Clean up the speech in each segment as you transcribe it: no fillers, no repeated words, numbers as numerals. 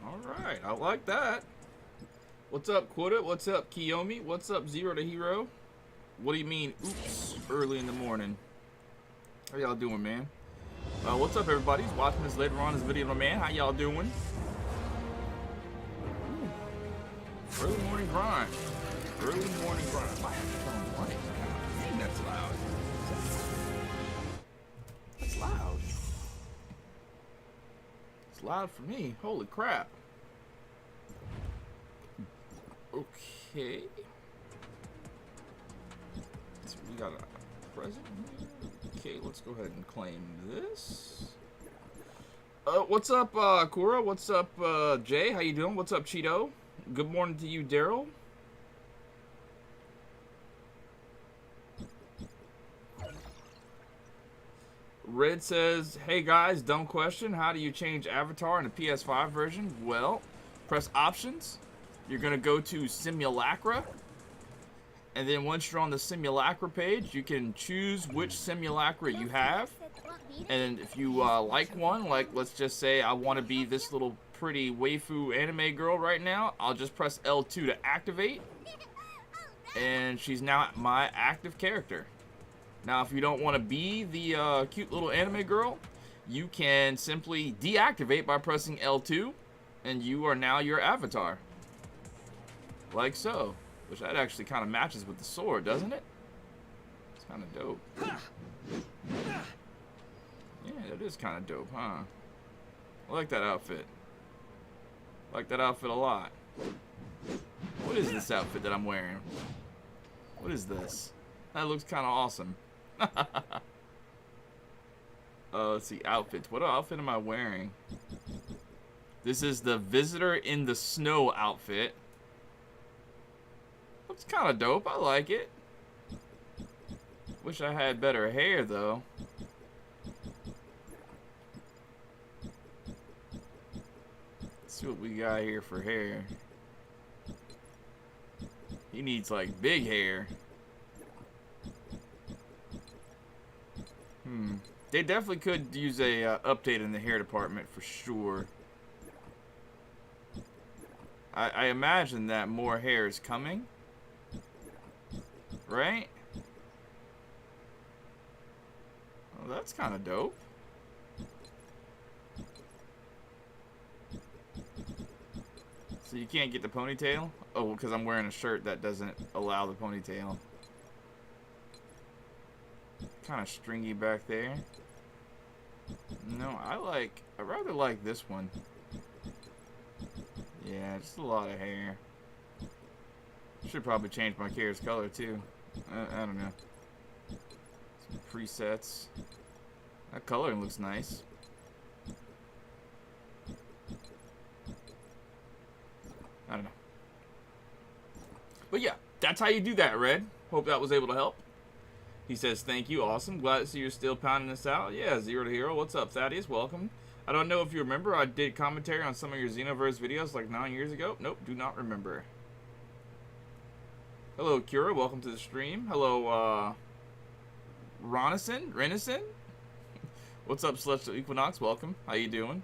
Alright, I like that. What's up, Quota? What's up, Kiyomi? What's up, Zero to Hero? What do you mean, oops, early in the morning? How y'all doing, man? What's up, everybody? Who's watching this later on in this video, my man? How y'all doing? Ooh. Early morning grind. Early morning grind. I might have to turn on light. Dang, that's loud. That's loud. It's loud for me. Holy crap. Okay. So we got a present here. Okay, let's go ahead and claim this. What's up, Kura? What's up, Jay? How you doing? What's up, Cheeto? Good morning to you, Daryl. Red says, hey guys, dumb question. How do you change avatar in the PS5 version? Well, press options. You're going to go to Simulacra. And then once you're on the Simulacra page, you can choose which Simulacra you have. And if you like one, like let's just say I want to be this little pretty waifu anime girl right now, I'll just press L2 to activate. And she's now my active character. Now, if you don't want to be the cute little anime girl, you can simply deactivate by pressing L2, and you are now your avatar. Like so. Which that actually kind of matches with the sword, doesn't it? It's kind of dope. Yeah, that is kind of dope, huh? I like that outfit. I like that outfit a lot. What is this outfit that I'm wearing? What is this? That looks kind of awesome. Let's see, outfits. What outfit am I wearing? This is the Visitor in the Snow outfit. Looks kind of dope. I like it. Wish I had better hair, though. Let's see what we got here for hair. He needs, like, big hair. They definitely could use a update in the hair department for sure. I imagine that more hair is coming. Right? Well, that's kind of dope. So you can't get the ponytail? Oh, because I'm wearing a shirt that doesn't allow the ponytail. Kind of stringy back there. No, I rather like this one. Yeah, just a lot of hair. Should probably change my hair's color too. I don't know. Some presets. That coloring looks nice. I don't know. But yeah, that's how you do that, Red. Hope that was able to help. He says, thank you, awesome. Glad to see you're still pounding this out. Yeah, Zero to Hero. What's up, Thaddeus? Welcome. I don't know if you remember, I did commentary on some of your Xenoverse videos like 9 years ago. Nope, do not remember. Hello, Kira. Welcome to the stream. Hello, Renison? What's up, Celestial Equinox? Welcome. How you doing?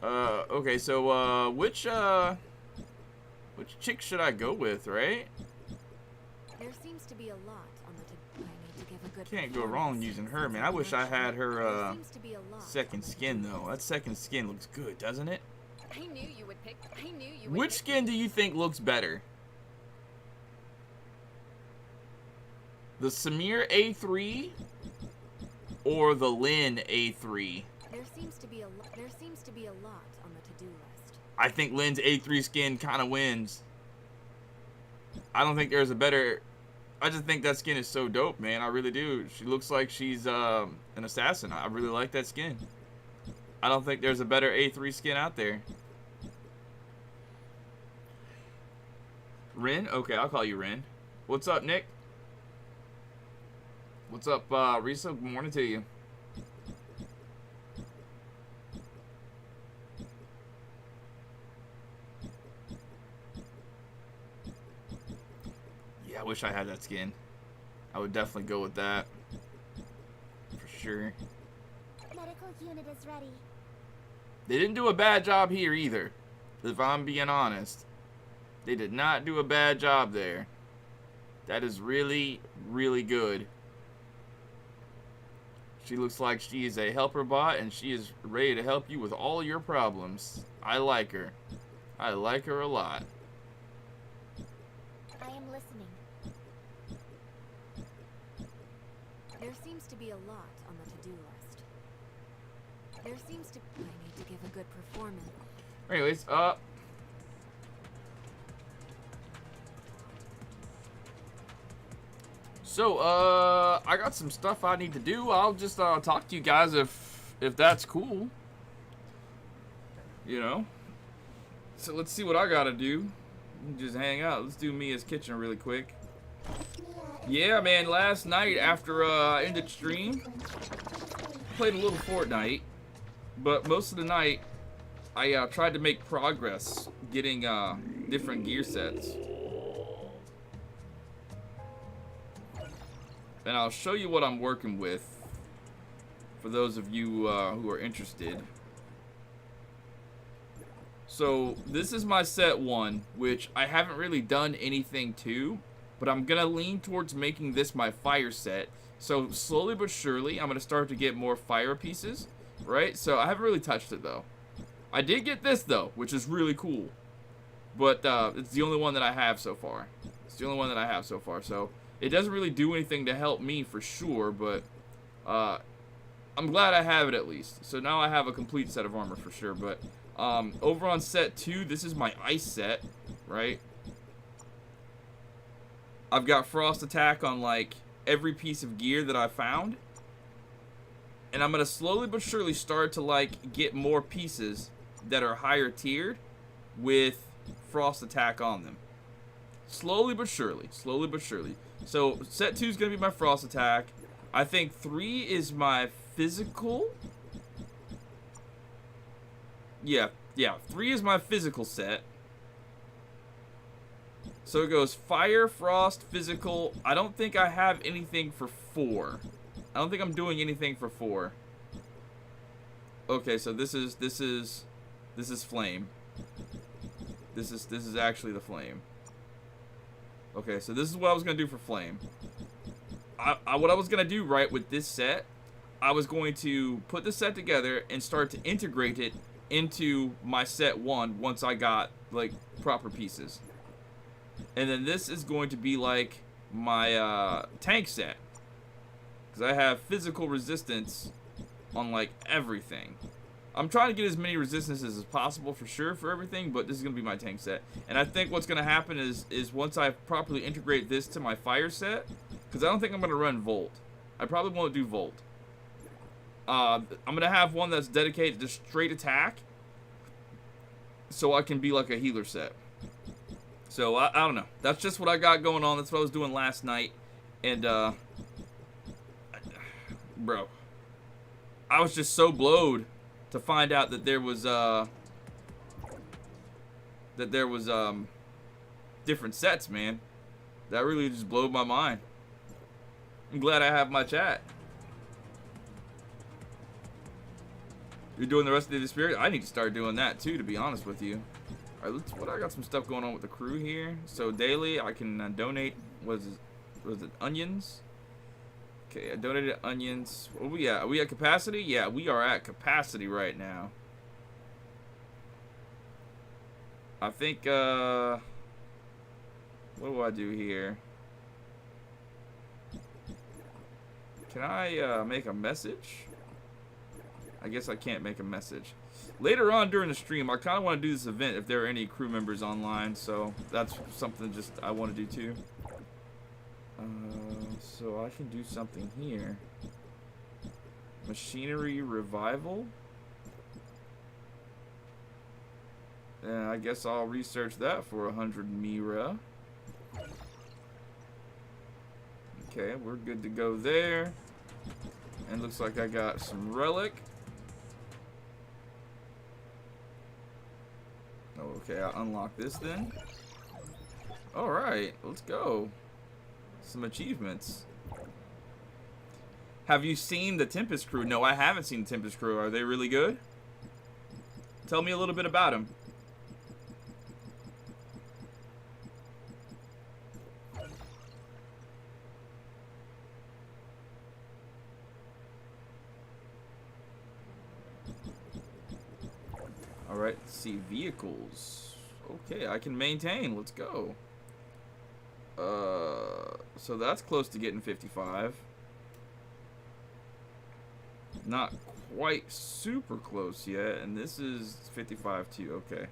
Okay, so, which chick should I go with, right? There seems to be a lot on the I need to give a good Can't go wrong using her, man. I wish I had her, second skin, though. That second skin looks good, doesn't it? I knew you would pick. Which skin do you think looks better? The Samir A3 or the Lin A3? There seems to be a lot on the to-do list. I think Lin's A3 skin kind of wins. I don't think there's a better I just think that skin is so dope, man. I really do. She looks like she's an assassin. I really like that skin. I don't think there's a better A3 skin out there. Rin? Okay, I'll call you Rin. What's up, Nick? What's up, Risa? Good morning to you. Yeah, I wish I had that skin. I would definitely go with that. For sure. Medical unit is ready. They didn't do a bad job here either, if I'm being honest. They did not do a bad job there. That is really, really good. She looks like she is a helper bot, and she is ready to help you with all your problems. I like her. I like her a lot. I am listening. There seems to be a lot on the to-do list. There seems to... I need to give a good performance. Anyways, so, I got some stuff I need to do. I'll just, talk to you guys if that's cool. You know? So let's see what I gotta do. Just hang out. Let's do Mia's kitchen really quick. Yeah, man, last night after, I ended stream, played a little Fortnite. But most of the night, I, tried to make progress getting, different gear sets. And I'll show you what I'm working with for those of you who are interested. So this is my set 1, which I haven't really done anything to, but I'm gonna lean towards making this my fire set. So slowly but surely, I'm gonna start to get more fire pieces, right? So I haven't really touched it though. I did get this though, which is really cool, but it's the only one that I have so far. It's the only one that I have so far. So it doesn't really do anything to help me for sure, but I'm glad I have it at least. So now I have a complete set of armor for sure. But over on set 2, this is my ice set, right? I've got frost attack on like every piece of gear that I found. And I'm going to slowly but surely start to like get more pieces that are higher tiered with frost attack on them. Slowly but surely. Slowly but surely. So set 2 is going to be my frost attack. I think 3 is my physical. Yeah, 3 is my physical set. So it goes fire, frost, physical. I don't think I have anything for 4. I don't think I'm doing anything for 4. Okay, so this is flame. This is actually the flame. Okay, so this is what I was gonna do for flame. What I was gonna do right with this set, I was going to put the set together and start to integrate it into my set 1 once I got like proper pieces. And then this is going to be like my tank set, because I have physical resistance on like everything. I'm trying to get as many resistances as possible for sure for everything, but this is going to be my tank set. And I think what's going to happen is once I properly integrate this to my fire set, because I don't think I'm going to run Volt. I probably won't do Volt. I'm going to have one that's dedicated to straight attack, so I can be like a healer set. So, I don't know. That's just what I got going on. That's what I was doing last night. And, bro, I was just so blowed to find out that there was different sets, man. That really just blew my mind. I'm glad I have my chat. You're doing the rest of the experience? I need to start doing that too, to be honest with you. All right, I got some stuff going on with the crew here. So daily, I can donate. Was it onions? Okay, I donated onions. What are we at? Are we at capacity? Yeah, we are at capacity right now. I think, what do I do here? Can I, make a message? I guess I can't make a message. Later on during the stream, I kind of want to do this event if there are any crew members online, so that's something just I want to do too. So I can do something here. Machinery revival. And I guess I'll research that for 100 Mira. Okay, we're good to go there. And looks like I got some relic. Okay, I'll unlock this then. Alright, let's go. Some achievements. Have you seen the Tempest Crew? No, I haven't seen the Tempest Crew. Are they really good? Tell me a little bit about them. Alright, let's see. Vehicles. Okay, I can maintain. Let's go. So that's close to getting 55. Not quite super close yet, and this is 55 too. Okay.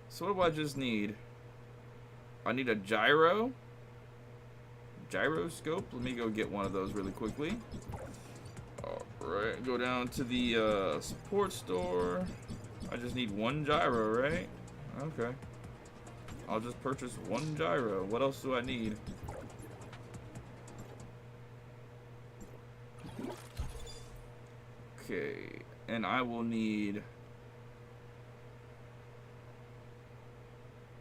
So what do I just need? I need a gyroscope. Let me go get one of those really quickly. Alright, go down to the support store. I just need one gyro, right? Okay. I'll just purchase one gyro. What else do I need? Okay, and I will need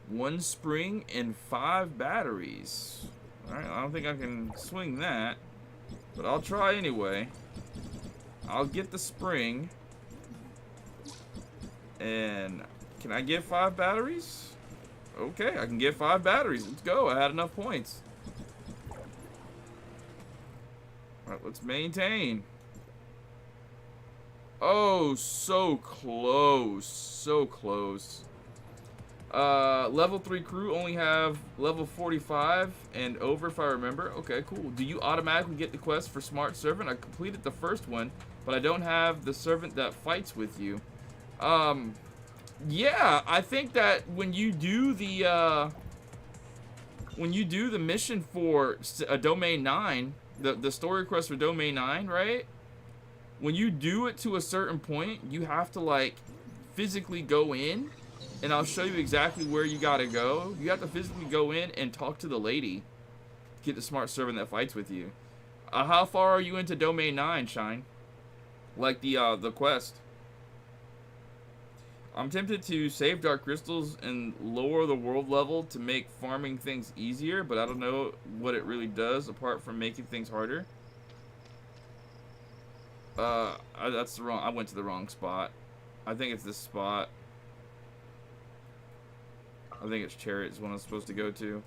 one spring and 5 batteries. Alright, I don't think I can swing that, but I'll try anyway. I'll get the spring. And can I get 5 batteries? Okay, I can get 5 batteries. Let's go. I had enough points. Alright, let's maintain. Oh, so close. So close. Level 3 crew only have level 45 and over if I remember. Okay, cool. Do you automatically get the quest for Smart Servant? I completed the first one, but I don't have the servant that fights with you. Yeah, I think that when you do the mission for Domain 9, the story quest for Domain 9, right? When you do it to a certain point, you have to like physically go in, and I'll show you exactly where you gotta go. You have to physically go in and talk to the lady, get the smart servant that fights with you. How far are you into Domain 9, Shine? Like the quest. I'm tempted to save dark crystals and lower the world level to make farming things easier, but I don't know what it really does apart from making things harder. That's the wrong. I went to the wrong spot. I think it's this spot. I think it's Chariot is one I'm supposed to go to.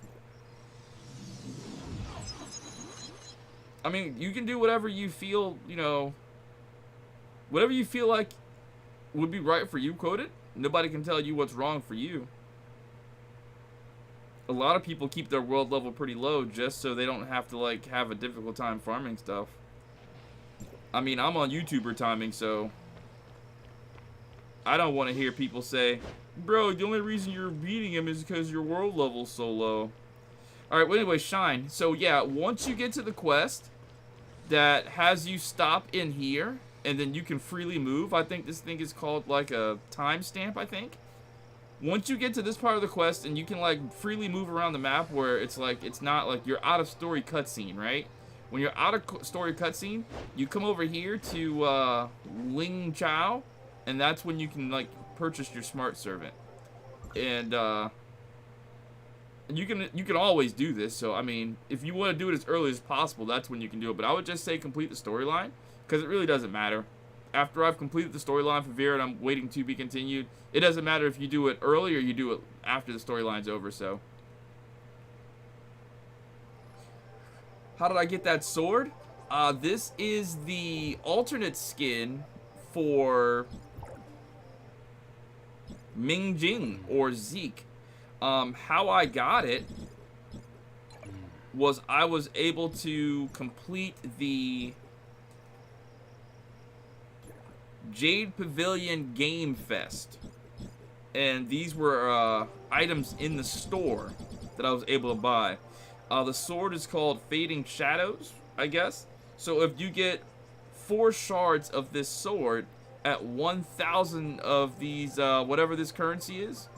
I mean, you can do whatever you feel, you know, whatever you feel like would be right for you, Quoted. Nobody can tell you what's wrong for you. A lot of people keep their world level pretty low just so they don't have to, like, have a difficult time farming stuff. I mean, I'm on YouTuber timing, so I don't want to hear people say, bro, the only reason you're beating him is because your world level's so low. Alright, well, anyway, Shine. So, yeah, once you get to the quest that has you stop in here, and then you can freely move. I think this thing is called, like, a timestamp, I think. Once you get to this part of the quest, and you can, like, freely move around the map where it's, like, it's not, like, you're out of story cutscene, right? When you're out of story cutscene, you come over here to Ling Chao, and that's when you can, like, purchase your smart servant. And you can always do this. So I mean, if you want to do it as early as possible, that's when you can do it. But I would just say complete the storyline, because it really doesn't matter. After I've completed the storyline for Vera and I'm waiting to be continued, it doesn't matter if you do it early or you do it after the storyline's over. So. How did I get that sword? This is the alternate skin for Ming Jing or Zeke. How I got it was I was able to complete the Jade Pavilion Game Fest. And these were items in the store that I was able to buy. The sword is called Fading Shadows, I guess. So if you get 4 shards of this sword at 1,000 of these, whatever this currency is,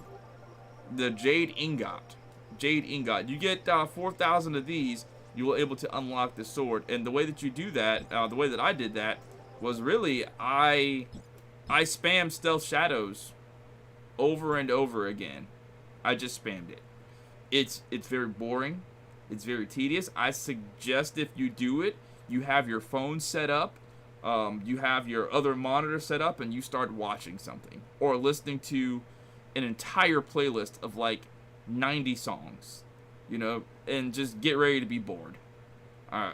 the Jade Ingot. You get 4,000 of these, you will able to unlock the sword. And the way that you do that, the way that I did that, was really, I spammed Stealth Shadows over and over again. I just spammed it. It's very boring. It's very tedious. I suggest if you do it, you have your phone set up, you have your other monitor set up, and you start watching something. Or listening to an entire playlist of like 90 songs, you know, and just get ready to be bored.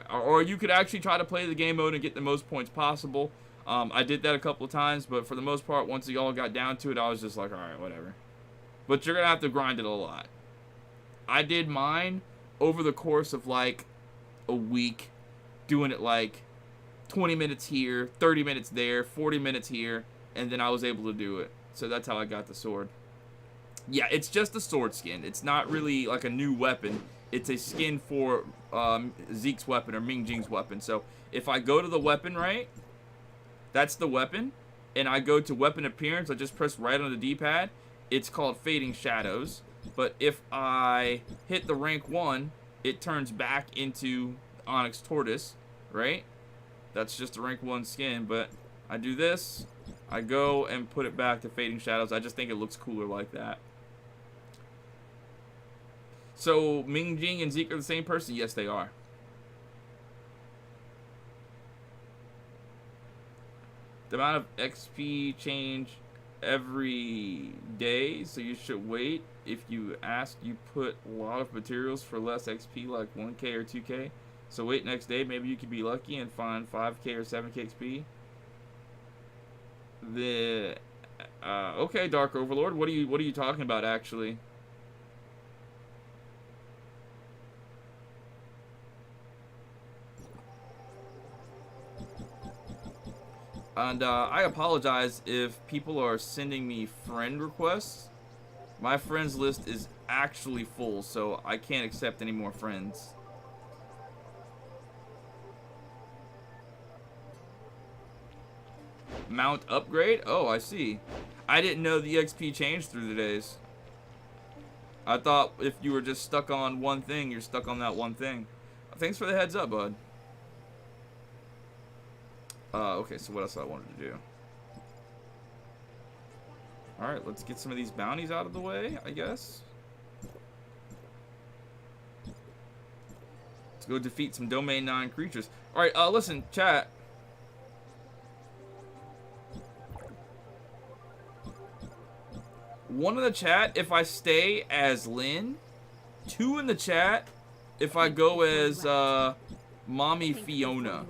Or you could actually try to play the game mode and get the most points possible. I did that a couple of times, but for the most part, once you all got down to it, I was just like, alright, whatever. But you're going to have to grind it a lot. I did mine over the course of like a week, doing it like 20 minutes here, 30 minutes there, 40 minutes here, and then I was able to do it. So that's how I got the sword. Yeah, it's just a sword skin. It's not really like a new weapon. It's a skin for Zeke's weapon or Ming Jing's weapon. So if I go to the weapon, right, that's the weapon, and I go to weapon appearance, I just press right on the D-pad, it's called Fading Shadows. But if I hit the rank 1, it turns back into Onyx Tortoise, right? That's just a rank 1 skin, but I do this, I go and put it back to Fading Shadows. I just think it looks cooler like that. So, Ming Jing and Zeke are the same person? Yes, they are. The amount of XP change every day, so you should wait. If you ask, you put a lot of materials for less XP, like 1k or 2k. So wait next day, maybe you could be lucky and find 5k or 7k XP. Okay, Dark Overlord, what are you talking about actually? And I apologize if people are sending me friend requests. My friends list is actually full, so I can't accept any more friends. Mount upgrade? Oh, I see. I didn't know the XP changed through the days. I thought if you were just stuck on one thing, you're stuck on that one thing. Thanks for the heads up, bud. Okay, so what else I wanted to do? Alright, let's get some of these bounties out of the way, I guess. Let's go defeat some Domain 9 creatures. Alright, listen, chat. One in the chat if I stay as Lynn. 2 in the chat if I go as, Mommy Fiona.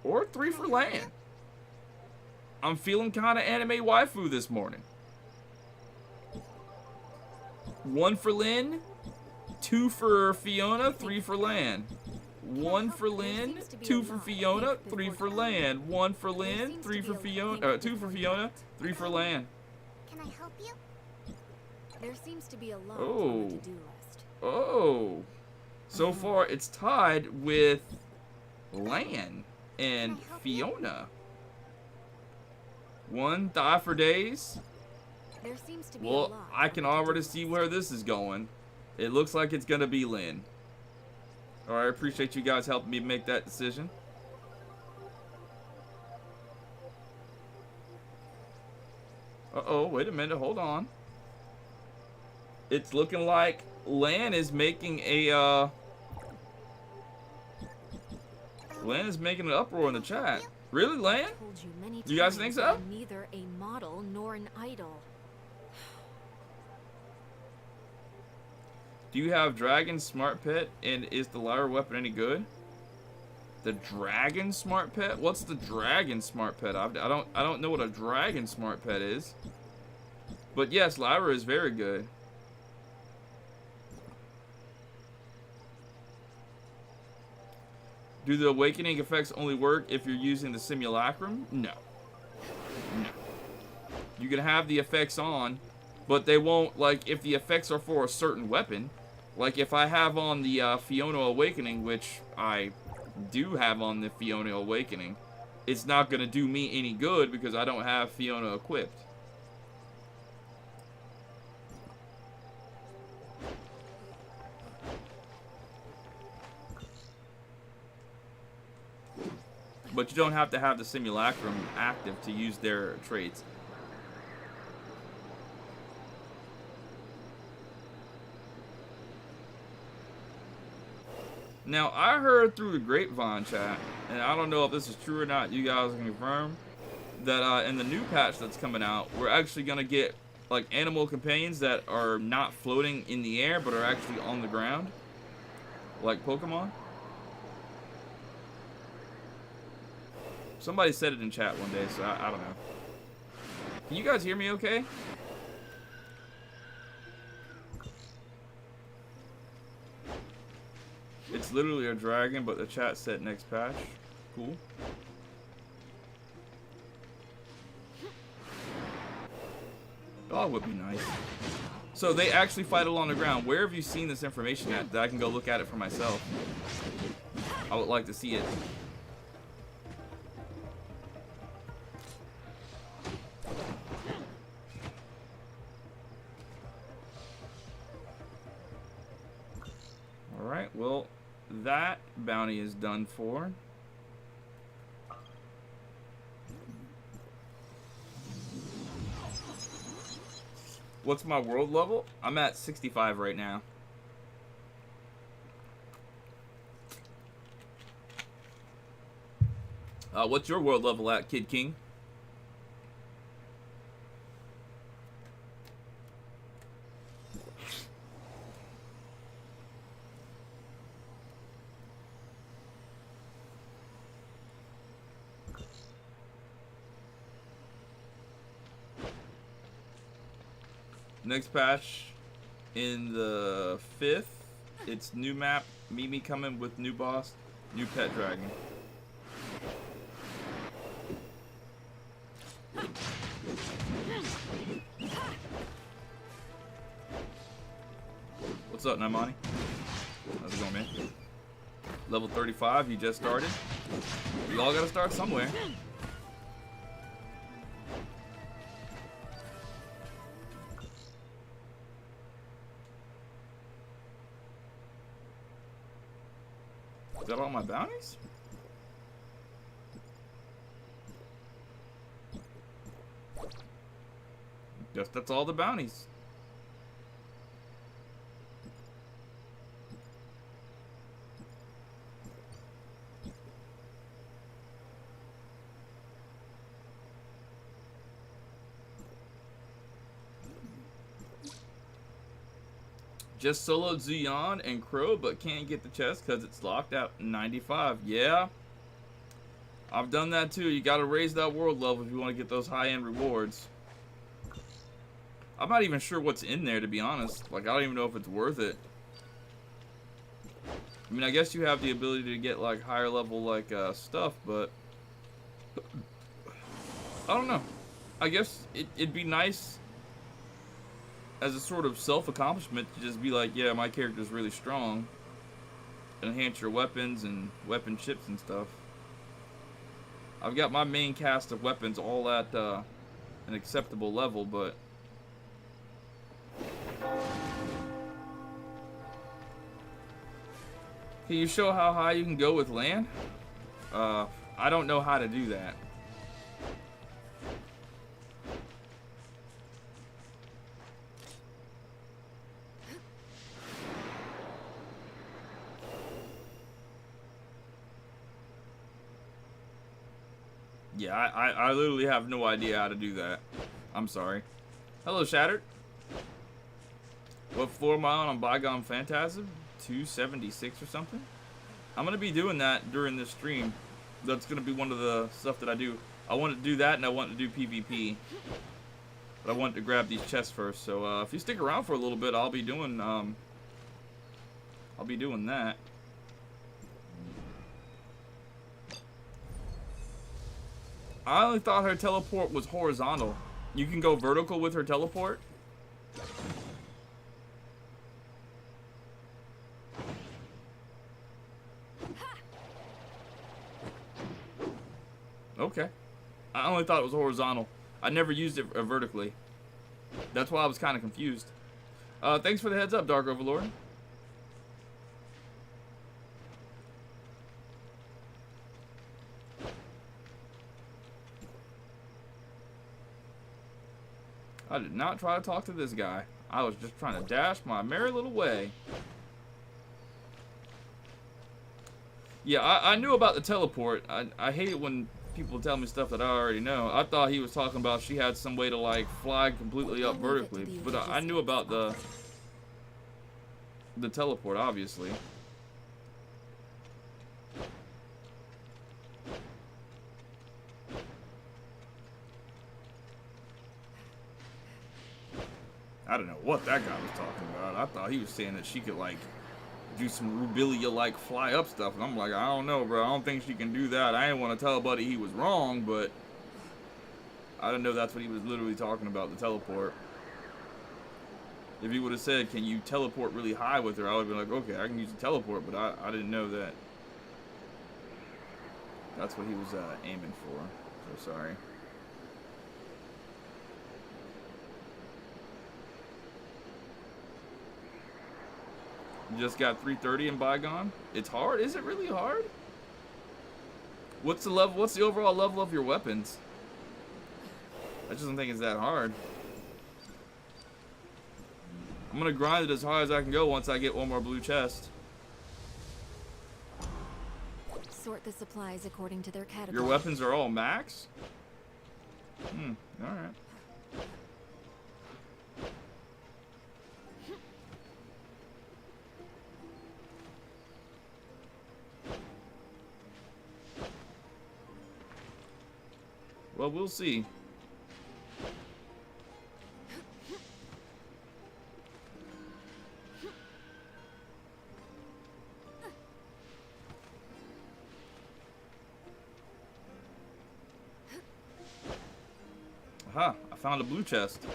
Or 3 for land. I'm feeling kind of anime waifu this morning. 1 for Lynn, 2 for Fiona, 3 for land. 1 for Lynn, 2 for Fiona, 3 for land. 1 for Lynn, 3 for Fiona, 2 for Fiona, 3 for land. Can I help you? There seems to be a lot on the to-do list. Oh. So far it's tied with Lan and Fiona. 1 die for days. There seems to be Well, I can already see where this is going. It looks like it's gonna be Lynn. Alright, I appreciate you guys helping me make that decision. Uh-oh, wait a minute, hold on. It's looking like Lan is making a, Lan is making an uproar in the chat. Really, Lan? You guys think so? I'm neither a model nor an idol. Do you have Dragon Smart Pet, and is the Lyra weapon any good? The Dragon Smart Pet? What's the Dragon Smart Pet? I don't know what a Dragon Smart Pet is. But yes, Lyra is very good. Do the awakening effects only work if you're using the simulacrum? No. No. You can have the effects on But they won't, like, if the effects are for a certain weapon. Like, if I have on the Fiona Awakening, which I do have on the Fiona Awakening, it's not going to do me any good because I don't have Fiona equipped. But you don't have to have the Simulacrum active to use their traits. Now, I heard through the grapevine chat, and I don't know if this is true or not, you guys can confirm, that in the new patch that's coming out, we're actually going to get, like, animal companions that are not floating in the air, but are actually on the ground. Like Pokemon. Somebody said it in chat one day, so I don't know. Can you guys hear me okay? It's literally a dragon, but the chat said next patch. Cool. Dog would be nice. So they actually fight along the ground. Where have you seen this information at that I can go look at it for myself? I would like to see it. Alright, well, that bounty is done for. What's my world level? I'm at 65 right now. What's your world level at, Kid King? Next patch in the 5th, it's new map, Mimi coming with new boss, new pet dragon. What's up, Naimani? How's it going, man? Level 35, you just started. We all gotta start somewhere. Is that all my bounties? Guess that's all the bounties. Just soloed Zuyan and Crow, but can't get the chest because it's locked at 95. Yeah. I've done that too. You got to raise that world level if you want to get those high-end rewards. I'm not even sure what's in there, to be honest. Like, I don't even know if it's worth it. I mean, I guess you have the ability to get, like, higher level, like, stuff, but I don't know. I guess it'd be nice as a sort of self-accomplishment to just be like, yeah, my character's really strong. Enhance your weapons and weapon chips and stuff. I've got my main cast of weapons all at an acceptable level, but can you show how high you can go with land? I don't know how to do that. Yeah, I literally have no idea how to do that. I'm sorry. Hello, Shattered. What floor am I on Bygone Phantasm? 276 or something? I'm going to be doing that during this stream. That's going to be one of the stuff that I do. I want to do that and I want to do PvP. But I wanted to grab these chests first. So if you stick around for a little bit, I'll be doing that. I only thought her teleport was horizontal. You can go vertical with her teleport? Okay. I only thought it was horizontal. I never used it vertically. That's why I was kind of confused. Thanks for the heads up, Dark Overlord. I did not try to talk to this guy. I was just trying to dash my merry little way. Yeah, I knew about the teleport. I hate it when people tell me stuff that I already know. I thought he was talking about she had some way to, like, fly completely up vertically. But I knew about the teleport, obviously. I don't know what that guy was talking about. I thought he was saying that she could, like, do some Rubilia-like fly-up stuff. And I'm like, I don't know, bro. I don't think she can do that. I didn't want to tell Buddy he was wrong, but I didn't know that's what he was literally talking about, the teleport. If he would have said, can you teleport really high with her, I would have been like, okay, I can use the teleport, but I didn't know that. That's what he was aiming for. So sorry. You just got 330 in Bygone? It's hard? Is it really hard? What's the level? What's the overall level of your weapons? I just don't think it's that hard. I'm gonna grind it as hard as I can go once I get one more blue chest. Sort the supplies according to their category. Your weapons are all max? Alright. Well, we'll see. Aha, I found a blue chest.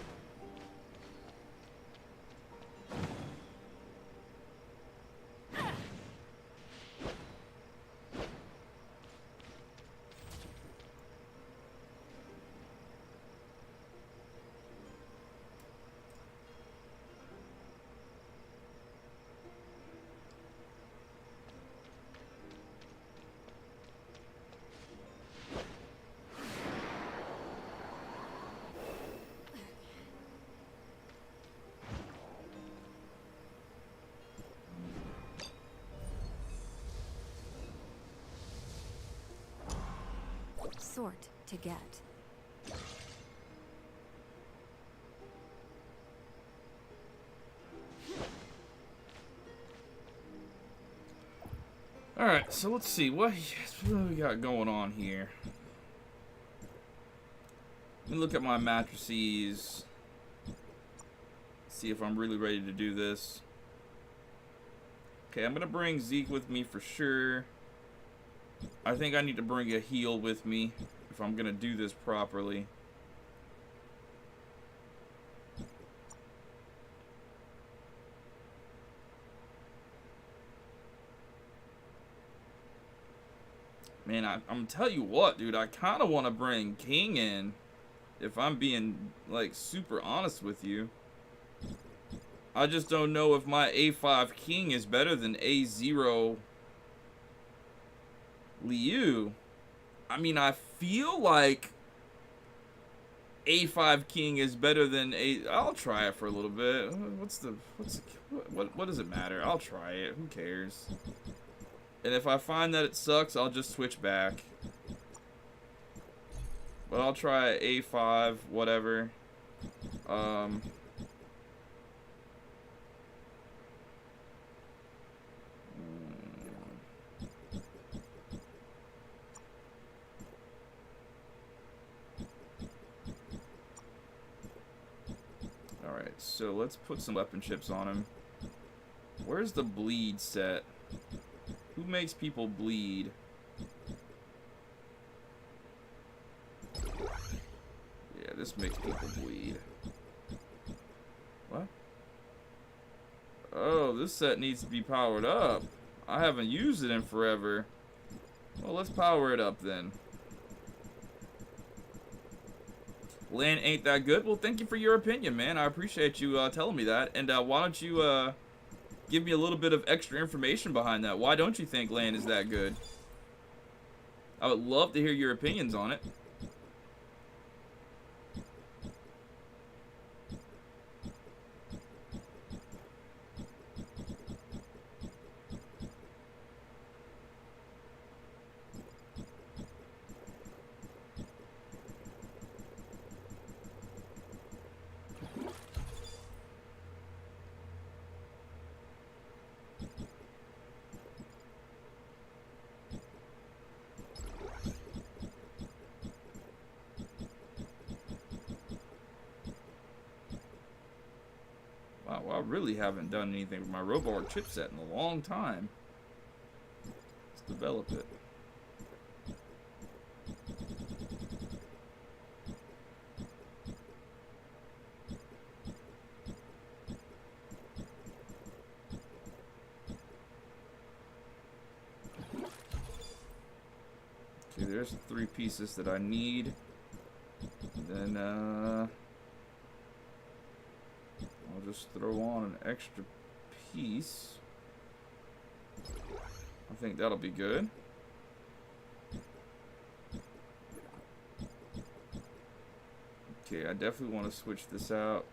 Sort to get. Alright, so let's see. What do we got going on here? Let me look at my matrices. See if I'm really ready to do this. Okay, I'm going to bring Zeke with me for sure. I think I need to bring a heal with me if I'm going to do this properly. Man, I'm telling you what, dude, I kind of want to bring King in, if I'm being, like, super honest with you. I just don't know if my A5 King is better than A0 Liu. I mean, I feel like A5 King is better than I'll try it for a little bit. What does it matter? I'll try it. Who cares? And if I find that it sucks, I'll just switch back. But I'll try A5, whatever. Alright, so let's put some weapon chips on him. Where's the bleed set? Who makes people bleed? Yeah, this makes people bleed. What? Oh, this set needs to be powered up. I haven't used it in forever. Well, let's power it up then. Land ain't that good. Well, thank you for your opinion, man. I appreciate you telling me that. And why don't you give me a little bit of extra information behind that? Why don't you think land is that good? I would love to hear your opinions on it. Wow, I really haven't done anything with my Robar chipset in a long time. Let's develop it. Okay, there's 3 pieces that I need. And then, I'll just throw on an extra piece. I think that'll be good. Okay, I definitely want to switch this out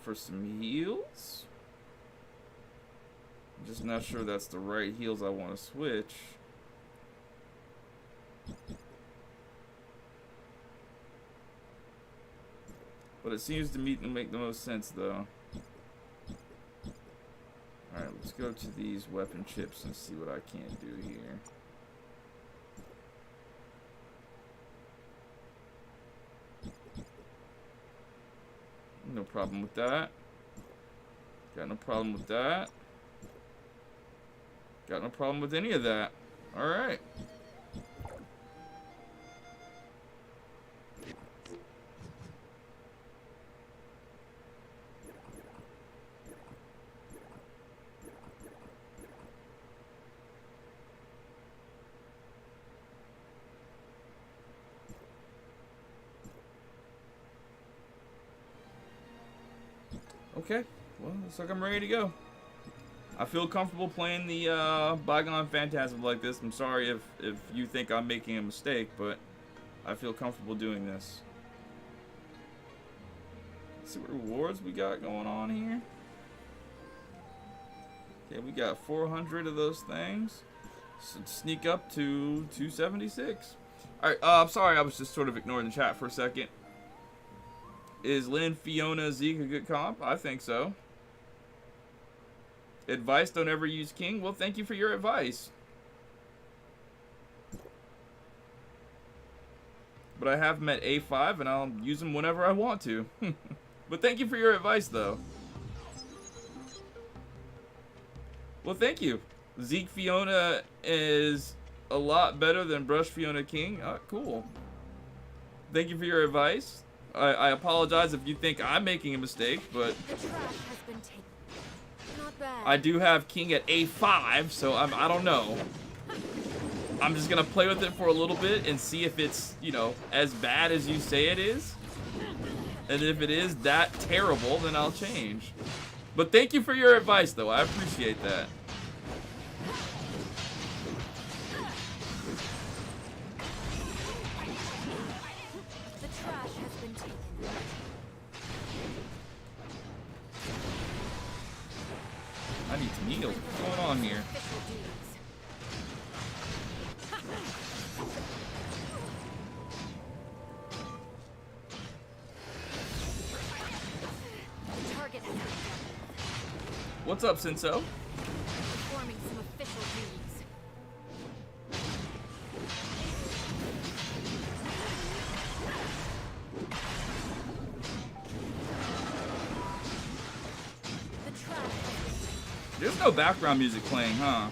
for some heals. I'm just not sure that's the right heals I want to switch. But it seems to me to make the most sense, though. Alright, let's go to these weapon chips and see what I can do here. No problem with that. Got no problem with that. Got no problem with any of that. Alright. Okay, well, looks like I'm ready to go. I feel comfortable playing the bygone phantasm like this. I'm sorry if you think I'm making a mistake, but I feel comfortable doing this. Let's see what rewards we got going on here. Okay, we got 400 of those things. So sneak up to 276. Alright, I'm sorry, I was just sort of ignoring the chat for a second. Is Lynn, Fiona, Zeke a good comp? I think so. Advice, don't ever use King. Well, thank you for your advice. But I have him at A5, and I'll use him whenever I want to. But thank you for your advice, though. Well, thank you. Zeke Fiona is a lot better than Brush Fiona King. Cool. Thank you for your advice. I apologize if you think I'm making a mistake, but The trash has been taken. Not bad. I do have King at A5, so I don't know. I'm just gonna play with it for a little bit and see if it's, you know, as bad as you say it is. And if it is that terrible, then I'll change. But thank you for your advice, though. I appreciate that. I need some heals. What's going on here? What's up, Senso? Performing some official duties. The trash has been taken. There's no background music playing, huh?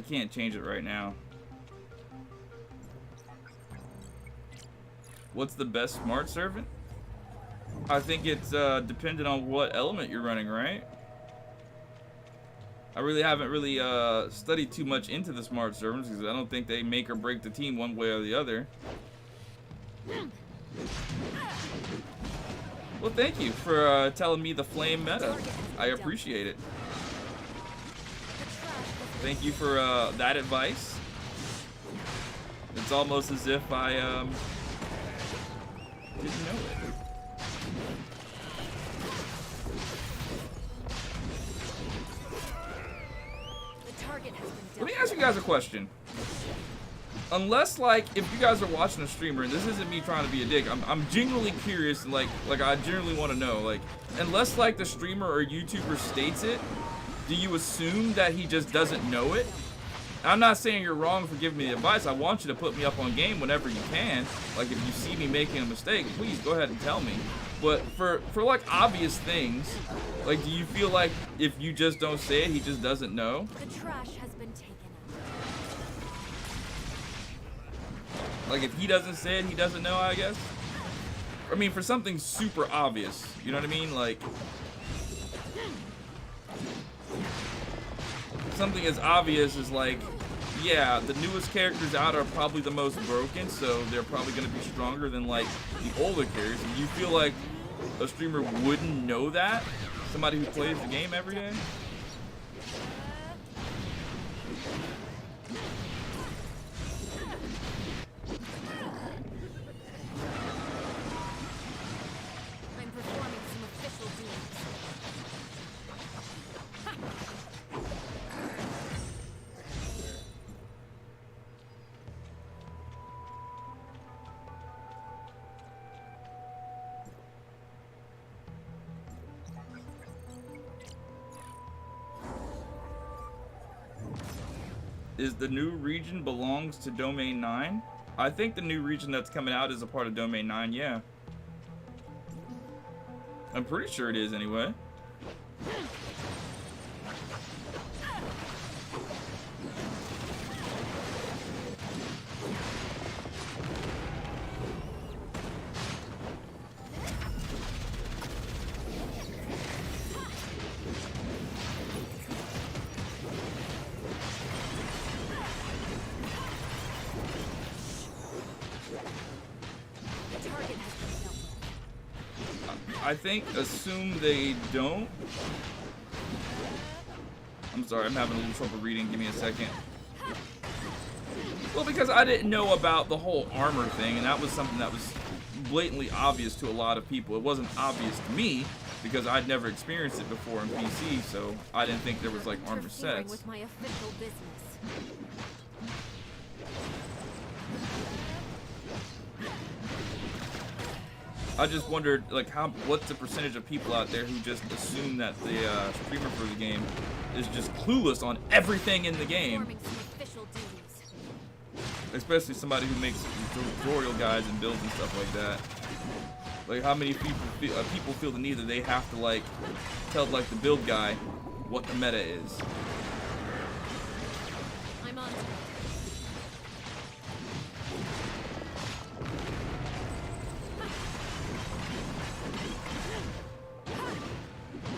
can't change it right now. What's the best smart servant? I think it's dependent on what element you're running, right? I really haven't studied too much into the smart servants because I don't think they make or break the team one way or the other. Well, thank you for telling me the flame meta. I appreciate it. Thank you for that advice. It's almost as if I didn't know it. Let me ask you guys a question. Unless, like, if you guys are watching a streamer, and this isn't me trying to be a dick, I'm genuinely curious, and like I genuinely want to know, like, unless, like, the streamer or YouTuber states it, do you assume that he just doesn't know it? I'm not saying you're wrong for giving me the advice. I want you to put me up on game whenever you can. Like, if you see me making a mistake, please go ahead and tell me. But for like, obvious things, like, do you feel like if you just don't say it, he just doesn't know? The trash has been taken out. Like, if he doesn't say it, he doesn't know, I guess? I mean, for something super obvious, you know what I mean? Like, something as obvious as, like, yeah, the newest characters out are probably the most broken, so they're probably going to be stronger than, like, the older characters. And you feel like a streamer wouldn't know that? Somebody who plays the game every day? I'm performing some official duties. Is the new region belongs to Domain 9? I think the new region that's coming out is a part of Domain 9, yeah. I'm pretty sure it is anyway. I think, assume they don't. I'm sorry, I'm having a little trouble reading. Give me a second. Well, because I didn't know about the whole armor thing, and that was something that was blatantly obvious to a lot of people. It wasn't obvious to me because I'd never experienced it before in PC, so I didn't think there was like armor sets. With my official business. I just wondered, like, what's the percentage of people out there who just assume that the streamer for the game is just clueless on everything in the game, especially somebody who makes tutorial guides and builds and stuff like that. Like, how many people feel the need that they have to, like, tell, like, the build guy what the meta is? I'm on.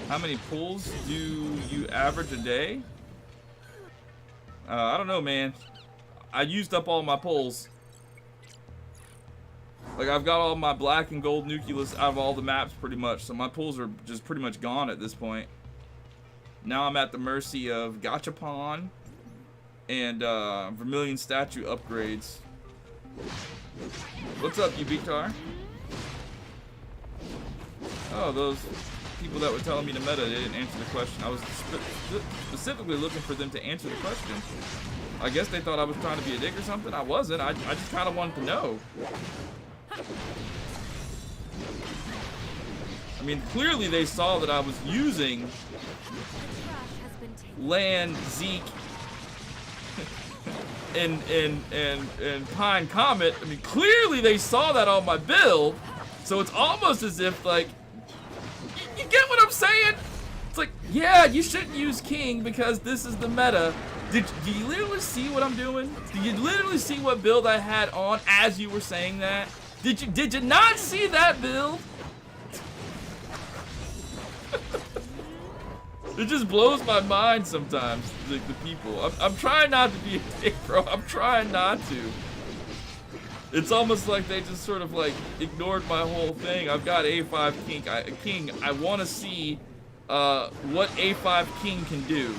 How many pulls do you average a day? I don't know, man. I used up all my pulls. Like, I've got all my black and gold nucleus out of all the maps pretty much, so my pulls are just pretty much gone at this point. Now I'm at the mercy of Gachapon and Vermilion statue upgrades. What's up, you Victor? Oh, those people that were telling me the meta, they didn't answer the question. I was specifically looking for them to answer the question. I guess they thought I was trying to be a dick or something. I wasn't. I just kind of wanted to know. I mean, clearly they saw that I was using Land, Zeke, and Pine Comet. I mean, clearly they saw that on my build. So it's almost as if, like, you get what I'm saying? It's like, yeah, you shouldn't use King because this is the meta, Do you literally see what I'm doing? Do you literally see what build I had on as you were saying that? Did you not see that build? It just blows my mind sometimes, like the people. I'm trying not to be a dick, bro. I'm trying not to. It's almost like they just sort of like ignored my whole thing. I've got A5 King. I want to see what A5 King can do,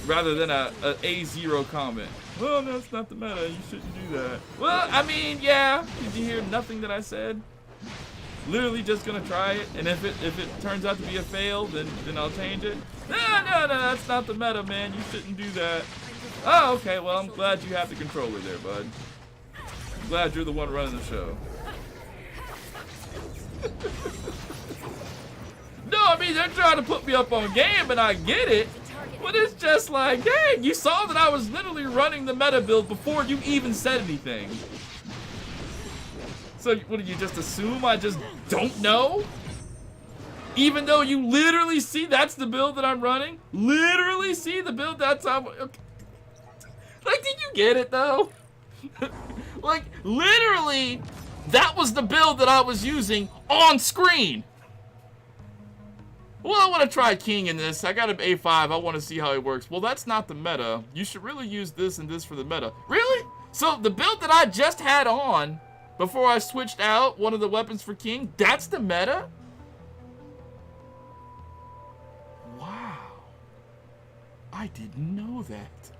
rather than a A0 comment. Well, that's not the meta. You shouldn't do that. Well, I mean, yeah. Did you hear nothing that I said? Literally just gonna try it, and if it turns out to be a fail, then I'll change it. No, that's not the meta, man. You shouldn't do that. Oh, okay. Well, I'm glad you have the controller there, bud. I'm glad you're the one running the show. No, I mean, they're trying to put me up on game, and I get it. But it's just like, dang, you saw that I was literally running the meta build before you even said anything. So, what, do you just assume I just don't know? Even though you literally see that's the build that I'm running? Literally see the build that's I'm... Okay. Like, did you get it, though? Like, literally, that was the build that I was using on screen. Well, I want to try King in this. I got an A5. I want to see how it works. Well, that's not the meta. You should really use this and this for the meta. Really? So, the build that I just had on... before I switched out one of the weapons for King, that's the meta? Wow. I didn't know that.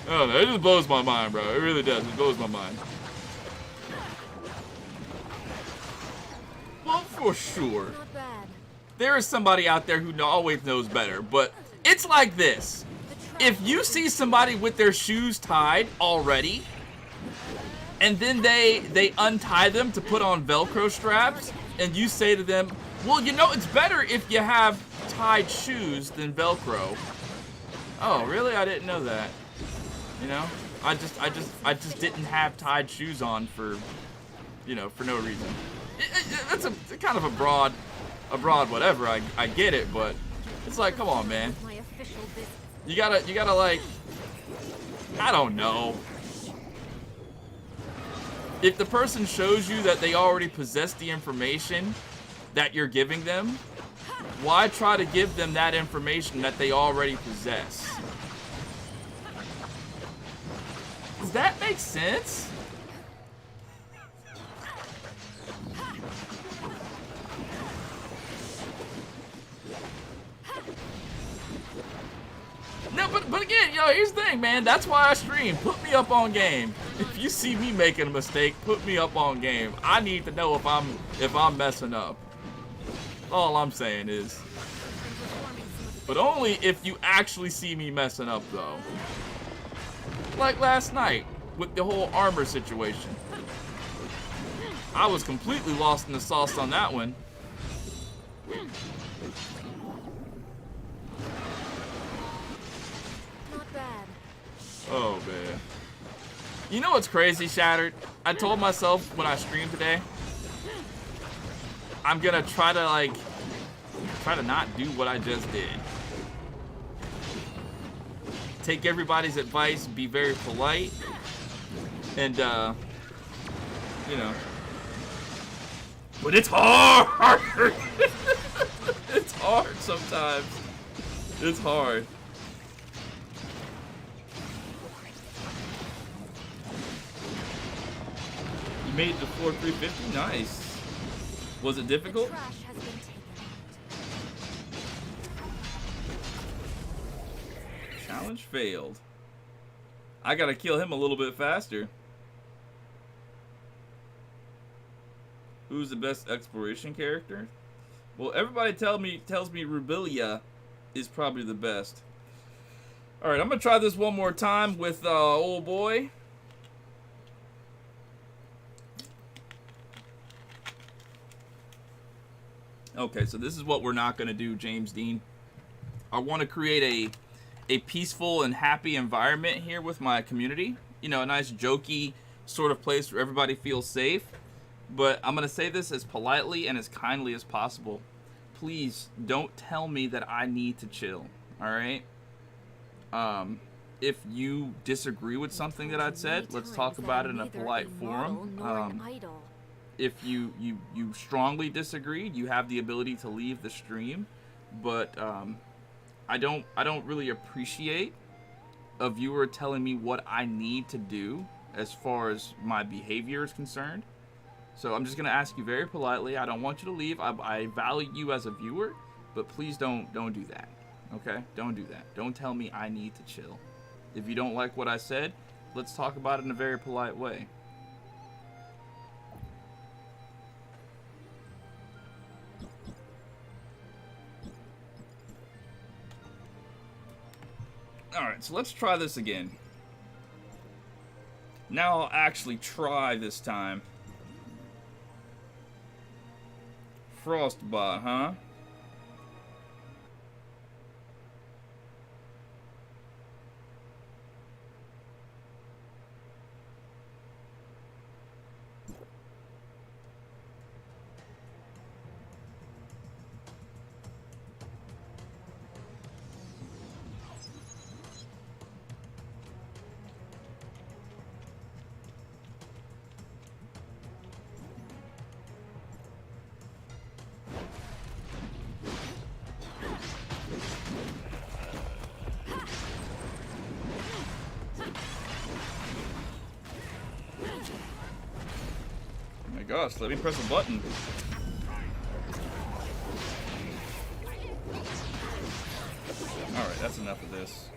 Oh, no, it just blows my mind, bro. It really does. It blows my mind. Well, for sure. Not bad. There is somebody out there who always knows better, but it's like this. If you see somebody with their shoes tied already, and then they untie them to put on Velcro straps, and you say to them, well, you know, it's better if you have tied shoes than Velcro. Oh, really? I didn't know that. You know, I just didn't have tied shoes on for, you know, for no reason. That's a kind of a broad whatever. I get it, but it's like, come on, man. My official business. You gotta like, I don't know. If the person shows you that they already possess the information that you're giving them, why try to give them that information that they already possess? Does that make sense? No, but again, yo, here's the thing, man. That's why I stream. Put me up on game. If you see me making a mistake, put me up on game. I need to know if I'm messing up. All I'm saying is. But only if you actually see me messing up, though. Like last night with the whole armor situation. I was completely lost in the sauce on that one. Oh, man. You know what's crazy, Shattered? I told myself when I streamed today, I'm gonna try to not do what I just did. Take everybody's advice, be very polite, and, you know. But it's hard! It's hard sometimes. It's hard. Made it to floor 350. Nice. Was it difficult? Challenge failed. I gotta kill him a little bit faster. Who's the best exploration character? Well, everybody tells me Rubilia is probably the best. All right, I'm gonna try this one more time with old boy. Okay, so this is what we're not going to do, James Dean. I want to create a peaceful and happy environment here with my community. You know, a nice jokey sort of place where everybody feels safe. But I'm going to say this as politely and as kindly as possible. please don't tell me that I need to chill. All right. If you disagree with something that I'd said, let's talk about it in a polite forum. If you strongly disagreed, you have the ability to leave the stream. But I don't really appreciate a viewer telling me what I need to do as far as my behavior is concerned. So I'm just gonna ask you very politely. I don't want you to leave. I value you as a viewer, but please don't do that. Okay? Don't do that. Don't tell me I need to chill. If you don't like what I said, let's talk about it in a very polite way. Alright, so let's try this again. Now I'll actually try this time. Frostbot, huh? Gosh, let me press a button. Alright, that's enough of this.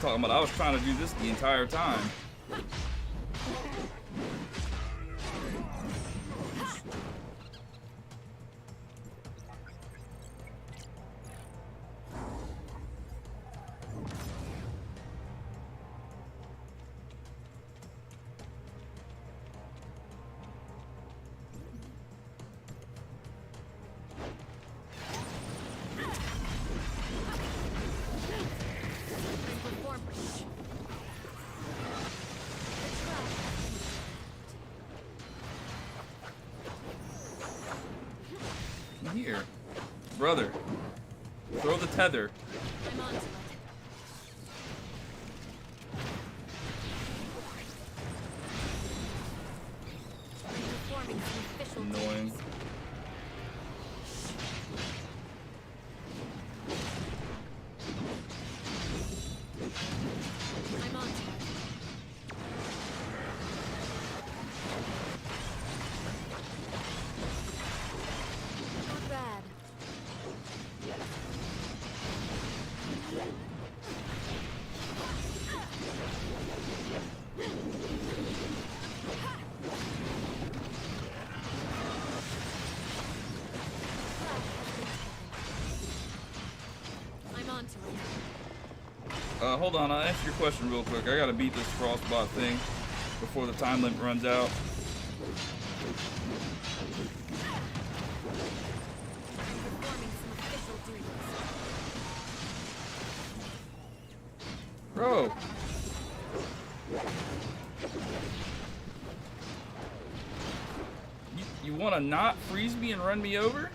Talking about I was trying to do this the entire time. Here, brother, throw the tether. I'm on to it. Performing some official Annoying. duties. I'm on to it. Not bad. I'm on to it. Hold on, I'll answer your question real quick. I gotta beat this Frostbot thing before the time limit runs out. Performing some official duties. Bro. You wanna not freeze me and run me over?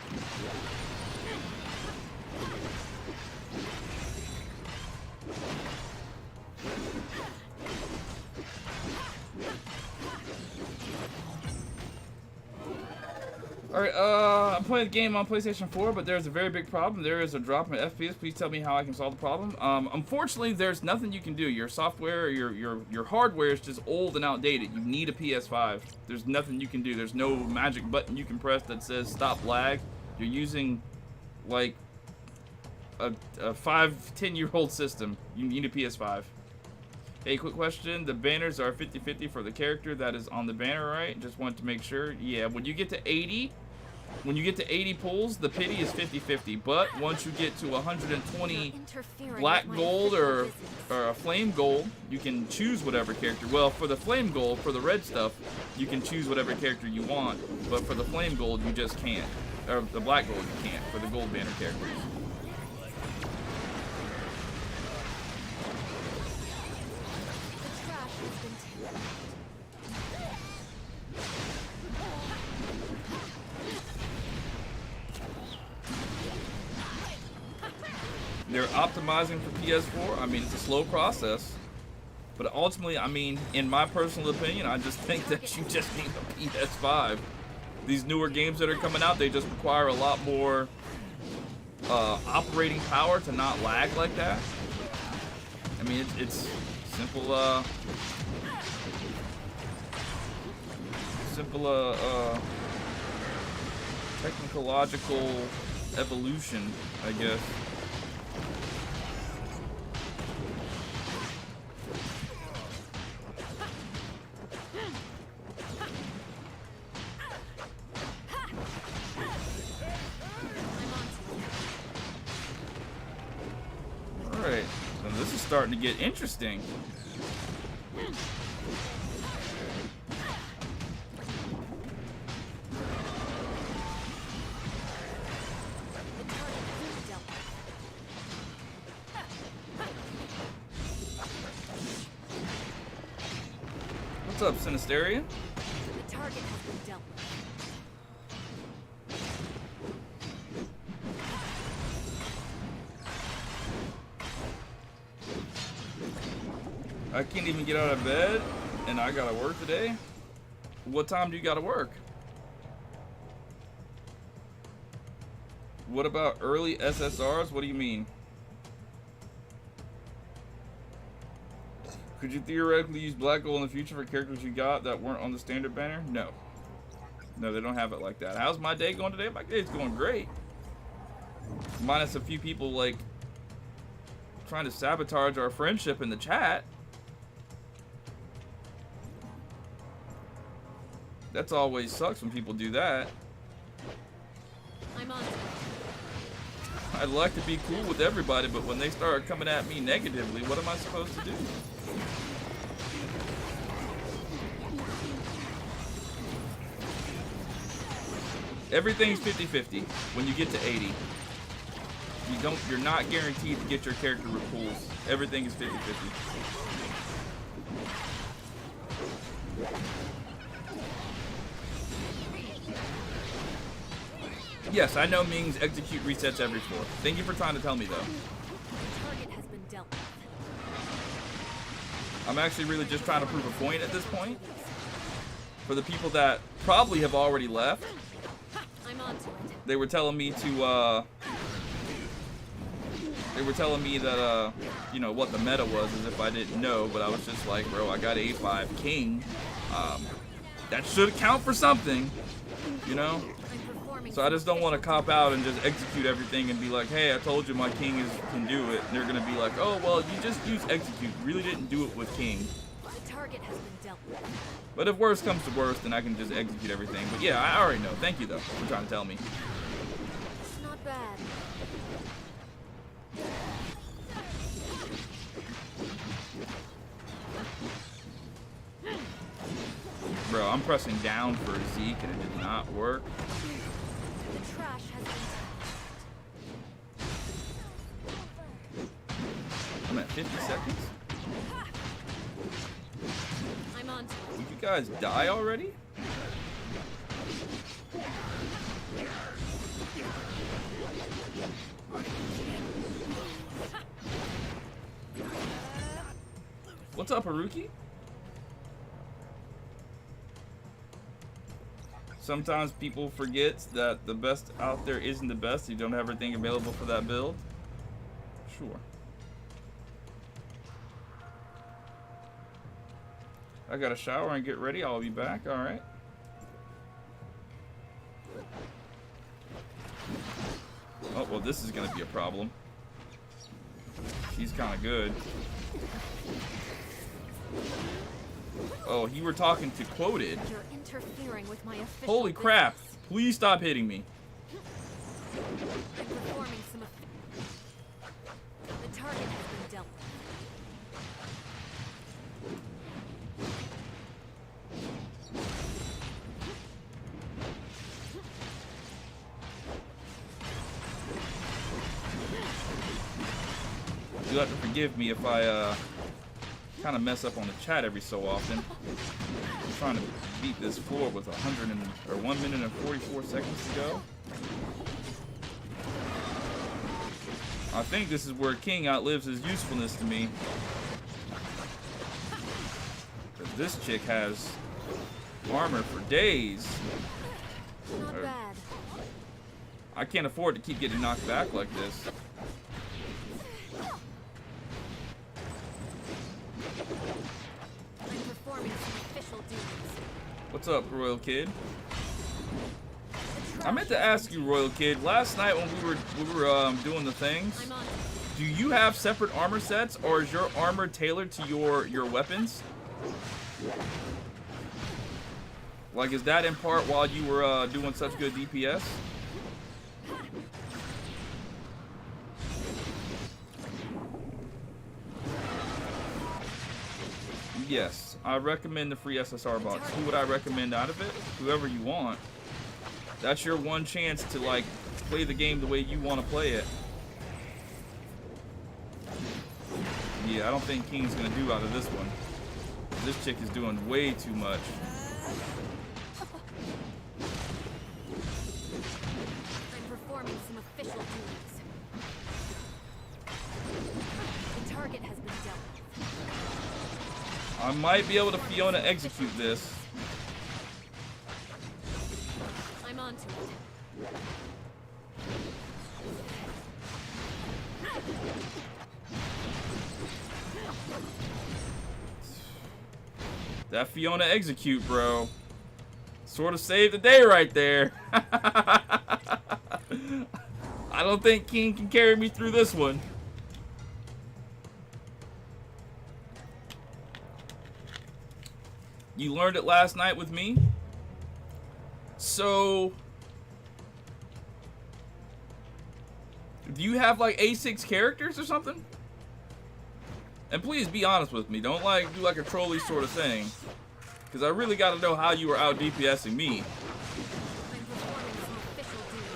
Alright, I'm playing the game on PlayStation 4, but there's a very big problem. There is a drop in FPS. Please tell me how I can solve the problem. Unfortunately, there's nothing you can do. Your software, your hardware is just old and outdated. You need a PS5. There's nothing you can do. There's no magic button you can press that says stop lag. You're using, like, a 5-10-year-old system. You need a PS5. Hey, quick question. The banners are 50-50 for the character that is on the banner, right? Just wanted to make sure. Yeah, when you get to 80... When you get to 80 pulls, the pity is 50-50. But once you get to 120 black gold or a flame gold, you can choose whatever character. Well, for the flame gold, for the red stuff, you can choose whatever character you want. But for the flame gold, you just can't. Or the black gold, you can't. For the gold banner characters. They're optimizing for PS4. I mean, it's a slow process. But ultimately, I mean, in my personal opinion, I just think that you just need a PS5. These newer games that are coming out, they just require a lot more operating power to not lag like that. I mean, it's simple, technological evolution, I guess. Alright, so this is starting to get interesting. What's up, Sinisteria? The target has been dealt with. I can't even get out of bed, and I gotta work today. What time do you gotta work? What about early SSRs? What do you mean? Could you theoretically use black gold in the future for characters you got that weren't on the standard banner? No. No, they don't have it like that. How's my day going today? My day's going great. Minus a few people, like, trying to sabotage our friendship in the chat. That's always sucks when people do that. I'm on. I'd like to be cool with everybody, but when they start coming at me negatively, what am I supposed to do? Everything's 50-50 when you get to 80. You're not guaranteed to get your character with pulls. Everything is 50-50. Yes, I know Ming's execute resets every 4. Thank you for trying to tell me, though. The target has been dealt with. I'm actually really just trying to prove a point at this point. For the people that probably have already left, I'm on to it. they were telling me to, they were telling me that, you know, what the meta was, as if I didn't know, but I was just like, bro, I got A5 King. That should count for something, you know? So I just don't want to cop out and just execute everything and be like, hey, I told you my king can do it. And they're going to be like, oh, well, you just used execute. You really didn't do it with king. The target has been dealt with. But if worst comes to worst, then I can just execute everything. But yeah, I already know. Thank you, though, for trying to tell me. It's not bad. Bro, I'm pressing down for Zeke and it did not work. The trash has been I'm at 50 seconds. I'm on to it. Did you guys die already? What's up, Haruki? Sometimes people forget that the best out there isn't the best. You don't have everything available for that build. Sure. I gotta shower and get ready. I'll be back. All right. Oh, well, this is gonna be a problem. She's kind of good. Oh, you were talking to Quoted. You're interfering with my official Holy crap. business. Please stop hitting me. I'm performing some the target has been dealt with. You'll have to forgive me if I kind of mess up on the chat every so often. I'm trying to beat this floor with 1 minute and 44 seconds to go. I think this is where King outlives his usefulness to me. 'Cause this chick has armor for days. Not bad. I can't afford to keep getting knocked back like this. I'm performing some official duties. What's up, Royal Kid? I meant to ask you, Royal Kid, last night when we were doing the things, I'm on. do you have separate armor sets, or is your armor tailored to your weapons? Like, is that in part while you were doing such good DPS? Yes, I recommend the free SSR box. Who would I recommend out of it? Whoever you want. That's your one chance to, like, play the game the way you want to play it. Yeah, I don't think King's gonna do out of this one. This chick is doing way too much. I'm performing some official duties. The target has been dealt with. I might be able to Fiona execute this. I'm on to it. That Fiona execute, bro. Sort of saved the day right there. I don't think King can carry me through this one. You learned it last night with me. So, do you have like A6 characters or something? And please be honest with me. Don't like do like a trolley sort of thing. Because I really got to know how you were out DPSing me. I'm performing some official duties.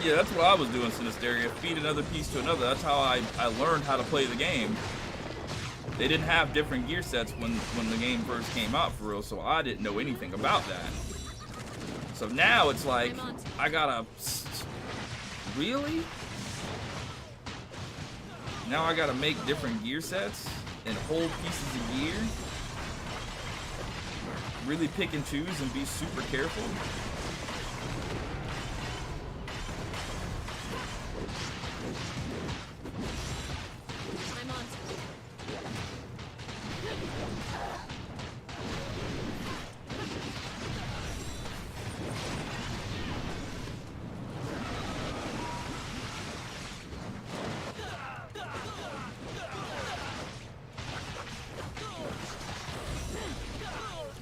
Yeah, that's what I was doing, Sinisteria. Feed another piece to another. That's how I learned how to play the game. They didn't have different gear sets when the game first came out, for real, so I didn't know anything about that. So now it's like, I gotta... Really? Now I gotta make different gear sets and whole pieces of gear? Really pick and choose and be super careful? I'm on to it.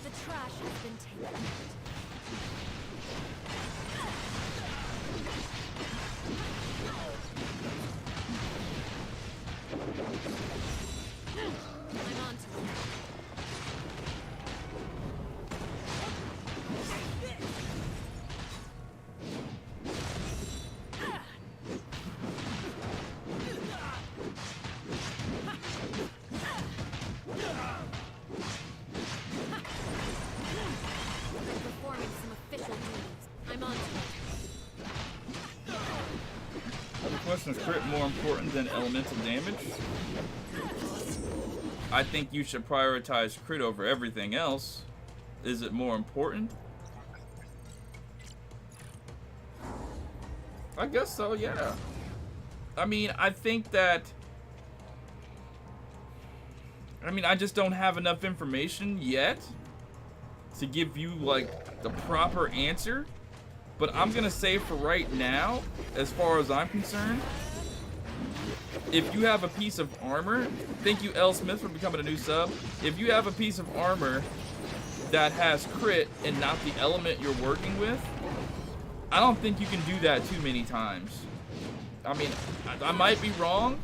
The trash has been taken. I'm on to it. I'm performing some official duties. I'm on to it. The question is, crit more important than elemental damage? I think you should prioritize crit over everything else. Is it more important? I guess so, yeah. I mean, I think that... I mean, I just don't have enough information yet to give you like the proper answer, but I'm gonna say for right now, as far as I'm concerned, if you have a piece of armor, thank you L Smith for becoming a new sub. If you have a piece of armor that has crit and not the element you're working with, I don't think you can do that too many times. I mean, I might be wrong,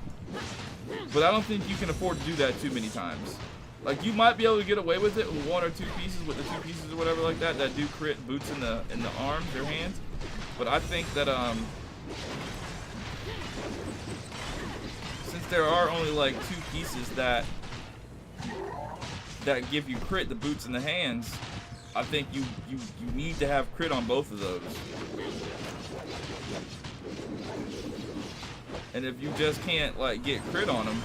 but I don't think you can afford to do that too many times. Like, you might be able to get away with it with one or two pieces, with the two pieces or whatever like that do crit boots in the arms, their hands. But I think that since there are only like two pieces that give you crit, the boots and the hands, I think you need to have crit on both of those. And if you just can't like get crit on them,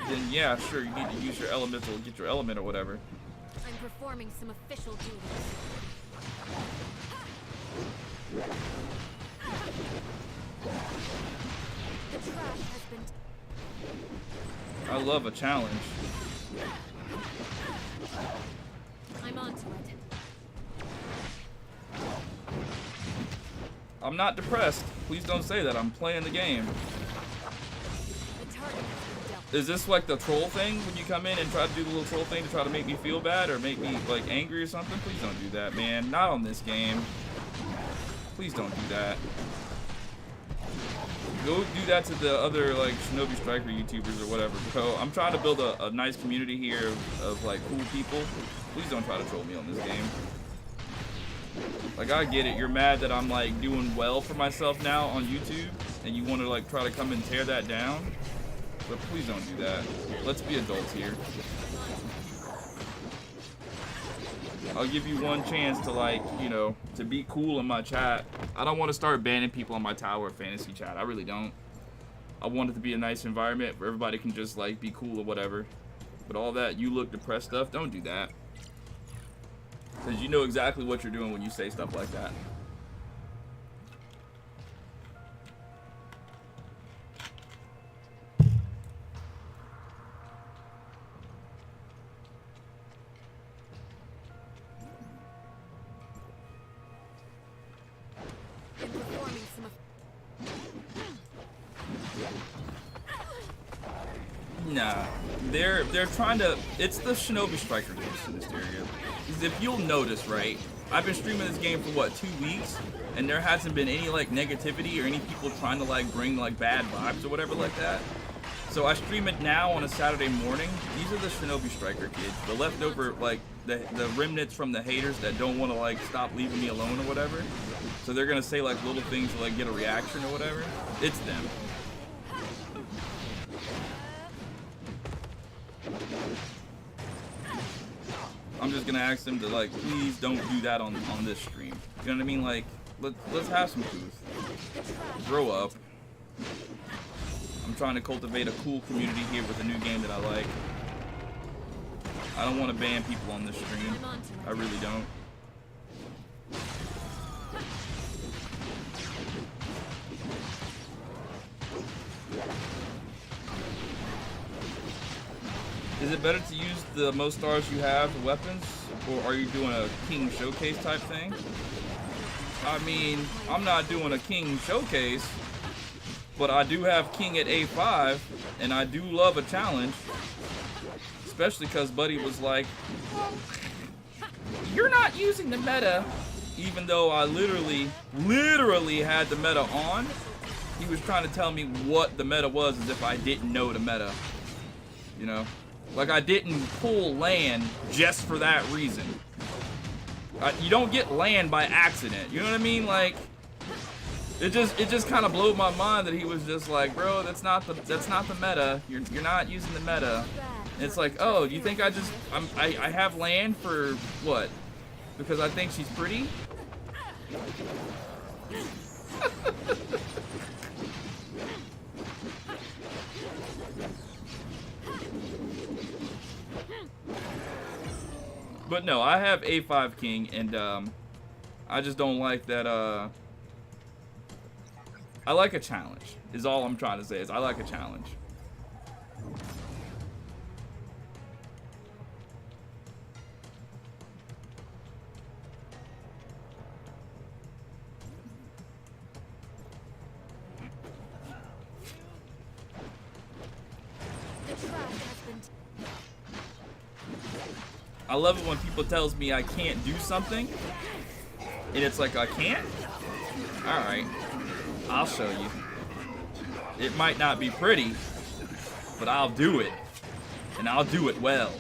then yeah, sure, you need to use your elemental, get your element or whatever. I'm performing some official duties. The trash has been... I love a challenge. I'm onto it. I'm not depressed. Please don't say that. I'm playing the game. The target has been dealt. Is this like the troll thing when you come in and try to do the little troll thing to try to make me feel bad or make me like angry or something? Please don't do that, man. Not on this game. Please don't do that. Go do that to the other like Shinobi Striker YouTubers or whatever. Because I'm trying to build a nice community here of like cool people. Please don't try to troll me on this game. Like, I get it. You're mad that I'm like doing well for myself now on YouTube, and you want to like try to come and tear that down. But please don't do that. Let's be adults here. I'll give you one chance to like, you know, to be cool in my chat. I don't want to start banning people on my Tower of Fantasy chat. I really don't. I want it to be a nice environment where everybody can just like be cool or whatever. But all that you look depressed stuff, don't do that. Because you know exactly what you're doing when you say stuff like that. I'm performing some of... Nah, they're trying to. It's the Shinobi Striker glitch in this area. Because if you'll notice, right, I've been streaming this game for what, 2 weeks, and there hasn't been any like negativity or any people trying to like bring like bad vibes or whatever like that. So I stream it now on a Saturday morning. These are the Shinobi Striker kids, the leftover like the remnants from the haters that don't want to like stop leaving me alone or whatever. So they're gonna say like little things to like get a reaction or whatever. It's them. I'm just gonna ask them to like, please don't do that on this stream. You know what I mean? Like, let's have some truth. Grow up. I'm trying to cultivate a cool community here with a new game that I like. I don't want to ban people on this stream. I really don't. Is it better to use the most stars you have for weapons, or are you doing a king showcase type thing? I mean, I'm not doing a king showcase, but I do have king at A5, and I do love a challenge, especially because Buddy was like, you're not using the meta, even though I literally had the meta on. He was trying to tell me what the meta was as if I didn't know the meta, you know? Like, I didn't pull land just for that reason. You don't get land by accident. You know what I mean? Like, it just kind of blew my mind that he was just like, bro, that's not the meta. You're not using the meta. And it's like, oh, you think I have land for what? Because I think she's pretty? But no, I have A5 king, and I just don't like that. I like a challenge, is all I'm trying to say, is I like a challenge. I love it when people tells me I can't do something, and it's like I can't. All right, I'll show you. It might not be pretty, but I'll do it, and I'll do it well.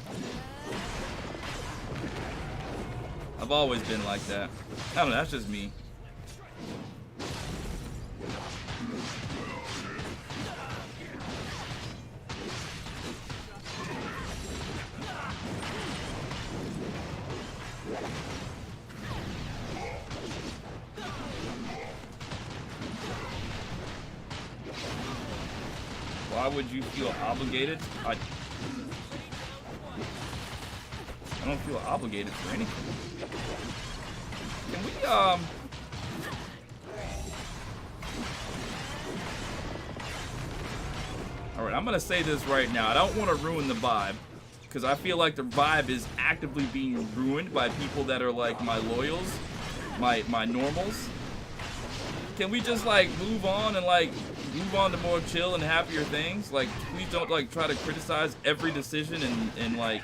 I've always been like that. I don't know, that's just me. Why would you feel obligated? I don't feel obligated for anything. Can we, Alright, I'm gonna say this right now. I don't want to ruin the vibe, because I feel like the vibe is actively being ruined by people that are like my loyals, my normals. Can we just like move on and like move on to more chill and happier things? Like, please don't like try to criticize every decision and like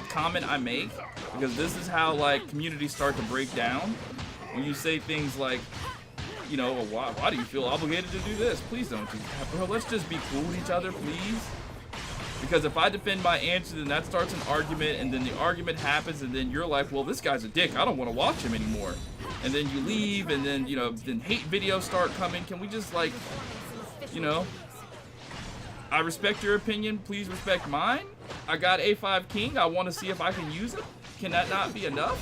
comment I make, because this is how like communities start to break down. When you say things like, you know, why do you feel obligated to do this? Please don't do that, bro. Let's just be cool with each other, please. Because if I defend my answer, then that starts an argument, and then the argument happens, and then you're like, well, this guy's a dick. I don't want to watch him anymore. And then you leave, and then, you know, then hate videos start coming. Can we just, like, you know, I respect your opinion. Please respect mine. I got A5 King. I want to see if I can use it. Can that not be enough?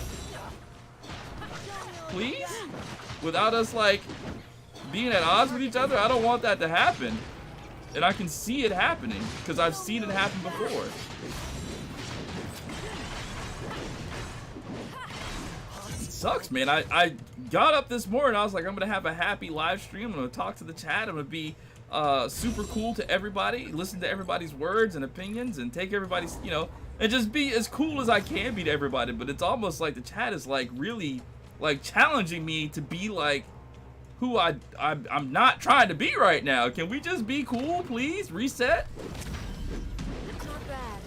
Please? Without us, like, being at odds with each other? I don't want that to happen. And I can see it happening, because I've seen it happen before. It sucks, man. I got up this morning, I was like, I'm going to have a happy live stream. I'm going to talk to the chat. I'm going to be super cool to everybody, listen to everybody's words and opinions, and take everybody's, you know, and just be as cool as I can be to everybody. But it's almost like the chat is, like, really, like, challenging me to be, like, who I'm not trying to be right now. Can we just be cool, please? Reset? Not bad.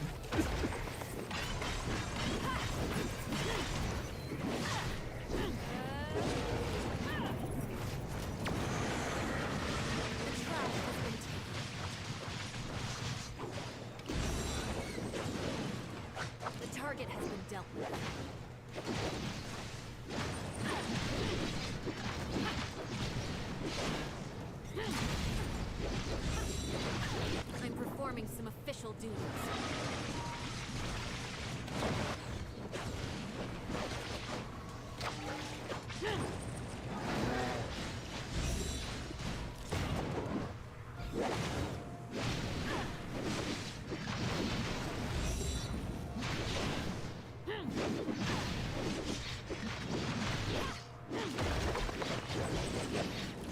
The target has been dealt with. I'm performing some official duties.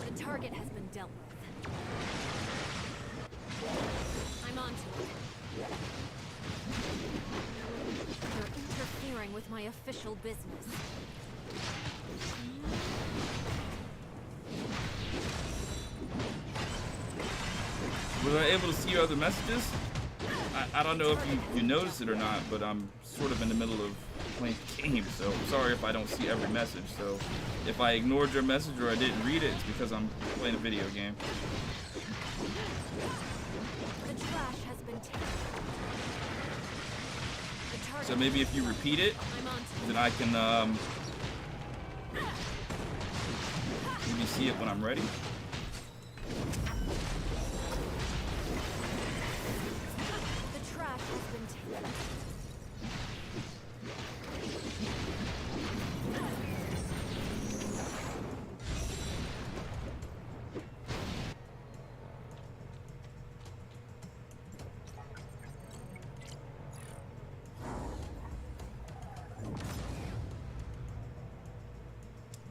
The target has been dealt with. I'm on to it. You're interfering with my official business. Was I able to see your other messages? I don't know if you noticed it or not, but I'm sort of in the middle of playing the game, so I'm sorry if I don't see every message. So if I ignored your message or I didn't read it, it's because I'm playing a video game. The trash has been taken. The target So maybe if you repeat it, I'm on to it. then I can maybe see it when I'm ready. The trash has been taken.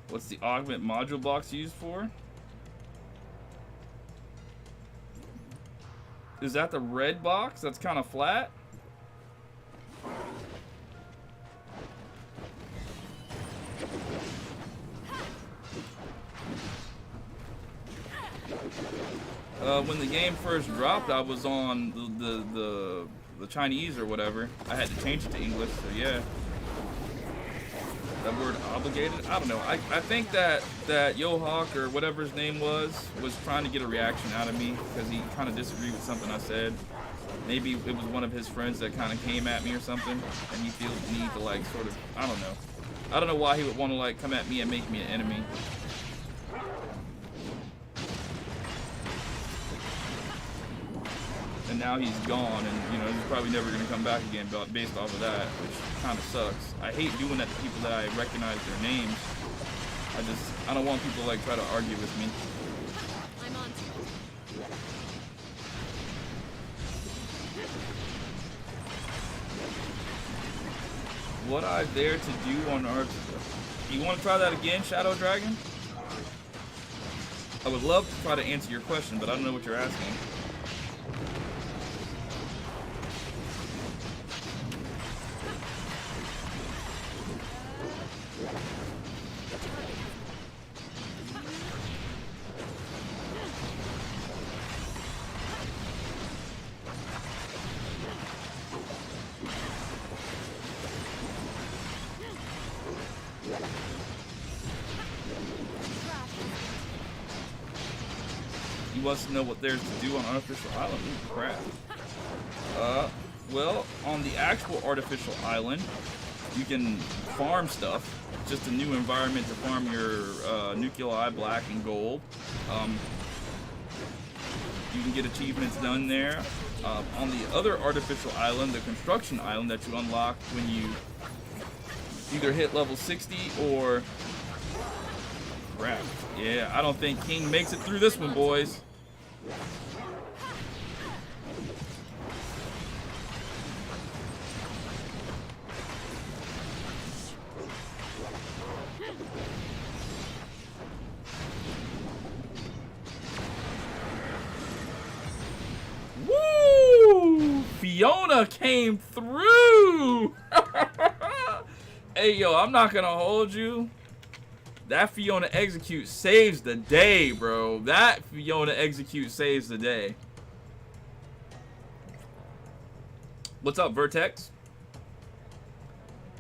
What's the augment module box used for? Is that the red box that's kind of flat? When the game first dropped, I was on the Chinese or whatever. I had to change it to English, so yeah. That word obligated? I don't know. I think that Yohawk or whatever his name was trying to get a reaction out of me because he kind of disagreed with something I said. Maybe it was one of his friends that kind of came at me or something, and he feels the need to like sort of, I don't know. I don't know why he would want to like come at me and make me an enemy. And now he's gone, and you know he's probably never gonna come back again based off of that, which kind of sucks. I hate doing that to people that I recognize their names. I don't want people to like try to argue with me. I'm on to it. What I dare to do on Earth? You want to try that again, Shadow Dragon? I would love to try to answer your question, but I don't know what you're asking. He wants to know what there's to do on Artificial Island. Ooh, crap. Well, on the actual Artificial Island, you can farm stuff. It's just a new environment to farm your nuclei, black and gold. You can get achievements done there. On the other Artificial Island, the Construction Island that you unlock when you either hit level 60 or... Crap. Yeah, I don't think King makes it through this one, boys. Woo! Fiona came through! Hey, yo, I'm not gonna hold you. That Fiona Execute saves the day, bro. That Fiona Execute saves the day. What's up, Vertex?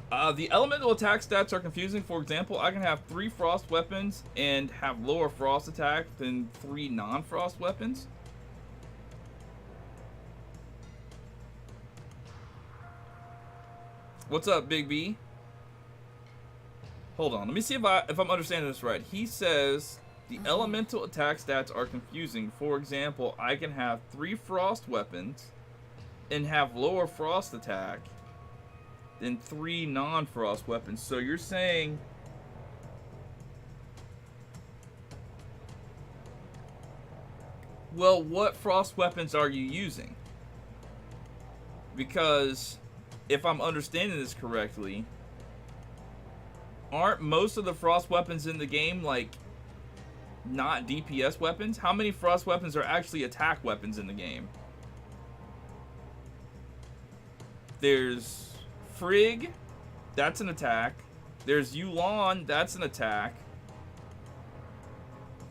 The elemental attack stats are confusing. For example, I can have 3 frost weapons and have lower frost attack than 3 non-frost weapons. What's up, Big B? Hold on, let me see if I'm understanding this right. He says the elemental attack stats are confusing. For example, I can have 3 frost weapons and have lower frost attack than 3 non-frost weapons. So you're saying well, what frost weapons are you using? Because if I'm understanding this correctly, aren't most of the frost weapons in the game like not DPS weapons? How many frost weapons are actually attack weapons in the game? There's Frigg, that's an attack. There's Yu'lon, that's an attack.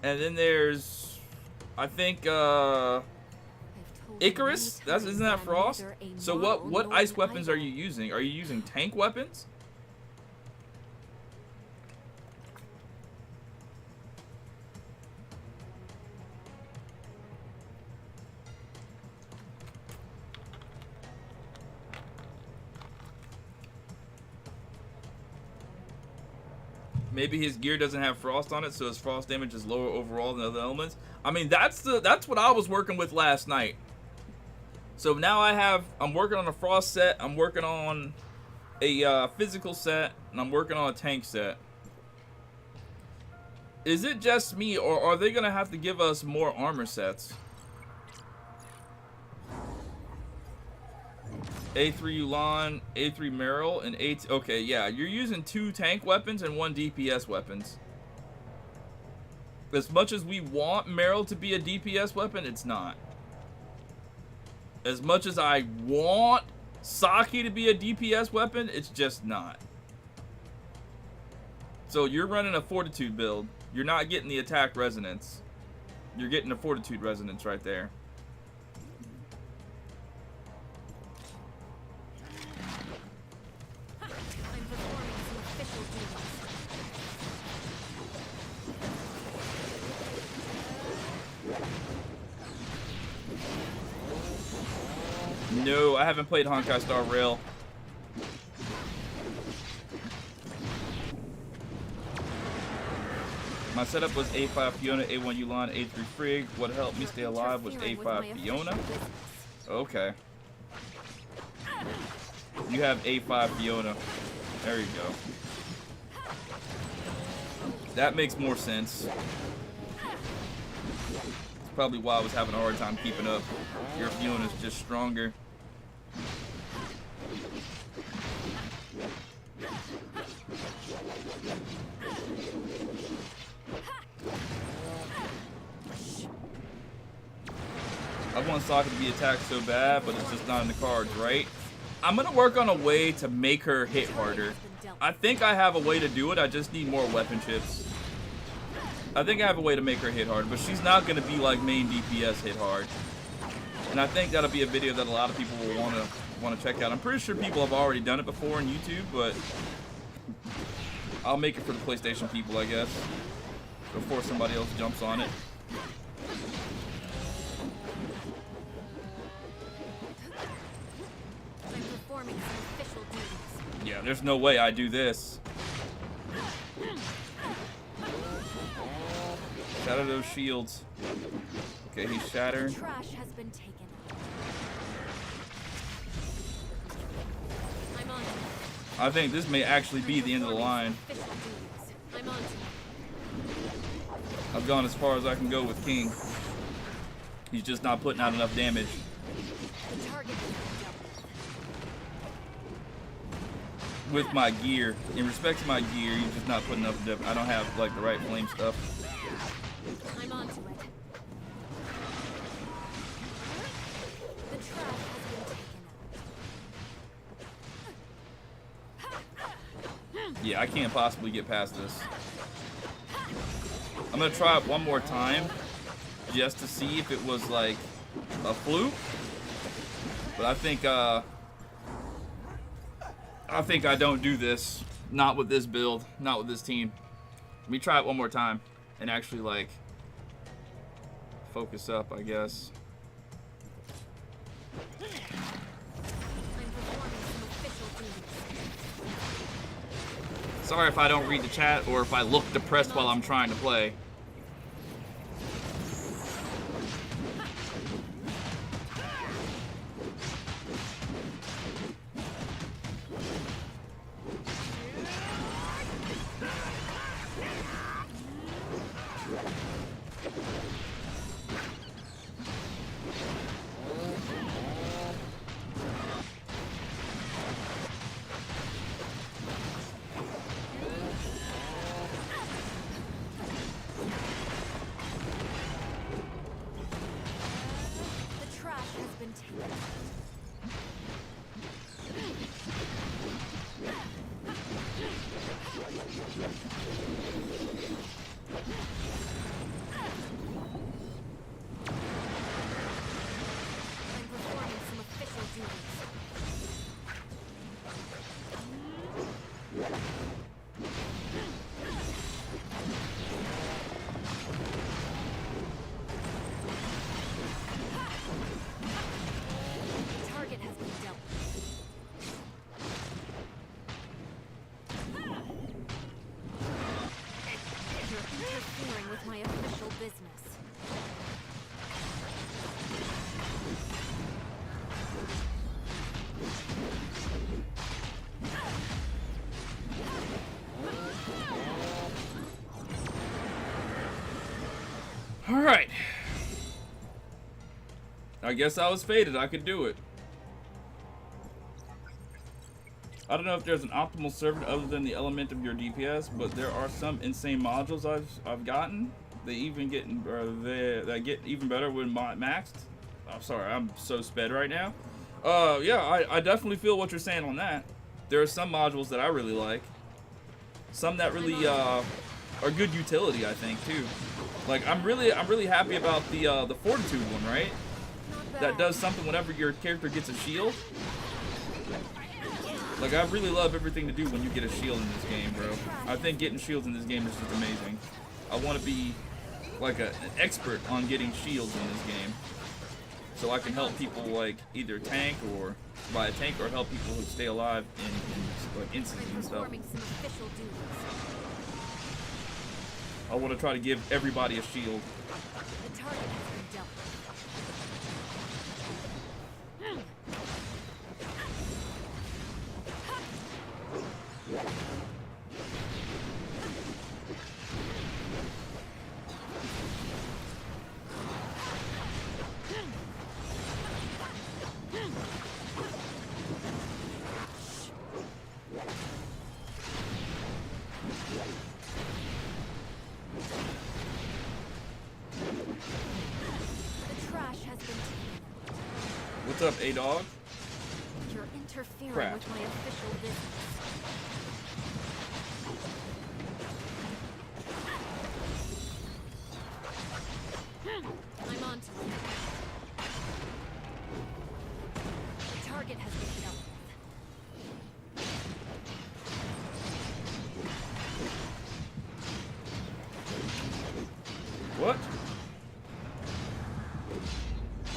And then there's, I think, Icarus? Isn't that frost? So what ice weapons are you using? Are you using tank weapons? Maybe his gear doesn't have frost on it, so his frost damage is lower overall than other elements. I mean, that's what I was working with last night. So now I'm working on a frost set, I'm working on a physical set, and I'm working on a tank set. Is it just me, or are they gonna have to give us more armor sets? A3 Yu'lon, A3 Meryl, and A2. Okay, yeah, you're using 2 tank weapons and 1 DPS weapons. As much as we want Meryl to be a DPS weapon, it's not. As much as I want Saki to be a DPS weapon, it's just not. So you're running a Fortitude build. You're not getting the attack resonance. You're getting a Fortitude resonance right there. I'm performing some official duties. No, I haven't played Honkai Star Rail. My setup was A5 Fiona, A1 Yulan, A3 Frigg. What helped me stay alive was A5 Fiona. Okay. You have A5 Fiona. There you go. That makes more sense. It's probably why I was having a hard time keeping up. Your Fiona's just stronger. I want Sokka to be attacked so bad, but it's just not in the cards, right? I'm gonna work on a way to make her hit harder. I think I have a way to do it, I just need more weapon chips. I think I have a way to make her hit hard, but she's not gonna be like main DPS hit hard. And I think that'll be a video that a lot of people will wanna check out. I'm pretty sure people have already done it before on YouTube, but I'll make it for the PlayStation people, I guess, before somebody else jumps on it. Yeah, there's no way I do this. Shatter those shields. Okay, he's shattered. Trash has been taken out. I'm on. I think this may actually be the end of the line. I'm on. I've gone as far as I can go with King. He's just not putting out enough damage. Target. With my gear, in respect to my gear, you're just not putting enough. I don't have like the right flame stuff. I'm onto it. The trap has been taken out. Yeah, I can't possibly get past this. I'm gonna try it one more time, just to see if it was like a fluke. But I think I don't do this. Not with this build. Not with this team. Let me try it one more time and actually like focus up, I guess. I'm performing some official duties. Sorry if I don't read the chat or if I look depressed while I'm trying to play. Alright. I guess I was fated. I could do it. I don't know if there's an optimal servant other than the element of your DPS, but there are some insane modules I've gotten. They even get that get even better when maxed. I'm sorry, I'm so sped right now. Yeah, I definitely feel what you're saying on that. There are some modules that I really like. Some that really are good utility, I think, too. Like I'm really happy about the Fortitude one, right? That does something whenever your character gets a shield. Like I really love everything to do when you get a shield in this game, bro. I think getting shields in this game is just amazing. I want to be like an expert on getting shields in this game. so I can help people like either tank or buy a tank or help people who stay alive in like instances and stuff. Performing some official duties. I want to try to give everybody a shield. The target has been dealt What's up, A-Dog? You're interfering Crap. with my official business. I'm on to it. The target has been dealt with. What?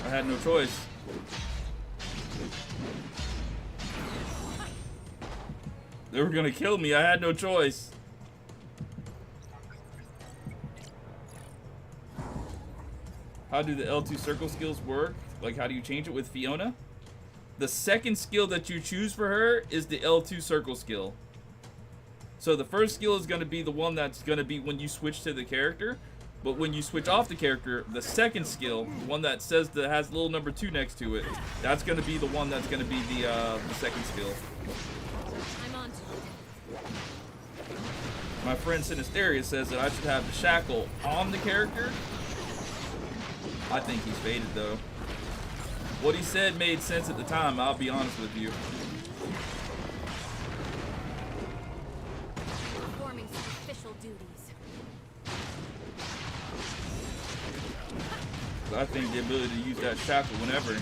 I had no choice. They were gonna kill me. I had no choice. How do the L2 circle skills work? Like, how do you change it with Fiona? The second skill that you choose for her is the L2 circle skill. So the first skill is gonna be the one that's gonna be when you switch to the character. But when you switch off the character, the second skill, the one that says that has little number 2 next to it, that's gonna be the one that's gonna be the second skill. I'm on to it. My friend Sinisteria says that I should have the shackle on the character. I think he's faded though. What he said made sense at the time, I'll be honest with you. Performing some official duties. I think the ability to use that shackle whenever.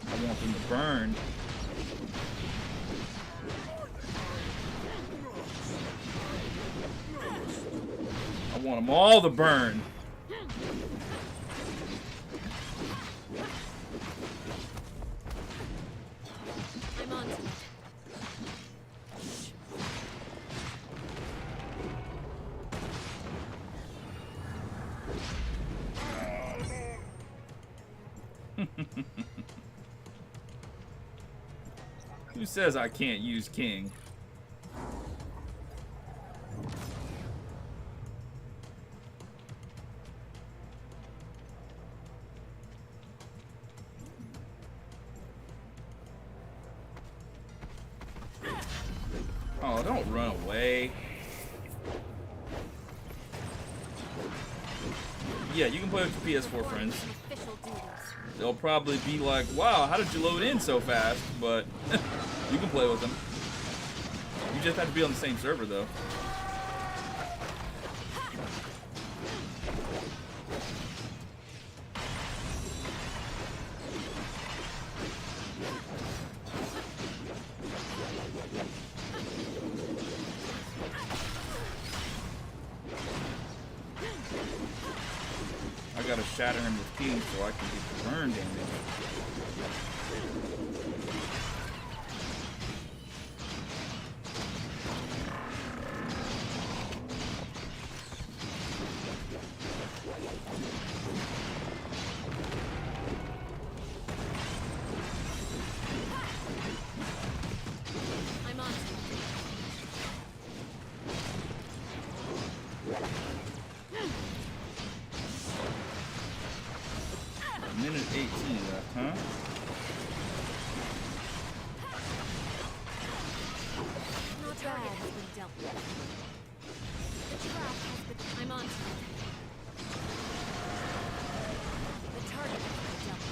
I want them to burn. I want them all to burn. I'm on to it. Who says I can't use King? Oh, don't run away. Yeah, you can play with your PS4 friends. Some official duties. They'll probably be like, wow, how did you load in so fast? But you can play with them. You just have to be on the same server, though. I gotta shatter him with King so I can get the burn damage. I'm on to it. Minute 18 left, huh? Not target has been dealt with. The trap has been. I'm on to it. The target has been dealt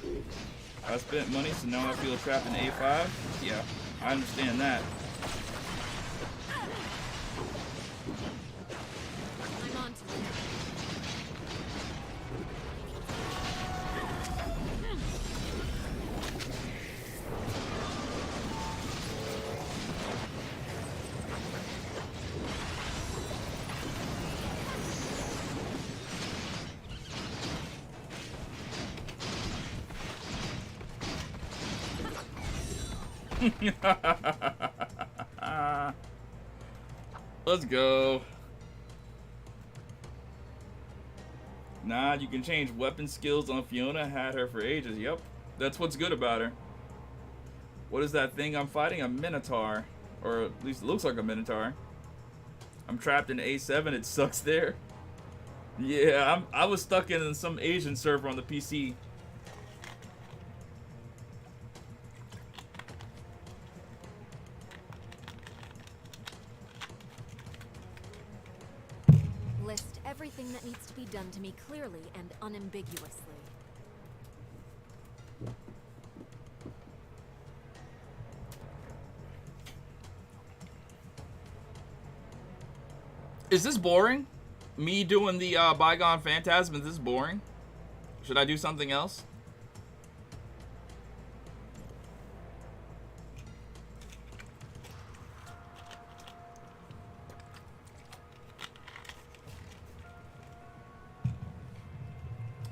with. I spent money, so now I feel trapped in A5? Yeah, I understand that. I'm on to it. Let's go. Nah, you can change weapon skills on Fiona. Had her for ages. Yep. That's what's good about her. What is that thing I'm fighting? A Minotaur. Or at least it looks like a Minotaur. I'm trapped in A7. It sucks there. Yeah, I was stuck in some Asian server on the PC. List everything that needs to be done to me clearly and unambiguously. Is this boring? Me doing the bygone phantasm, is this boring? Should I do something else?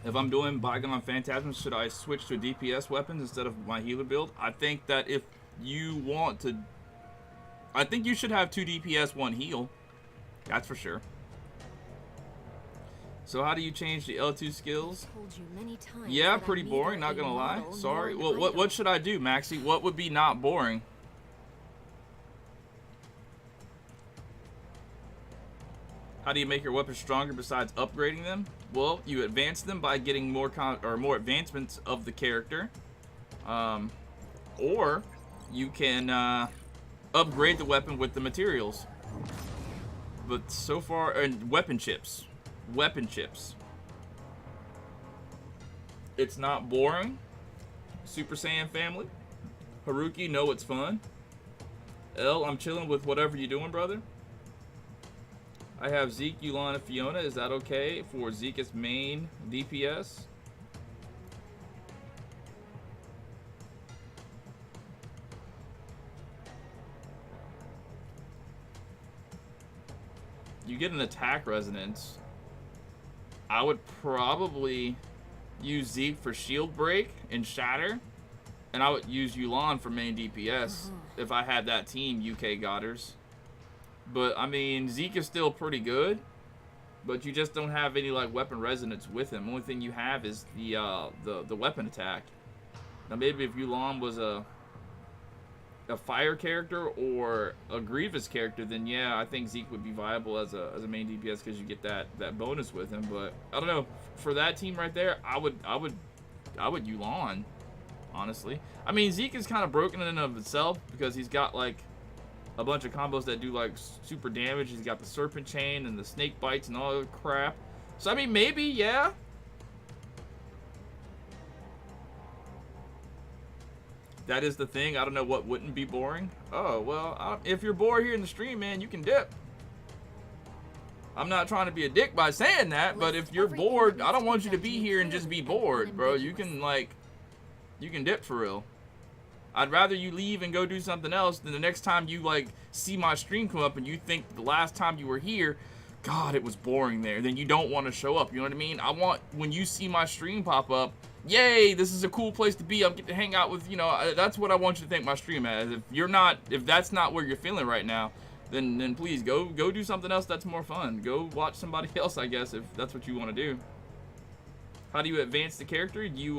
If I'm doing bygone phantasm, should I switch to DPS weapons instead of my healer build? I think that if you want to... I think you should have 2 DPS, 1 heal. That's for sure. So how do you change the L2 skills? Yeah, pretty boring, not gonna lie. Sorry. Well, what should I do, Maxie? What would be not boring? How do you make your weapons stronger besides upgrading them? Well, you advance them by getting more advancements of the character. Or you can upgrade the weapon with the materials. But so far, and weapon chips. Weapon chips. It's not boring. Super Saiyan family. Haruki, no, it's fun. L, I'm chilling with whatever you're doing, brother. I have Zeke, Yulan, and Fiona. Is that okay for Zeke as main DPS? You get an attack resonance. I would probably use Zeke for shield break and shatter, and I would use Yulan for main DPS if I had that team, UK Godders. But I mean, Zeke is still pretty good, but you just don't have any like weapon resonance with him. Only thing you have is the weapon attack. Now maybe if Yulan was a fire character or a Grievous character, then yeah, I think Zeke would be viable as a main DPS because you get that bonus with him. But I don't know, for that team right there, I would Yulan, honestly. I mean, Zeke is kind of broken in and of itself because he's got like a bunch of combos that do like super damage. He's got the serpent chain and the snake bites and all that crap. So I mean, maybe yeah. That is the thing. I don't know what wouldn't be boring. Oh, well, if you're bored here in the stream, man, you can dip. I'm not trying to be a dick by saying that, but if you're bored, I don't want you to be here and just be bored, bro. You can, like, you can dip for real. I'd rather you leave and go do something else than the next time you, like, see my stream come up and you think the last time you were here, God, it was boring there. Then you don't want to show up. You know what I mean? I want, when you see my stream pop up, yay, this is a cool place to be. I'm getting to hang out with, you know, that's what I want you to think my stream as. If that's not where you're feeling right now, then please go do something else that's more fun. Go watch somebody else, I guess, if that's what you want to do. How do you advance the character? You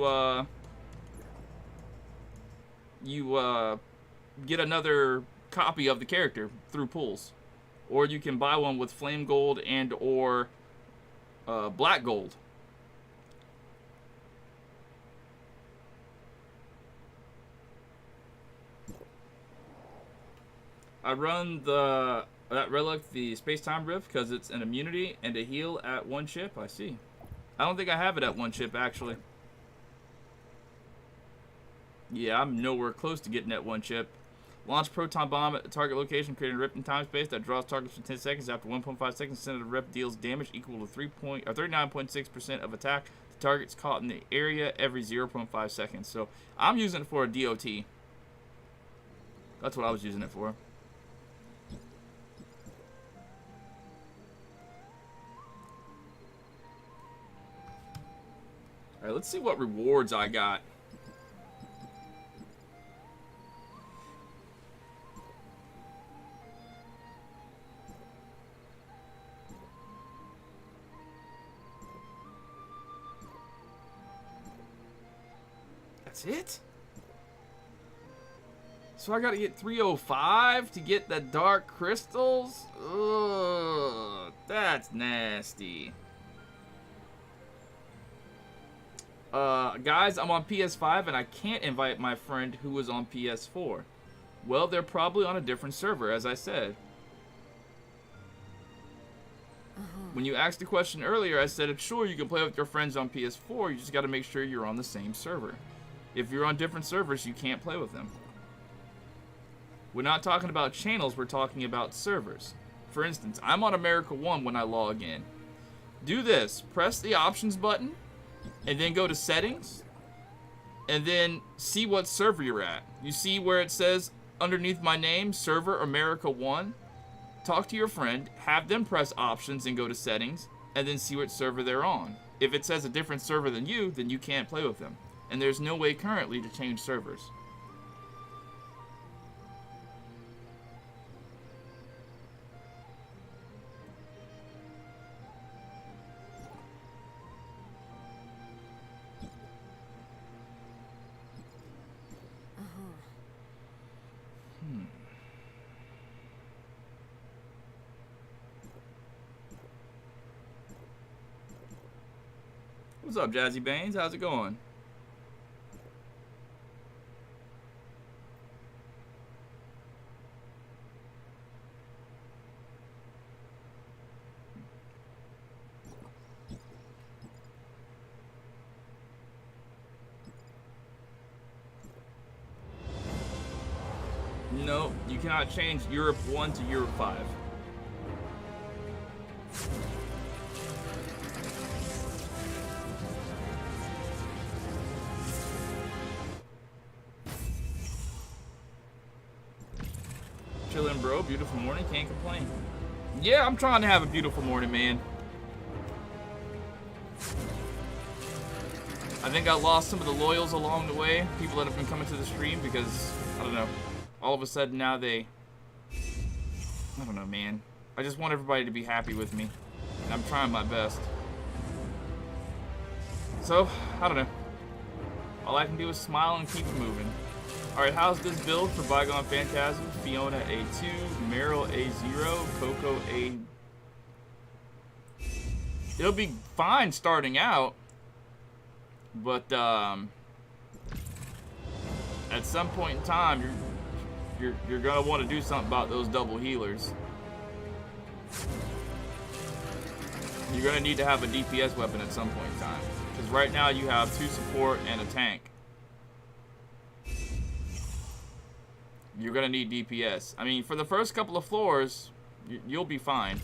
get another copy of the character through pulls. Or you can buy one with flame gold and or black gold. I run that relic, the space-time rift, because it's an immunity and a heal at 1 chip. I see. I don't think I have it at 1 chip, actually. Yeah, I'm nowhere close to getting at 1 chip. Launch proton bomb at the target location, creating a rift in time space that draws targets for 10 seconds. After 1.5 seconds, center of the rift deals damage equal to 39.6% of attack to targets caught in the area every 0.5 seconds. So I'm using it for a DOT. That's what I was using it for. Alright, let's see what rewards I got. That's it? So I gotta get 305 to get the dark crystals? Ugh, that's nasty. Guys, I'm on PS5 and I can't invite my friend who was on PS4. Well, they're probably on a different server, as I said. When you asked the question earlier, I said, sure, you can play with your friends on PS4, you just gotta make sure you're on the same server. If you're on different servers, you can't play with them. We're not talking about channels, we're talking about servers. For instance, I'm on America 1 when I log in. Do this, press the options button, and then go to settings, and then see what server you're at. You see where it says underneath my name, server America 1? Talk to your friend, have them press options and go to settings, and then see what server they're on. If it says a different server than you, then you can't play with them. And there's no way currently to change servers. What's up, Jazzy Baines? How's it going? No, you cannot change Europe 1 to Europe 5. Chillin', bro. Beautiful morning. Can't complain. Yeah, I'm trying to have a beautiful morning, man. I think I lost some of the loyals along the way. People that have been coming to the stream because, I don't know, all of a sudden now I don't know, man. I just want everybody to be happy with me. And I'm trying my best. So, I don't know. All I can do is smile and keep moving. Alright, how's this build for Bygone Phantasm? Fiona A2, Meryl A0, Coco A... It'll be fine starting out. But, at some point in time, you're gonna want to do something about those double healers. You're gonna need to have a DPS weapon at some point in time. Because right now you have 2 support and a tank. You're gonna need DPS. I mean, for the first couple of floors, you'll be fine.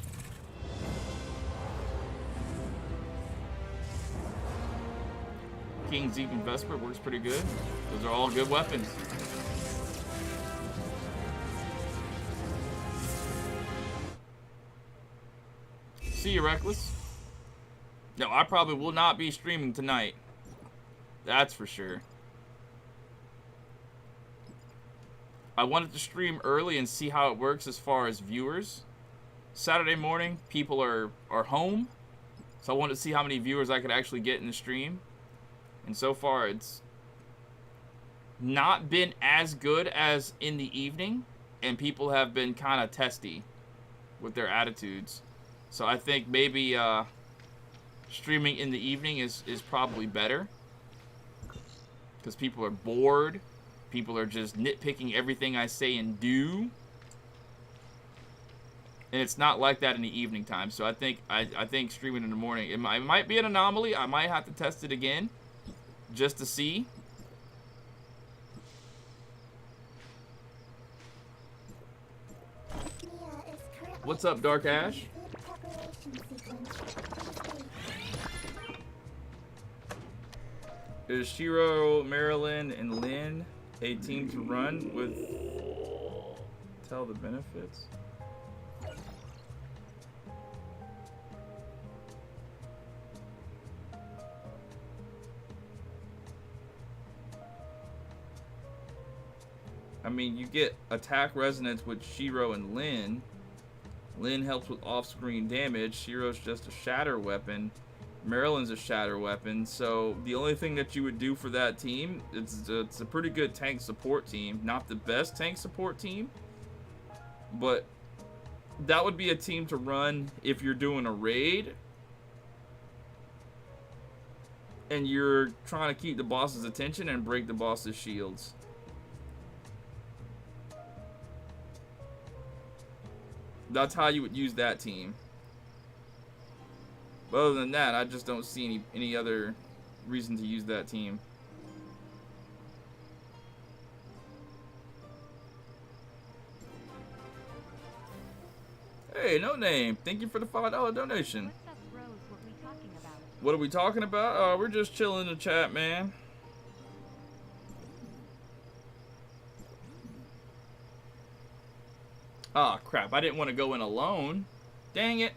King Zeke and Vesper works pretty good. Those are all good weapons. See you, Reckless. No, I probably will not be streaming tonight. That's for sure. I wanted to stream early and see how it works as far as viewers. Saturday morning, people are home. So I wanted to see how many viewers I could actually get in the stream. And so far, it's not been as good as in the evening. And people have been kind of testy with their attitudes. So I think maybe streaming in the evening is probably better. Because people are bored. People are just nitpicking everything I say and do. And it's not like that in the evening time. So I think streaming in the morning, it might be an anomaly. I might have to test it again just to see. What's up, Dark Ash? Is Shiro, Marilyn, and Lynn a team to run with? Tell the benefits. I mean, you get attack resonance with Shiro and Lynn. Lynn helps with off-screen damage. Shiro's just a shatter weapon. Maryland's a shatter weapon, so the only thing that you would do for that team, it's a pretty good tank support team. Not the best tank support team, but that would be a team to run if you're doing a raid and you're trying to keep the boss's attention and break the boss's shields. That's how you would use that team. But other than that, I just don't see any other reason to use that team. Hey, no name. Thank you for the $5 donation. What's up, bros? What we talking about? What are we talking about? We're just chilling in the chat, man. Ah, crap. I didn't want to go in alone. Dang it.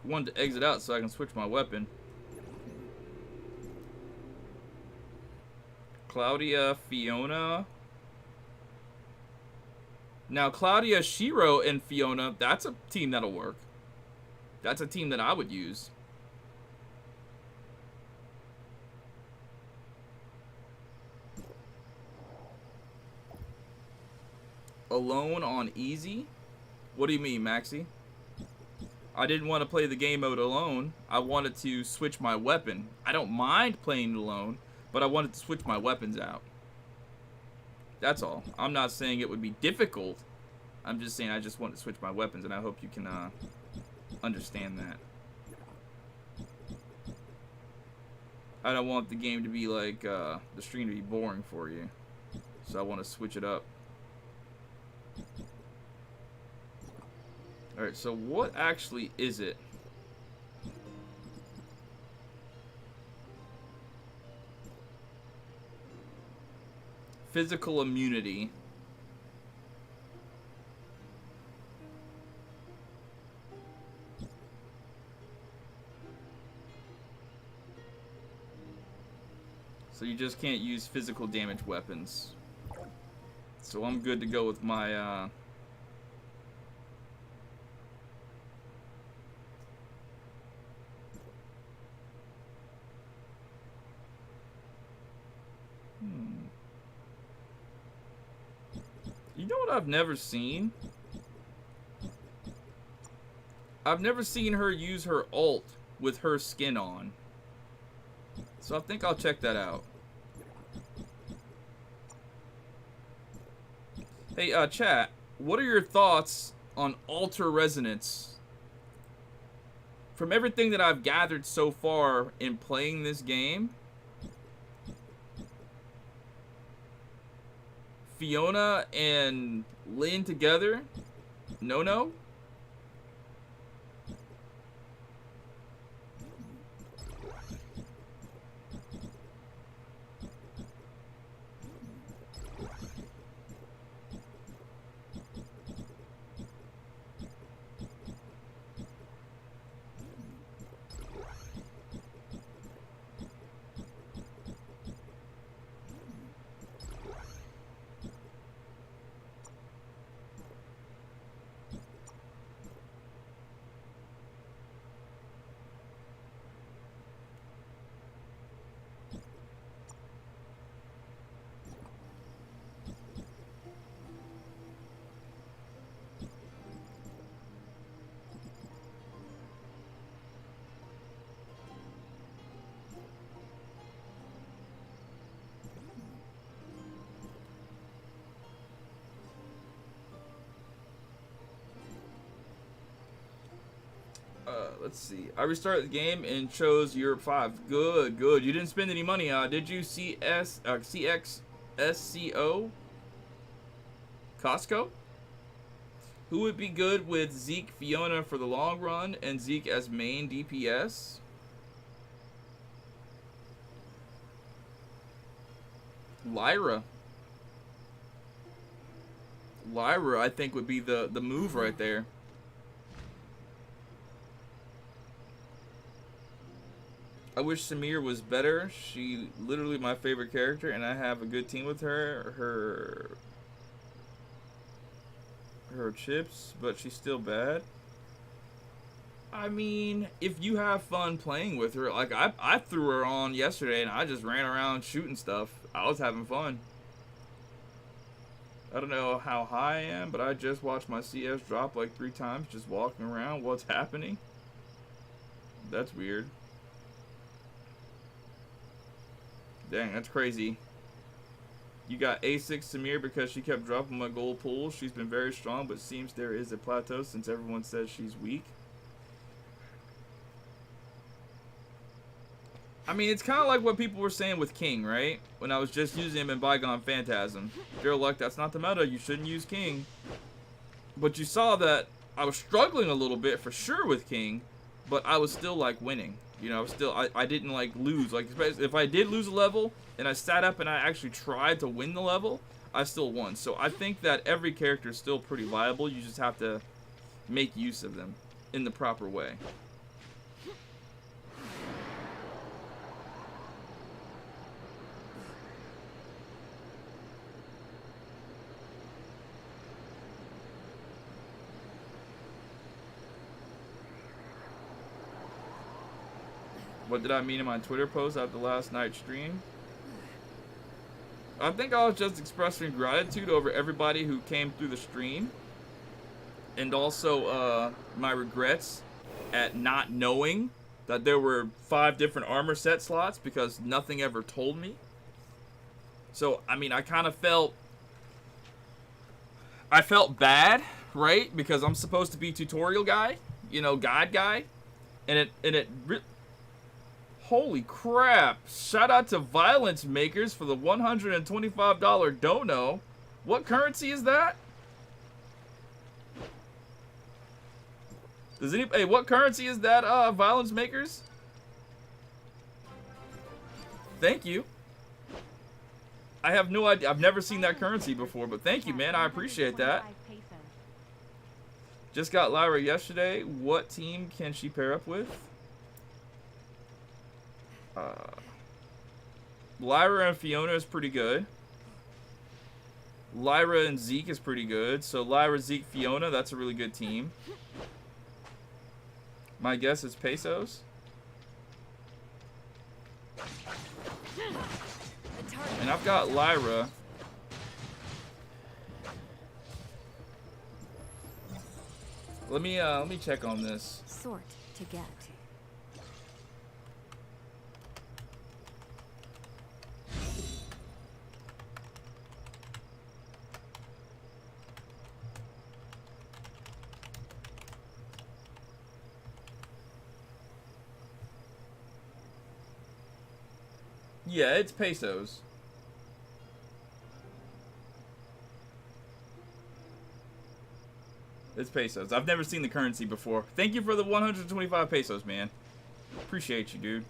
I wanted to exit out so I can switch my weapon. Claudia, Fiona. Now, Claudia, Shiro, and Fiona, that's a team that'll work. That's a team that I would use. Alone on easy? What do you mean, Maxie? I didn't want to play the game mode alone. I wanted to switch my weapon. I don't mind playing alone, but I wanted to switch my weapons out. That's all. I'm not saying it would be difficult. I'm just saying I just want to switch my weapons, and I hope you can understand that. I don't want the game to be like, the stream to be boring for you. So I want to switch it up. Alright, so what actually is it? Physical immunity. So you just can't use physical damage weapons. So I'm good to go with my, You know what I've never seen? I've never seen her use her ult with her skin on. So I think I'll check that out. Hey, chat, what are your thoughts on Alter Resonance? From everything that I've gathered so far in playing this game, Fiona and Lynn together? No? Let's see. I restarted the game and chose Europe 5. Good. You didn't spend any money, did you? CXSCO? Costco? Who would be good with Zeke, Fiona for the long run, and Zeke as main DPS? Lyra, I think, would be the move right there. I wish Samir was better. She literally my favorite character, and I have a good team with her. Her chips, but she's still bad. I mean, if you have fun playing with her, like I threw her on yesterday and I just ran around shooting stuff. I was having fun. I don't know how high I am, but I just watched my CS drop like 3 times just walking around. What's happening? That's weird. Dang, that's crazy. You got A6 Samir because she kept dropping my gold pools. She's been very strong, but seems there is a plateau since everyone says she's weak. I mean, it's kind of like what people were saying with King, right? When I was just using him in Bygone Phantasm. They're like, that's not the meta. You shouldn't use King. But you saw that I was struggling a little bit for sure with King, but I was still like winning. You know, I didn't like lose. Like, if I did lose a level and I sat up and I actually tried to win the level, I still won. So I think that every character is still pretty viable. You just have to make use of them in the proper way. What did I mean in my Twitter post after last night's stream? I think I was just expressing gratitude over everybody who came through the stream. And also my regrets at not knowing that there were 5 different armor set slots because nothing ever told me. So, I mean, I kind of felt... I felt bad, right? Because I'm supposed to be tutorial guy, you know, guide guy. And it holy crap. Shout out to Violence Makers for the $125 dono. What currency is that? Does anybody, hey, what currency is that, Violence Makers? Thank you. I have no idea. I've never seen that currency before, but thank you, man. I appreciate that. Just got Lyra yesterday. What team can she pair up with? Lyra and Fiona is pretty good. Lyra and Zeke is pretty good. So Lyra, Zeke, Fiona, that's a really good team. My guess is Pesos. And I've got Lyra. Let me check on this. Sort to get. Yeah, it's Pesos. It's Pesos. I've never seen the currency before. Thank you for the 125 Pesos, man. Appreciate you, dude.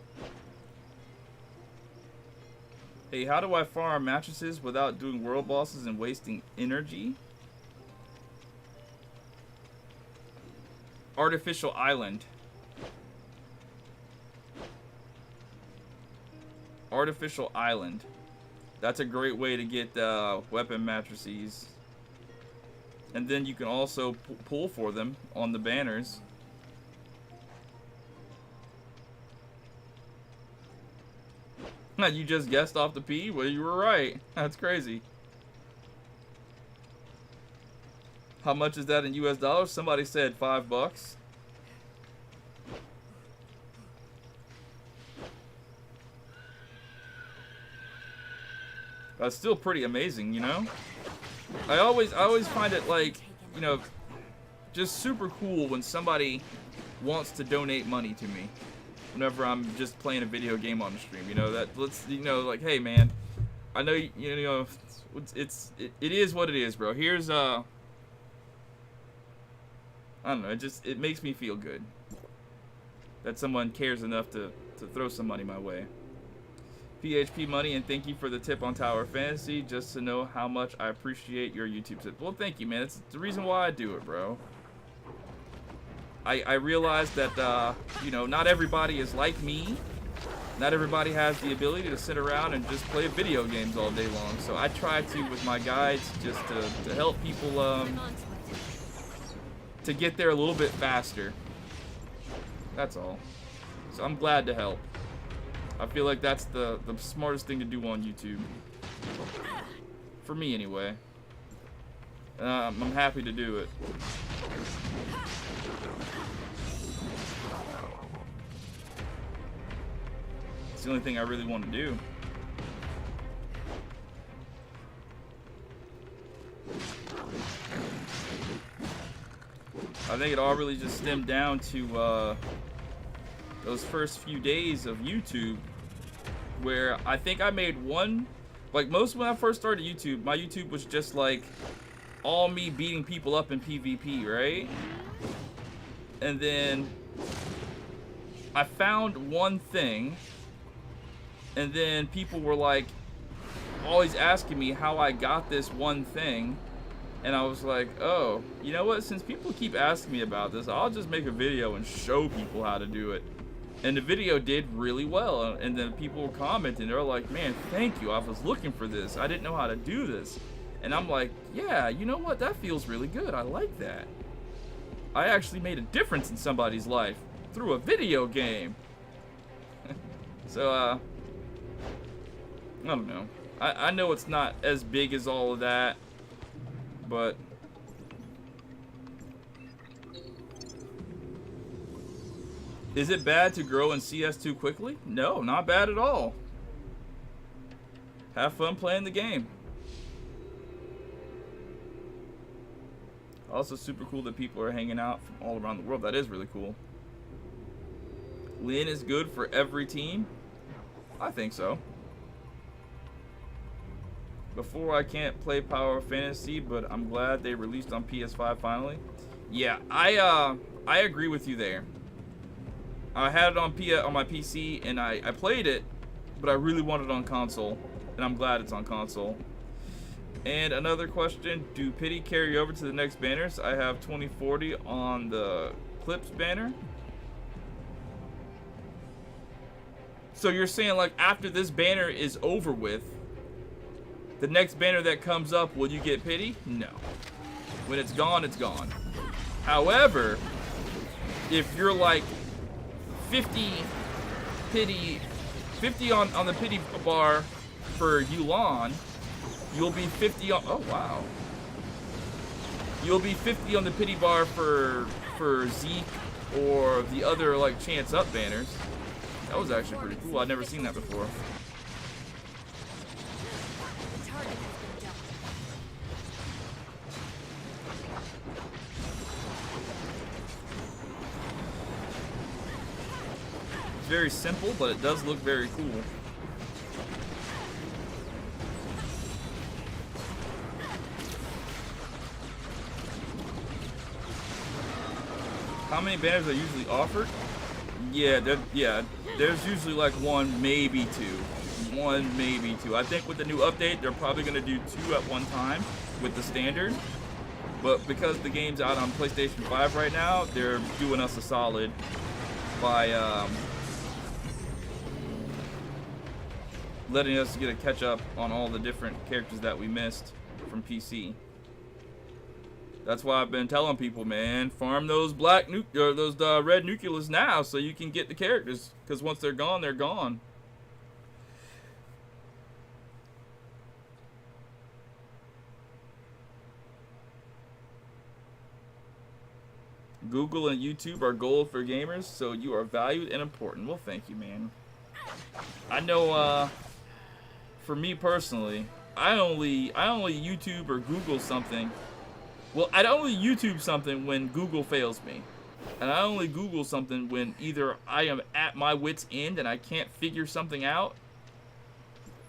Hey, how do I farm mattresses without doing world bosses and wasting energy? Artificial Island. Artificial Island. That's a great way to get weapon mattresses. And then you can also pull for them on the banners. You just guessed off the P? Well, you were right. That's crazy. How much is that in US dollars? Somebody said $5. That's still pretty amazing, you know? I always find it, like, you know, just super cool when somebody wants to donate money to me whenever I'm just playing a video game on the stream. You know, that let's, you know, like, hey man, I know you know it is what it is, bro. Here's I don't know, it makes me feel good that someone cares enough to throw some money my way. PHP money, and thank you for the tip on Tower of Fantasy, just to know how much I appreciate your YouTube tip. Well, thank you, man. It's the reason why I do it, bro. I realize that, you know, not everybody is like me, not everybody has the ability to sit around and just play video games all day long. So I try to, with my guides, just to help people to get there a little bit faster. That's all. So I'm glad to help. I feel like that's the smartest thing to do on YouTube. For me, anyway. I'm happy to do it. It's the only thing I really want to do. I think it all really just stemmed down to those first few days of YouTube, where I think I made one, like most when I first started YouTube, my YouTube was just like all me beating people up in PvP, right? And then I found one thing, and then people were like always asking me how I got this one thing. And I was like, oh, you know what? Since people keep asking me about this, I'll just make a video and show people how to do it. And the video did really well. And then people were commenting. They were like, man, thank you. I was looking for this. I didn't know how to do this. And I'm like, yeah, you know what? That feels really good. I like that. I actually made a difference in somebody's life through a video game. So, I don't know. I know it's not as big as all of that. But is it bad to grow in CS too quickly? No, not bad at all. Have fun playing the game. Also super cool that people are hanging out from all around the world. That is really cool. Lynn is good for every team? I think so. Before, I can't play Power of Fantasy, but I'm glad they released on PS5 finally. Yeah, I agree with you there. I had it on my PC and I played it, but I really wanted it on console, and I'm glad it's on console. And another question: do pity carry over to the next banners? I have 2040 on the Clips banner. So you're saying like after this banner is over with, the next banner that comes up, will you get pity? No. When it's gone, it's gone. However, if you're like 50 pity, 50 on the pity bar for Yulan, you'll be 50 on, oh wow. You'll be 50 on the pity bar for Zeke or the other like chance up banners. That was actually pretty cool. I've never seen that before. Very simple, but it does look very cool. How many banners are usually offered? Yeah, there's usually like one, maybe two. One, maybe two. I think with the new update, they're probably going to do two at one time with the standard. But because the game's out on PlayStation 5 right now, they're doing us a solid by letting us get a catch up on all the different characters that we missed from PC. That's why I've been telling people, man, farm those red nucleus now so you can get the characters, because once they're gone, they're gone. Google and YouTube are gold for gamers, so you are valued and important. Well, thank you, man. I know, for me personally, I only YouTube or Google something. Well, I'd only YouTube something when Google fails me. And I only Google something when either I am at my wit's end and I can't figure something out,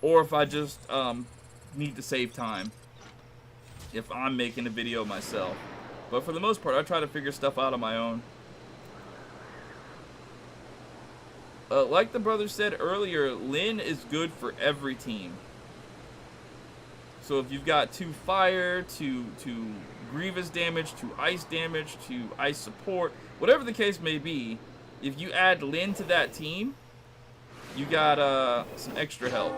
or if I just need to save time if I'm making a video myself. But for the most part, I try to figure stuff out on my own. Like the brother said earlier, Lynn is good for every team. So if you've got 2 fire, 2 grievous damage, 2 ice damage, 2 ice support, whatever the case may be, if you add Lynn to that team, You got some extra help.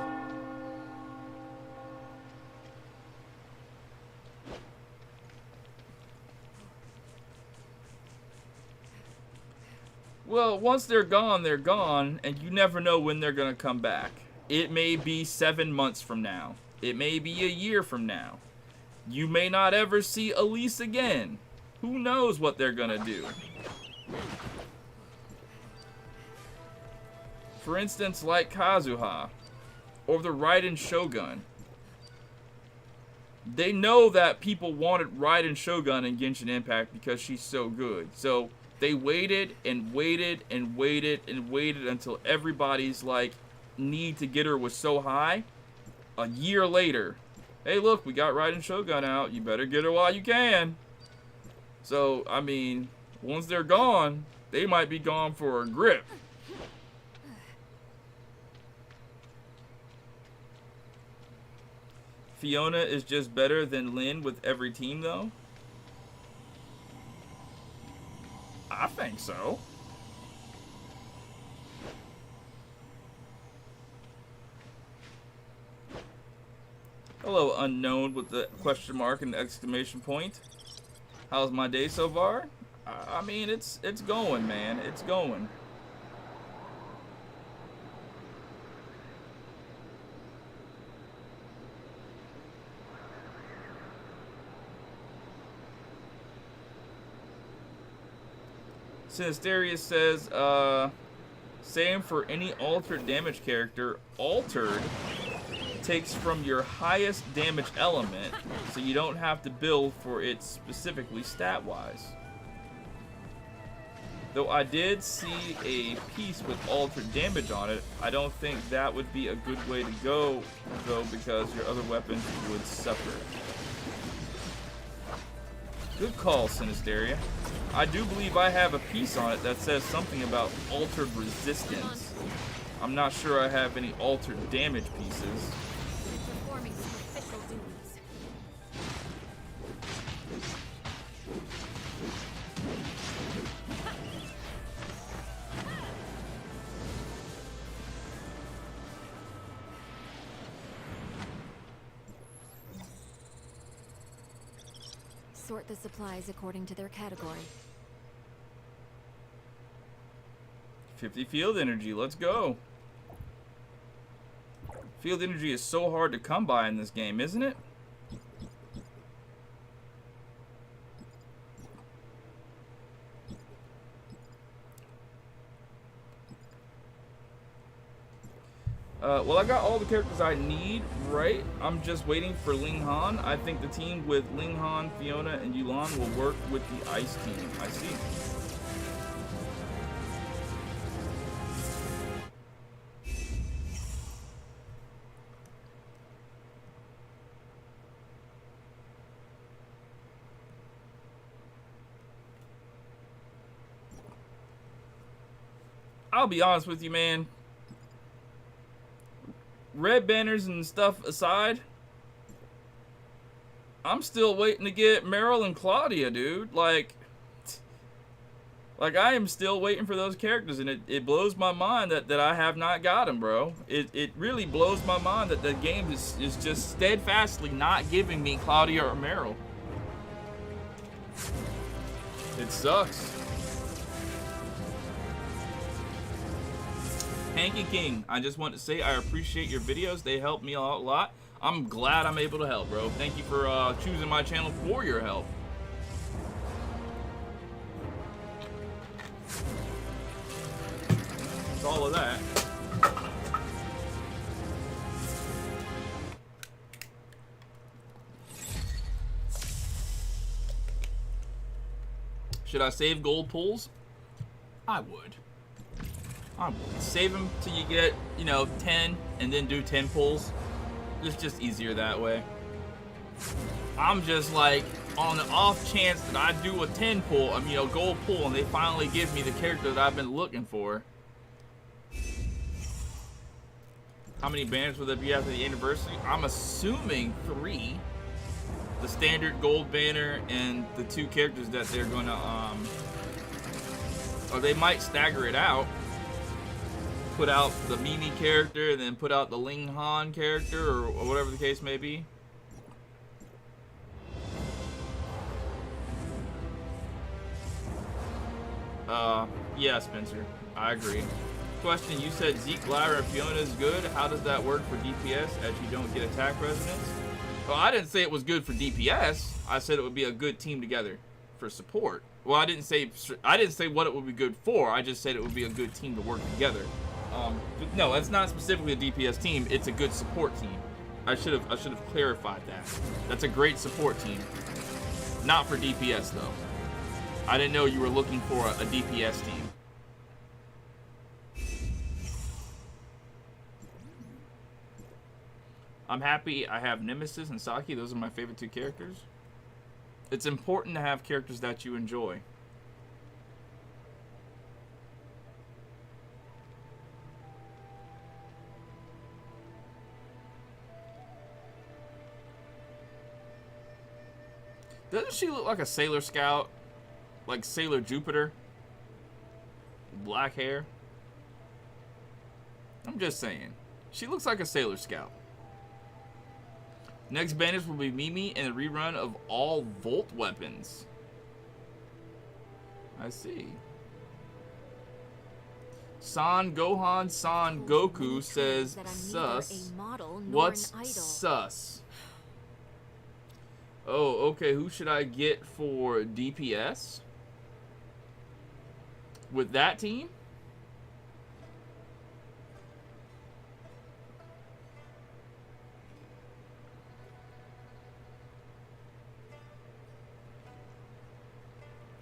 Well, once they're gone, and you never know when they're gonna come back. It may be 7 months from now. It may be a year from now. You may not ever see Elise again. Who knows what they're gonna do? For instance, like Kazuha, or the Raiden Shogun. They know that people wanted Raiden Shogun in Genshin Impact because she's so good. So they waited and waited and waited and waited until everybody's like need to get her was so high. A year later, hey look, we got Raiden Shogun out. You better get her while you can. So, I mean, once they're gone, they might be gone for a grip. Fiona is just better than Lynn with every team, though? I think so. Hello, unknown with the question mark and the exclamation point. How's my day so far? I mean, it's going, man. It's going. Sinistarius says, same for any altered damage character. Altered takes from your highest damage element, so you don't have to build for it specifically stat-wise. Though I did see a piece with altered damage on it, I don't think that would be a good way to go, though, because your other weapons would suffer. Good call, Sinisteria. I do believe I have a piece on it that says something about altered resistance. I'm not sure I have any altered damage pieces. Performing some official duties. Sort the supplies according to their category. 50 field energy, let's go. Field energy is so hard to come by in this game, isn't it? Well, I got all the characters I need, right? I'm just waiting for Ling Han. I think the team with Ling Han, Fiona, and Yulan will work with the Ice team. I see. I'll be honest with you, man. Red banners and stuff aside, I'm still waiting to get Meryl and Claudia, dude. Like I am still waiting for those characters, and it blows my mind that I have not got them, bro. It really blows my mind that the game is just steadfastly not giving me Claudia or Meryl. It sucks. Hanky King, I just want to say I appreciate your videos. They help me out a lot. I'm glad I'm able to help, bro. Thank you for choosing my channel for your help. It's all of that. Should I save gold pools? I would. Save them till you get, 10 and then do 10 pulls. It's just easier that way. I'm just like, on the off chance that I do a 10 pull, gold pull, and they finally give me the character that I've been looking for. How many banners will there be after the anniversary? I'm assuming 3. The standard gold banner and the 2 characters that they're gonna, or they might stagger it out. put out the Mimi character and then put out the Ling Han character, or whatever the case may be. Yeah, Spencer, I agree. Question, you said Zeke, Lyra, and Fiona is good. How does that work for DPS as you don't get attack resonance? Well, I didn't say it was good for DPS. I said it would be a good team together for support. Well, I didn't say what it would be good for. I just said it would be a good team to work together. No, that's not specifically a DPS team. It's a good support team. I should have clarified that. That's a great support team. Not for DPS though. I didn't know you were looking for a DPS team. I'm happy I have Nemesis and Saki. Those are my favorite two characters. It's important to have characters that you enjoy. Doesn't she look like a Sailor Scout? Like Sailor Jupiter? Black hair? I'm just saying. She looks like a Sailor Scout. Next bandits will be Mimi and a rerun of all Volt weapons. I see. San Gohan San Goku says sus. What's sus? Oh, okay. Who should I get for DPS? With that team?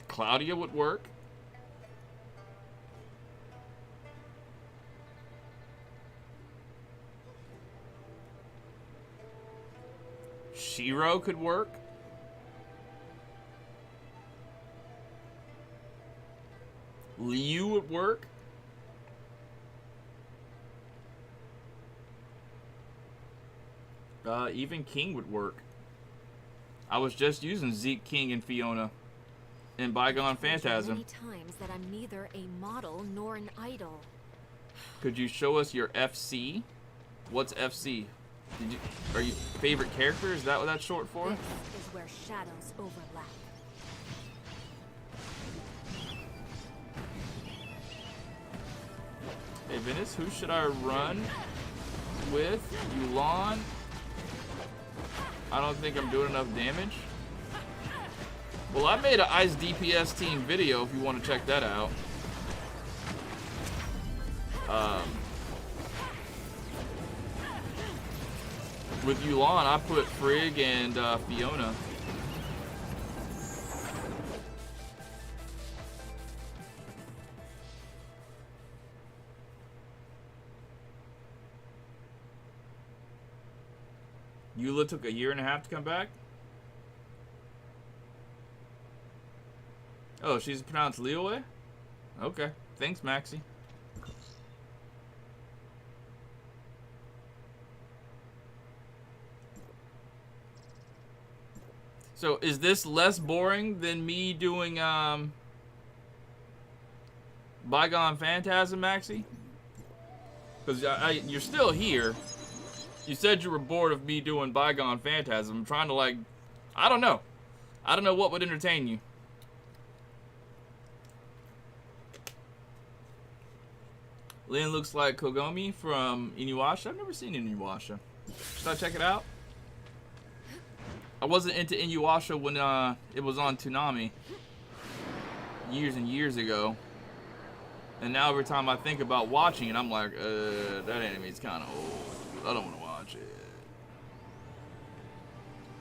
Claudia would work. Shiro could work. Liu would work. Even King would work. I was just using Zeke, King, and Fiona in Bygone Phantasm. Many times that I'm neither a model nor an idol. Could you show us your FC? What's FC? Are you favorite character? Is that what that's short for? This is where shadows overlap. Hey Ventus, who should I run with? Yulan? I don't think I'm doing enough damage. Well, I made an Ice DPS team video if you want to check that out. With Yulan, I put Frigg and Fiona. Eula took a year and a half to come back? Oh, she's pronounced Liyue? Okay. Thanks, Maxie. So, is this less boring than me doing, Bygone Phantasm, Maxie? Because you're still here. You said you were bored of me doing Bygone Phantasm. I'm trying to, like, I don't know. I don't know what would entertain you. Lynn looks like Kogomi from Inuyasha. I've never seen Inuyasha. Should I check it out? I wasn't into Inuyasha when it was on Toonami years and years ago. And now every time I think about watching it, I'm like, that anime's kind of old. I don't want to watch it.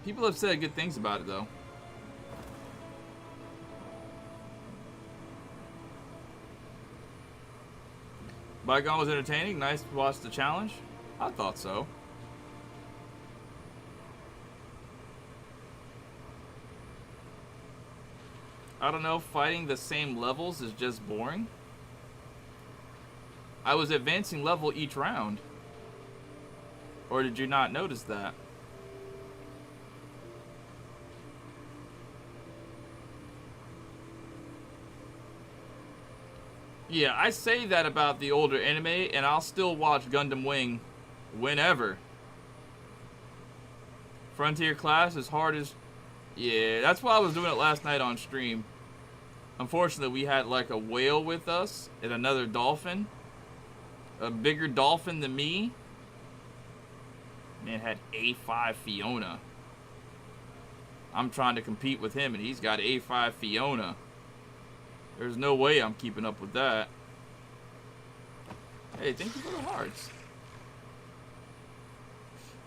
People have said good things about it, though. Bygone was entertaining. Nice to watch the challenge. I thought so. I don't know, fighting the same levels is just boring. I was advancing level each round. Or did you not notice that? Yeah, I say that about the older anime, and I'll still watch Gundam Wing whenever. Frontier class as hard as... Yeah, that's why I was doing it last night on stream. Unfortunately, we had like a whale with us and another dolphin. A bigger dolphin than me. Man had A5 Fiona. I'm trying to compete with him, and he's got A5 Fiona. There's no way I'm keeping up with that. Hey, thank you for the hearts.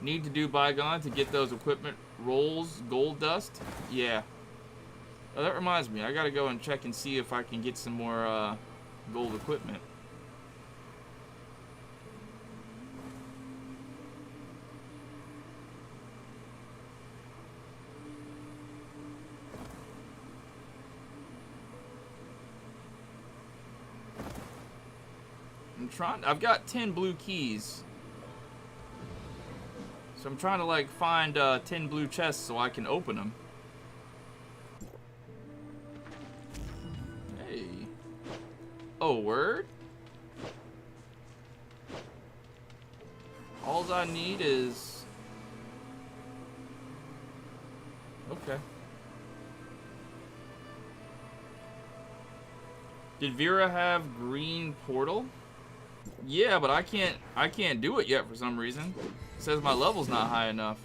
Need to do bygone to get those equipment rolls, gold dust? Yeah. Oh, that reminds me, I gotta go and check and see if I can get some more gold equipment. I've got 10 blue keys. So I'm trying to like find 10 blue chests so I can open them. Hey. Oh, word? All I need is... Okay. Did Vera have green portal? Yeah, but I can't do it yet for some reason. It says my level's not high enough.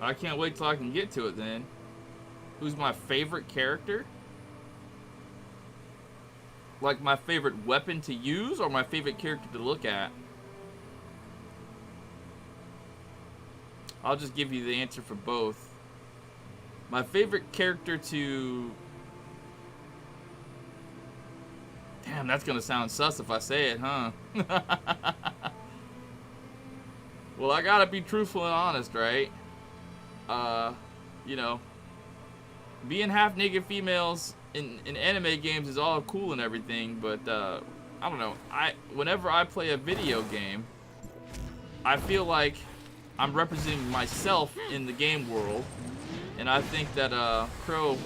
I can't wait till I can get to it then. Who's my favorite character? Like my favorite weapon to use or my favorite character to look at? I'll just give you the answer for both. My favorite character to... Damn, that's gonna sound sus if I say it, huh? Well, I gotta be truthful and honest, right? You know, being half-naked females in anime games is all cool and everything, but, I don't know. Whenever I play a video game, I feel like I'm representing myself in the game world, and I think that, Crow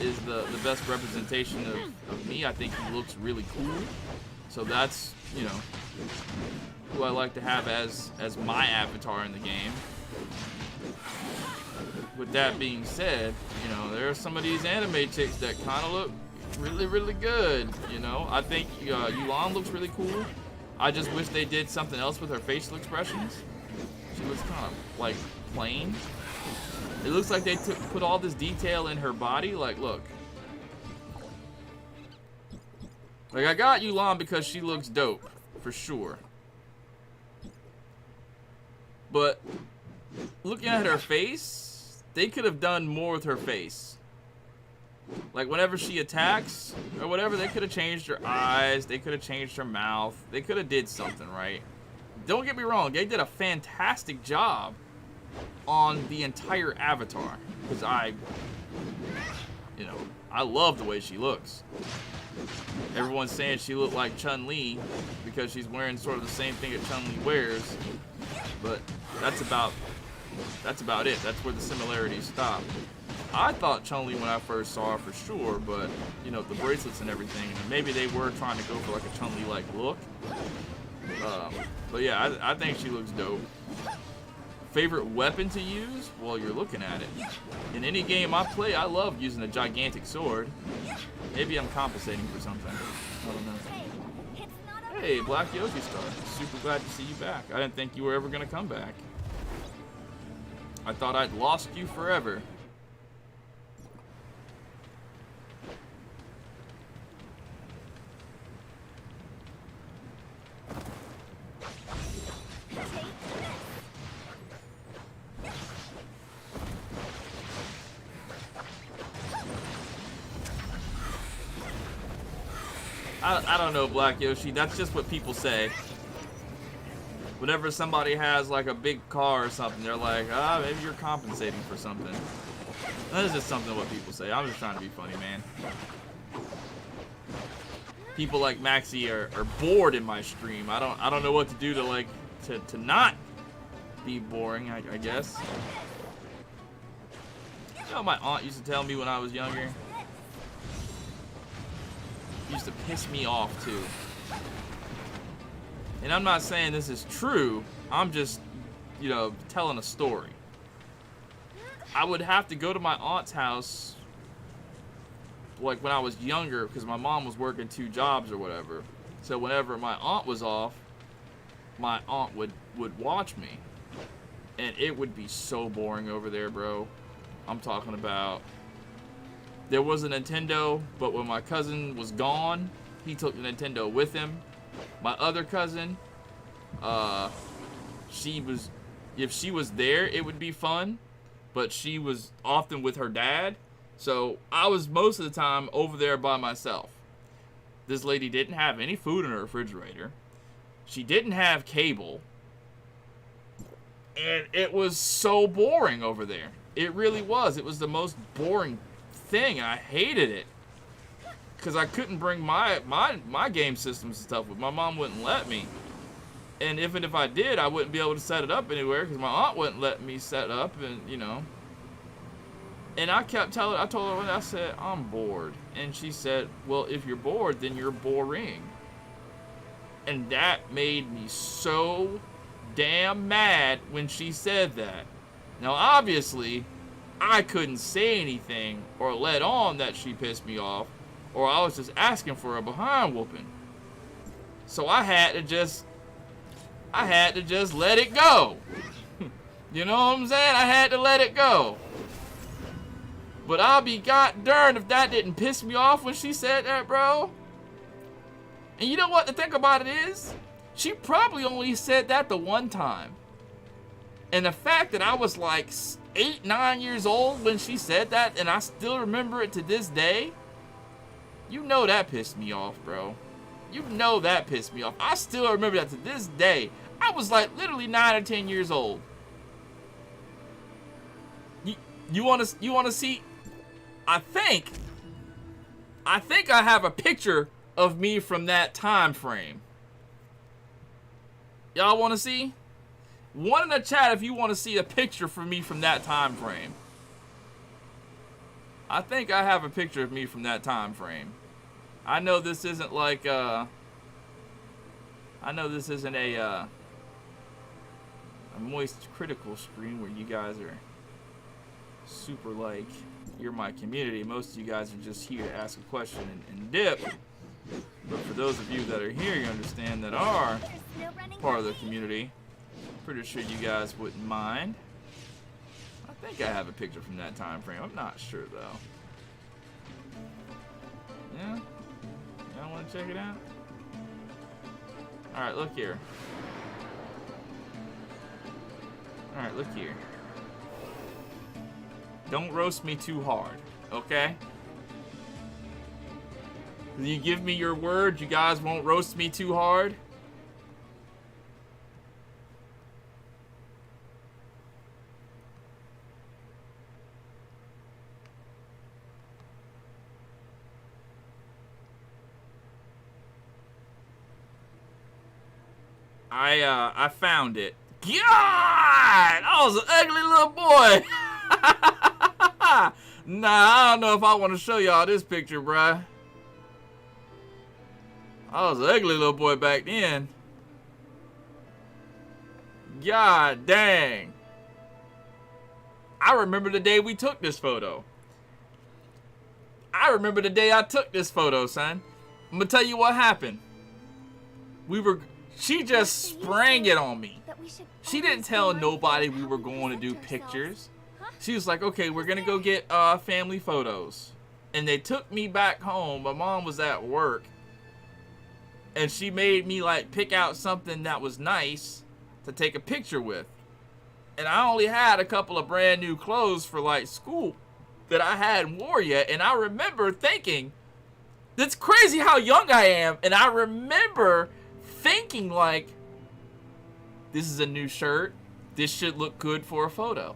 is the best representation of me. I think he looks really cool, so that's, you know, who I like to have as my avatar in the game. With that being said, you know, there are some of these anime chicks that kind of look really, really good, you know. I think Yulan looks really cool. I just wish they did something else with her facial expressions. She looks kind of, like, plain. It looks like they put all this detail in her body. Like, look. Like, I got Yulan because she looks dope, for sure. But looking at her face, they could have done more with her face. Like, whenever she attacks or whatever, they could have changed her eyes. They could have changed her mouth. They could have did something, right? Don't get me wrong. They did a fantastic job on the entire avatar. Because I love the way she looks. Everyone's saying she looked like Chun-Li because she's wearing sort of the same thing that Chun-Li wears. But that's about it. That's where the similarities stop. I thought Chun-Li when I first saw her for sure, but, you know, the bracelets and everything, maybe they were trying to go for like a Chun-Li-like look. But yeah, I think she looks dope. Favorite weapon to use? Well, you're looking at it. In any game I play, I love using a gigantic sword. Maybe I'm compensating for something. I don't know. Hey, Black Yogi Star. Super glad to see you back. I didn't think you were ever going to come back. I thought I'd lost you forever. I don't know, Black Yoshi. That's just what people say. Whenever somebody has like a big car or something, they're like, ah, maybe you're compensating for something. That's just something what people say. I'm just trying to be funny, man. People like Maxie are bored in my stream. I don't know what to do to like to not be boring, I guess. You know, my aunt used to tell me when I was younger. Used to piss me off too. And I'm not saying this is true. I'm just, you know, telling a story. I would have to go to my aunt's house like when I was younger because my mom was working 2 jobs or whatever. So whenever my aunt was off, my aunt would watch me. And it would be so boring over there, bro. I'm talking about, there was a Nintendo, but when my cousin was gone, he took the Nintendo with him. My other cousin, if she was there, it would be fun, but she was often with her dad, so I was most of the time over there by myself. This lady didn't have any food in her refrigerator. She didn't have cable, and it was so boring over there. It really was. It was the most boring thing, and I hated it. Because I couldn't bring my game systems and stuff with. My mom wouldn't let me. And even if I did, I wouldn't be able to set it up anywhere because my aunt wouldn't let me set up, and you know. And I kept telling, I told her, I said, I'm bored. And she said, well, if you're bored, then you're boring. And that made me so damn mad when she said that. Now, obviously, I couldn't say anything or let on that she pissed me off, or I was just asking for a behind whooping. So I had to just let it go. You know what I'm saying? I had to let it go. But I'll be god darned if that didn't piss me off when she said that, bro. And you know what the thing about it is? She probably only said that the one time. And the fact that I was like 8, 9 years old when she said that, and I still remember it to this day, you know that pissed me off, bro. You know that pissed me off. I still remember that to this day. I was like literally 9 or 10 years old. You want to see? I think I have a picture of me from that time frame. Y'all want to see? One in the chat if you want to see a picture for me from that time frame. I think I have a picture of me from that time frame. I know this isn't like a moist critical screen where you guys are super like, you're my community. Most of you guys are just here to ask a question and dip. But for those of you that are here, you understand that are part of the community. Pretty sure you guys wouldn't mind. I think I have a picture from that time frame. I'm not sure though. Yeah? Y'all want to check it out? Alright, look here. Alright, look here. Don't roast me too hard, okay? You give me your word, you guys won't roast me too hard? I found it. God! I was an ugly little boy! Nah, I don't know if I want to show y'all this picture, bruh. I was an ugly little boy back then. God dang. I remember the day we took this photo. I remember the day I took this photo, son. I'm gonna tell you what happened. She just sprang it on me. She didn't tell nobody we were going to do pictures. She was like, okay, we're gonna go get family photos. And they took me back home. My mom was at work. And she made me like pick out something that was nice to take a picture with. And I only had a couple of brand new clothes for like school that I hadn't wore yet. And I remember thinking, It's crazy how young I am, and I remember thinking like, this is a new shirt. This should look good for a photo.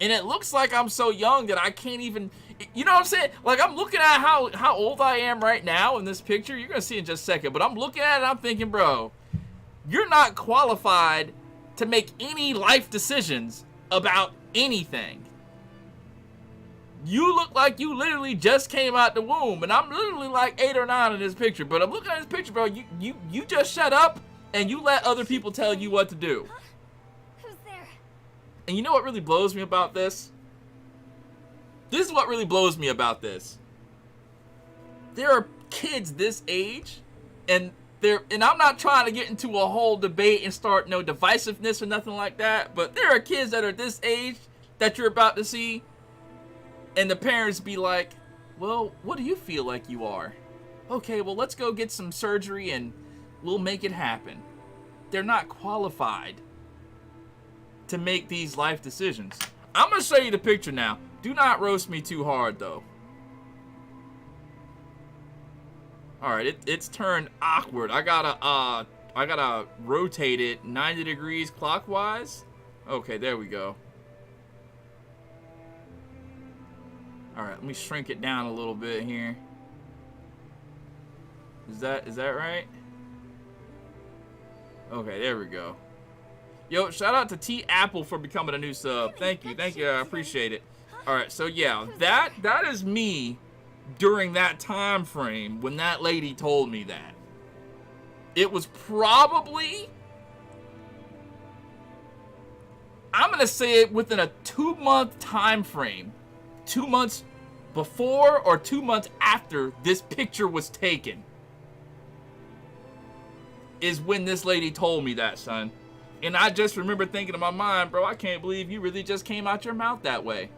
And it looks like I'm so young that I can't even, you know what I'm saying? Like, I'm looking at how old I am right now in this picture. You're going to see in just a second. But I'm looking at it and I'm thinking, bro, you're not qualified to make any life decisions about anything. You look like you literally just came out the womb. And I'm literally like 8 or 9 in this picture. But I'm looking at this picture, bro. You just shut up and you let other people tell you what to do. Who's there? And you know what really blows me about this? This is what really blows me about this. There are kids this age, and I'm not trying to get into a whole debate and start no divisiveness or nothing like that, but there are kids that are this age that you're about to see, and the parents be like, well, what do you feel like you are? Okay, well, let's go get some surgery and we'll make it happen. They're not qualified to make these life decisions. I'm gonna show you the picture now. Do not roast me too hard though. Alright, it's turned awkward. I gotta rotate it 90 degrees clockwise. Okay, there we go. Alright, let me shrink it down a little bit here. Is that right? Okay, there we go. Yo, shout out to T Apple for becoming a new sub. Thank you, I appreciate it. All right, so yeah, that is me during that time frame when that lady told me that. It was probably, I'm gonna say it within a 2-month time frame, 2 months before or 2 months after this picture was taken, is when this lady told me that, son. And I just remember thinking in my mind, bro, I can't believe you really just came out your mouth that way.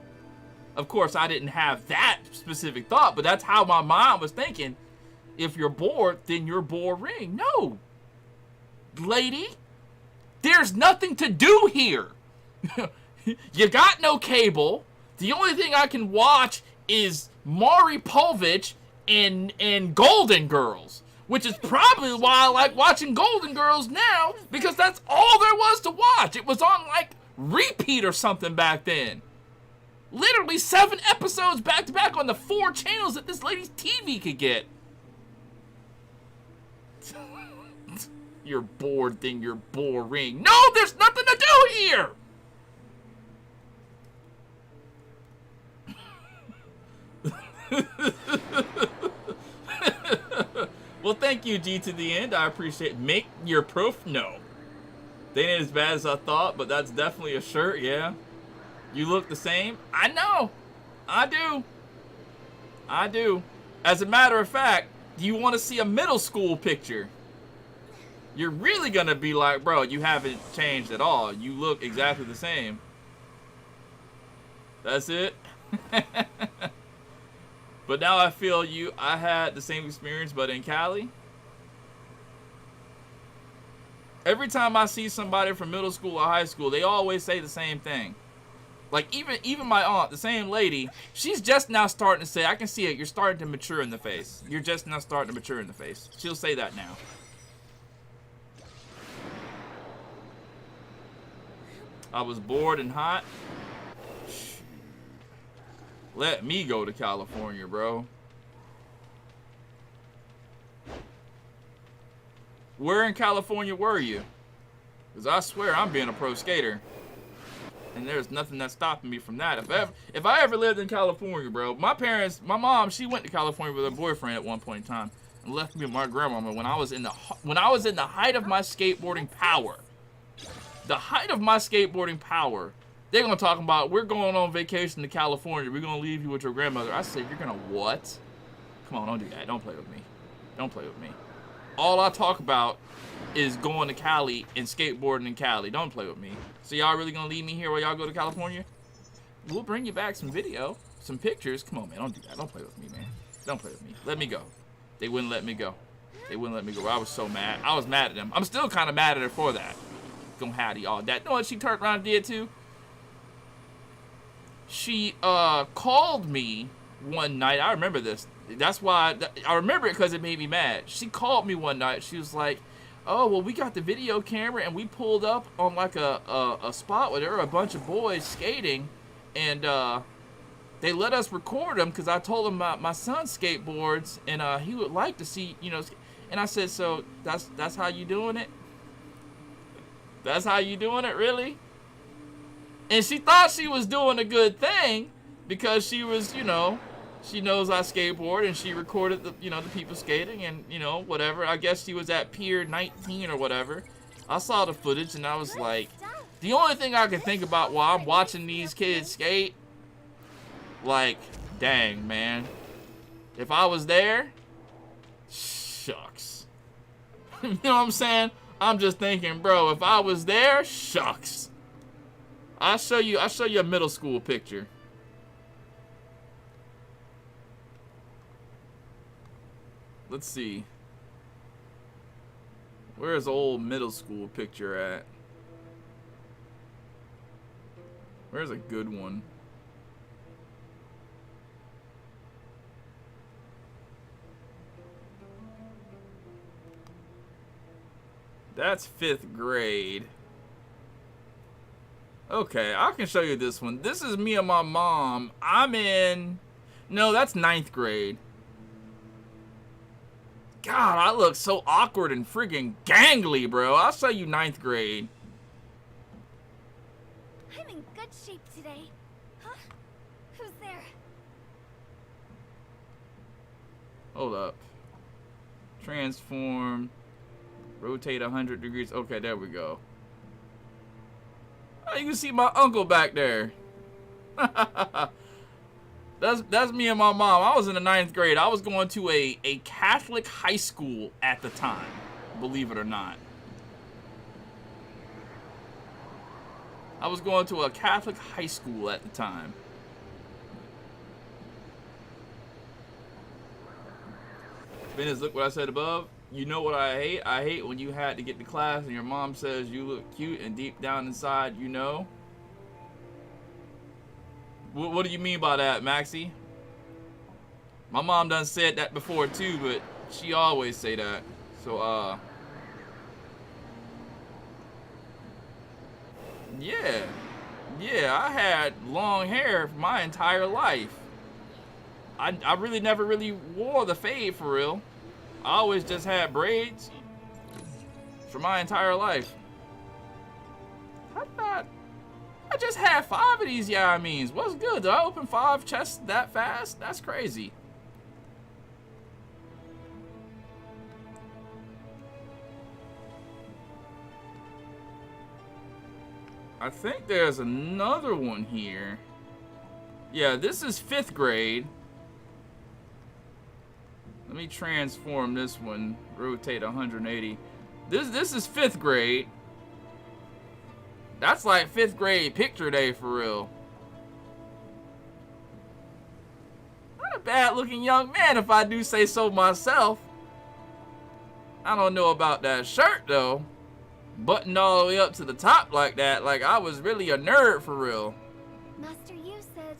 Of course, I didn't have that specific thought, but that's how my mind was thinking. If you're bored, then you're boring. No. Lady, there's nothing to do here. You got no cable. The only thing I can watch is Maury Povich and Golden Girls. Which is probably why I like watching Golden Girls now, because that's all there was to watch. It was on like repeat or something back then. Literally 7 episodes back to back on the 4 channels that this lady's TV could get. You're bored, then you're boring. No, there's nothing to do here. Well, thank you, G to the end. I appreciate it. Make your proof? No. They ain't as bad as I thought, but that's definitely a shirt, yeah. You look the same? I know. I do. I do. As a matter of fact, do you want to see a middle school picture? You're really going to be like, bro, you haven't changed at all. You look exactly the same. That's it. But now I feel I had the same experience, but in Cali. Every time I see somebody from middle school or high school, they always say the same thing. Like, even my aunt, the same lady, she's just now starting to say, I can see it, you're starting to mature in the face. You're just now starting to mature in the face. She'll say that now. I was bored and hot. Let me go to California, bro. Where in California were you? Because I swear I'm being a pro skater. And there's nothing that's stopping me from that. If I ever lived in California, bro, my mom, she went to California with her boyfriend at one point in time and left me with my grandmama when I was in the height of my skateboarding power. The height of my skateboarding power. They're going to talk about, we're going on vacation to California. We're going to leave you with your grandmother. I said, you're going to what? Come on, don't do that. Don't play with me. Don't play with me. All I talk about is going to Cali and skateboarding in Cali. Don't play with me. So y'all really going to leave me here while y'all go to California? We'll bring you back some video, some pictures. Come on, man. Don't do that. Don't play with me, man. Don't play with me. Let me go. They wouldn't let me go. They wouldn't let me go. I was so mad. I was mad at them. I'm still kind of mad at her for that. Gonna have all that. You know what she turned around and did too? She called me one night. I remember this. That's why I remember it, because it made me mad. She called me one night. She was like, "Oh, well, we got the video camera and we pulled up on like a spot where there were a bunch of boys skating, and they let us record them because I told them my son skateboards and he would like to see, you know." And I said, "So that's how you doing it? That's how you doing it, really?" And she thought she was doing a good thing because she was, you know, she knows I skateboard and she recorded the, you know, the people skating and, you know, whatever. I guess she was at Pier 19 or whatever. I saw the footage and I was like, the only thing I can think about while I'm watching these kids skate, like, dang, man. If I was there, shucks. You know what I'm saying? I'm just thinking, bro, if I was there, shucks. I'll show you a middle school picture. Let's see. Where's the old middle school picture at? Where's a good one? That's 5th grade. Okay, I can show you this one. This is me and my mom. No, that's 9th grade. God, I look so awkward and friggin' gangly, bro. I'll show you 9th grade. I'm in good shape today. Huh? Who's there? Hold up. Transform. Rotate 100 degrees. Okay, there we go. Oh, you can see my uncle back there. That's me and my mom. I was in the 9th grade. I was going to a Catholic high school at the time, believe it or not. I was going to a Catholic high school at the time. Ventus, look what I said above. You know what I hate? I hate when you had to get to class and your mom says you look cute and deep down inside you know. What do you mean by that, Maxie? My mom done said that before too, but she always say that. So, yeah. Yeah, I had long hair for my entire life. I really never really wore the fade for real. I always just had braids for my entire life. I just had 5 of these Yamins. What's good? Did I open 5 chests that fast? That's crazy. I think there's another one here. Yeah, this is 5th grade. Let me transform this one. Rotate 180. This is 5th grade. That's like 5th grade picture day for real. Not a bad looking young man if I do say so myself. I don't know about that shirt though. Buttoned all the way up to the top like that. Like I was really a nerd for real. Master, you said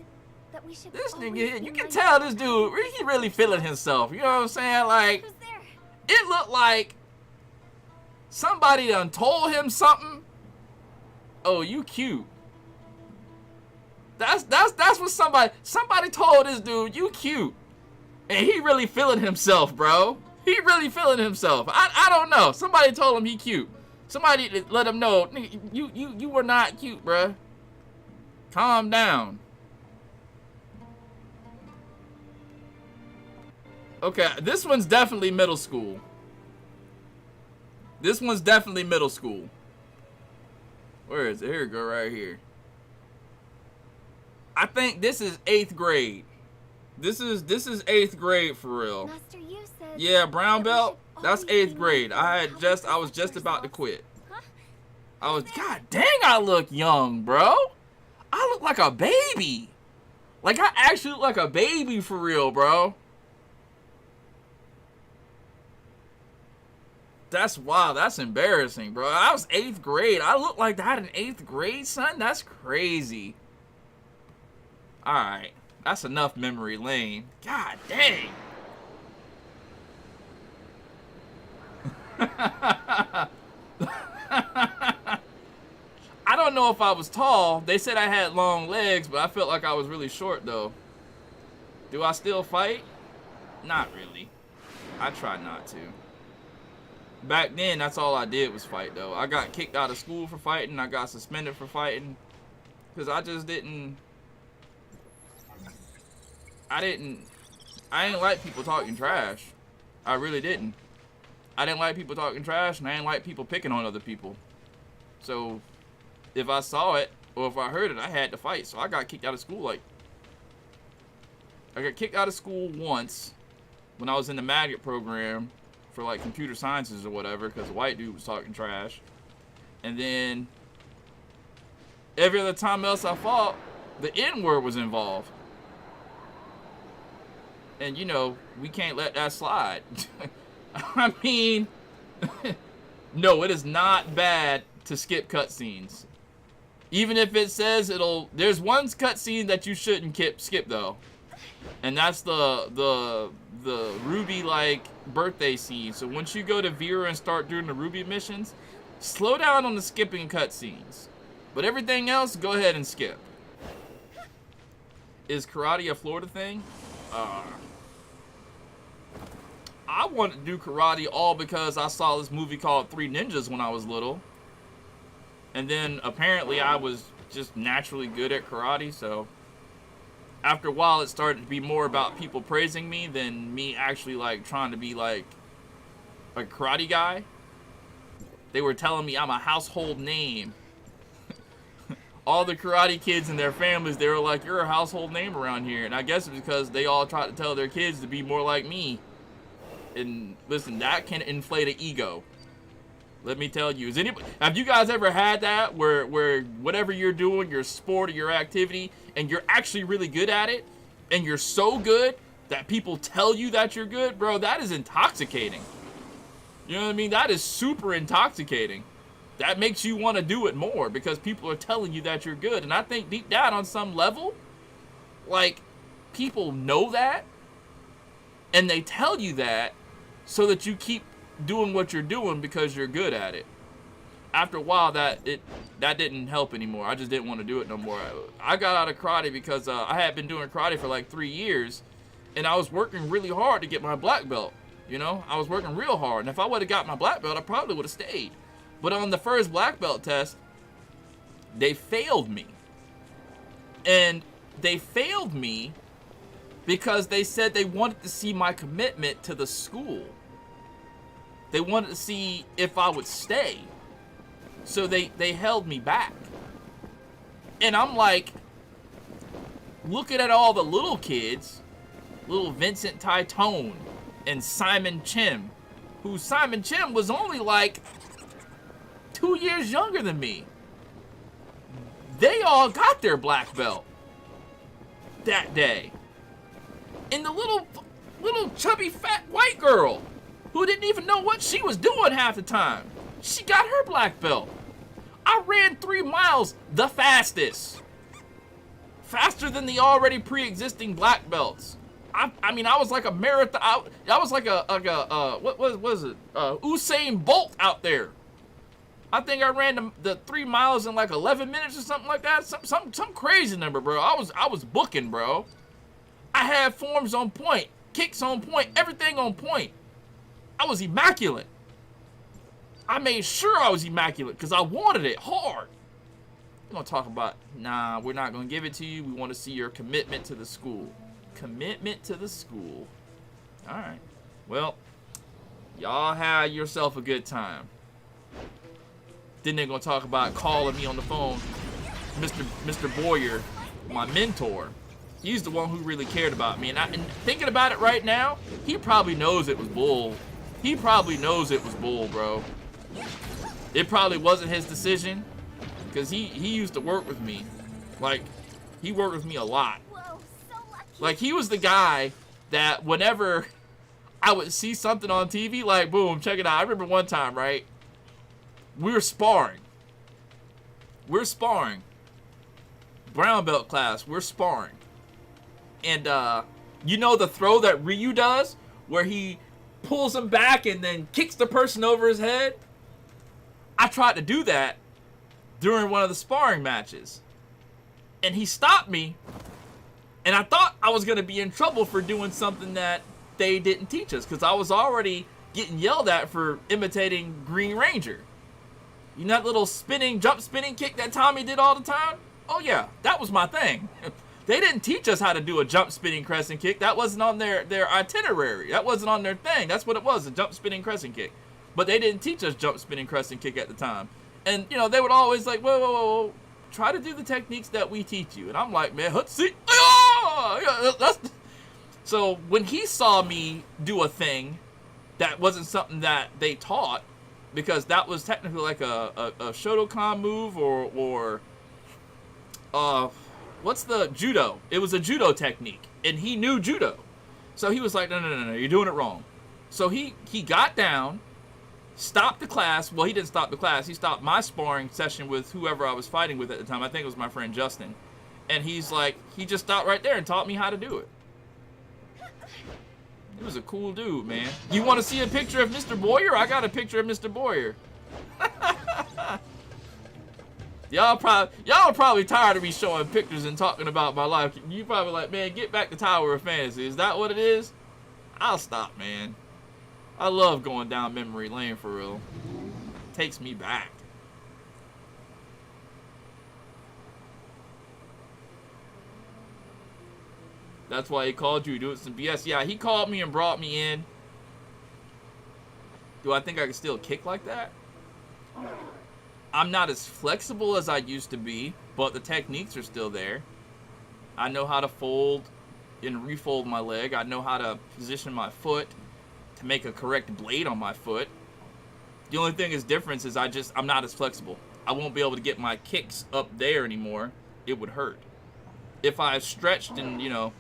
that we should. This always nigga, be you can nice. tell this dude, he really feeling himself. You know what I'm saying? Like, Who's there? it looked like somebody done told him something. Oh, you cute. That's what somebody told this dude, you cute. And he really feeling himself, bro. He really feeling himself. I don't know. Somebody told him he cute. Somebody let him know, nigga, you were not cute, bro. Calm down. Okay, this one's definitely middle school. This one's definitely middle school. Where is it? Here we go, right here. I think this is 8th grade. This is 8th grade for real. Master, you said. Yeah, brown that we belt. should That's always 8th be grade. nice I was just about to ourselves. quit. Huh? God dang, I look young, bro. I look like a baby. Like I actually look like a baby for real, bro. That's wow, that's embarrassing, bro. I was 8th grade. I look like that in 8th grade, son. That's crazy. Alright. That's enough memory lane. God dang. I don't know if I was tall. They said I had long legs, but I felt like I was really short, though. Do I still fight? Not really. I try not to. Back then, that's all I did was fight, though. I got kicked out of school for fighting. I got suspended for fighting. Because I just didn't... I didn't like people talking trash. I really didn't. I didn't like people talking trash, and I didn't like people picking on other people. So, if I saw it, or if I heard it, I had to fight. So I got kicked out of school, like... I got kicked out of school once when I was in the magnet program for, like, computer sciences or whatever, because a white dude was talking trash. And then, every other time else I fought, the N-word was involved. And, you know, we can't let that slide. I mean, no, it is not bad to skip cutscenes. Even if it says it'll... There's one cutscene that you shouldn't skip, though. And that's the Ruby, like, birthday scene. So once you go to Vera and start doing the Ruby missions, slow down on the skipping cutscenes. But everything else, go ahead and skip. Is karate a Florida thing? I wanted to do karate all because I saw this movie called Three Ninjas when I was little. And then apparently I was just naturally good at karate, so after a while it started to be more about people praising me than me actually like trying to be like a karate guy. They were telling me I'm a household name. All the karate kids and their families, they were like, you're a household name around here. And I guess it's because they all try to tell their kids to be more like me. And listen, that can inflate an ego. Let me tell you. Have you guys ever had that where whatever you're doing, your sport or your activity, and you're actually really good at it, and you're so good that people tell you that you're good? Bro, that is intoxicating. You know what I mean? That is super intoxicating. That makes you want to do it more because people are telling you that you're good. And I think deep down on some level, like, people know that, and they tell you that so that you keep doing what you're doing because you're good at it. After a while, that didn't help anymore. I just didn't want to do it no more. I got out of karate because I had been doing karate for like 3 years, and I was working really hard to get my black belt. You know, I was working real hard, and if I would have got my black belt, I probably would have stayed. But on the first black belt test, they failed me. And they failed me because they said they wanted to see my commitment to the school. They wanted to see if I would stay. So they held me back. And I'm like, looking at all the little kids, little Vincent Titone and Simon Chim, who Simon Chim was only like 2 years younger than me. They all got their black belt that day. And the little chubby fat white girl who didn't even know what she was doing half the time, she got her black belt. I ran 3 miles the fastest. Faster than the already pre-existing black belts. I mean, I was like a marathon. I was like what was it? Usain Bolt out there. I think I ran the 3 miles in like 11 minutes or something like that. Some crazy number, bro. I was booking, bro. I had forms on point, kicks on point, everything on point. I was immaculate. I made sure I was immaculate because I wanted it hard. We're going to talk about, nah, we're not going to give it to you. We want to see your commitment to the school. Commitment to the school. All right. Well, y'all had yourself a good time. Then they're going to talk about calling me on the phone. Mr. Boyer, my mentor. He's the one who really cared about me. And thinking about it right now, he probably knows it was bull. He probably knows it was bull, bro. It probably wasn't his decision. Because he used to work with me. Like, he worked with me a lot. Whoa, so lucky. Like, he was the guy that whenever I would see something on TV, like, boom, check it out. I remember one time, right? We were sparring. We're sparring. Brown belt class, we're sparring. And, you know the throw that Ryu does? Where he pulls him back and then kicks the person over his head. I tried to do that during one of the sparring matches. And he stopped me. And I thought I was going to be in trouble for doing something that they didn't teach us. Because I was already getting yelled at for imitating Green Ranger. You know that little jump spinning kick that Tommy did all the time? Oh yeah, that was my thing. They didn't teach us how to do a jump spinning crescent kick. That wasn't on their itinerary. That wasn't on their thing. That's what it was, a jump spinning crescent kick. But they didn't teach us jump spinning crescent kick at the time. And, you know, they would always like, whoa. Try to do the techniques that we teach you. And I'm like, man, so when he saw me do a thing that wasn't something that they taught, because that was technically like a Shotokan move or what's the judo? It was a judo technique, and he knew judo. So he was like, no, you're doing it wrong. So he got down, stopped the class. Well, he didn't stop the class. He stopped my sparring session with whoever I was fighting with at the time. I think it was my friend Justin. And he's like, he just stopped right there and taught me how to do it. He was a cool dude, man. You want to see a picture of Mr. Boyer? I got a picture of Mr. Boyer. Y'all probably tired of me showing pictures and talking about my life. You probably like, man, get back to Tower of Fantasy. Is that what it is? I'll stop, man. I love going down memory lane for real. Takes me back. That's why he called you. Doing some BS. Yeah, he called me and brought me in. Do I think I can still kick like that? I'm not as flexible as I used to be, but the techniques are still there. I know how to fold and refold my leg. I know how to position my foot to make a correct blade on my foot. The only thing is difference is I'm not as flexible. I won't be able to get my kicks up there anymore. It would hurt. If I stretched and, you know,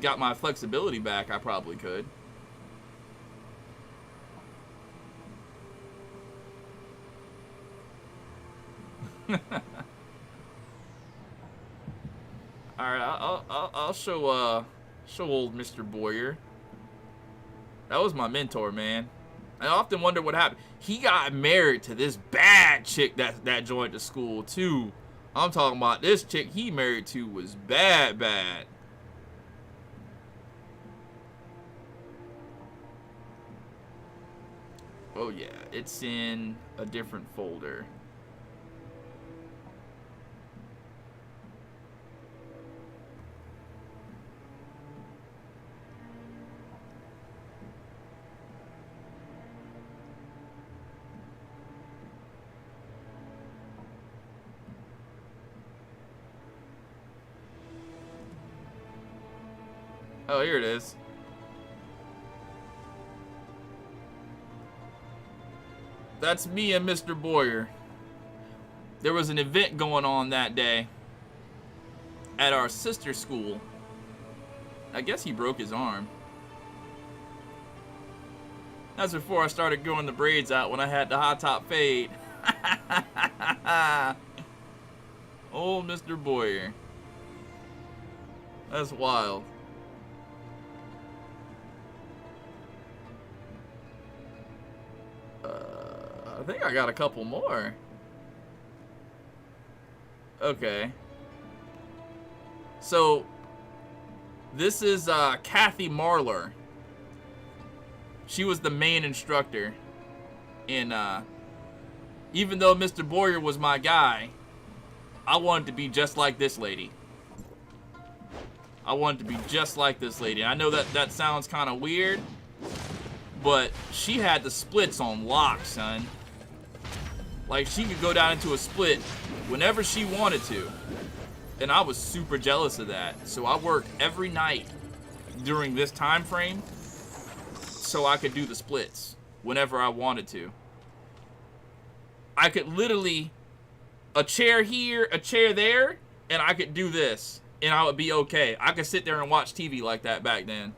got my flexibility back, I probably could. Alright, I'll show old Mr. Boyer. That was my mentor, man. I often wonder what happened. He got married to this bad chick that joined the school too. I'm talking about this chick he married to was bad. Oh yeah, it's in a different folder. Oh, here it is. That's me and Mr. Boyer. There was an event going on that day at our sister school. I guess he broke his arm. That's before I started growing the braids out when I had the high top fade. Old Mr. Boyer. That's wild. I think I got a couple more. Okay. So, this is Kathy Marlar. She was the main instructor. And even though Mr. Boyer was my guy, I wanted to be just like this lady. I wanted to be just like this lady. I know that sounds kind of weird, but she had the splits on lock, son. Like, she could go down into a split whenever she wanted to. And I was super jealous of that. So I worked every night during this time frame so I could do the splits whenever I wanted to. I could literally, a chair here, a chair there, and I could do this. And I would be okay. I could sit there and watch TV like that back then.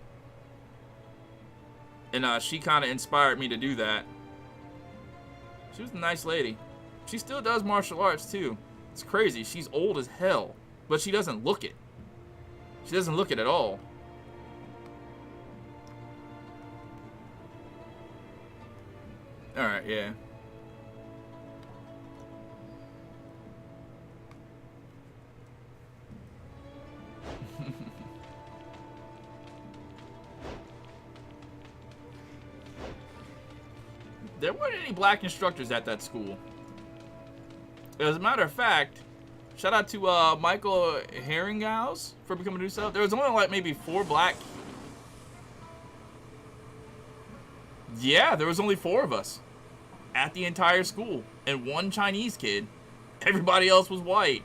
And she kind of inspired me to do that. She was a nice lady. She still does martial arts too. It's crazy. She's old as hell, but she doesn't look it. She doesn't look it at all. Alright, yeah. There weren't any black instructors at that school. As a matter of fact, shout out to Michael Herringhaus for becoming a new sub. There was only like maybe 4 black. Yeah, there was only 4 of us at the entire school, and 1 Chinese kid. Everybody else was white.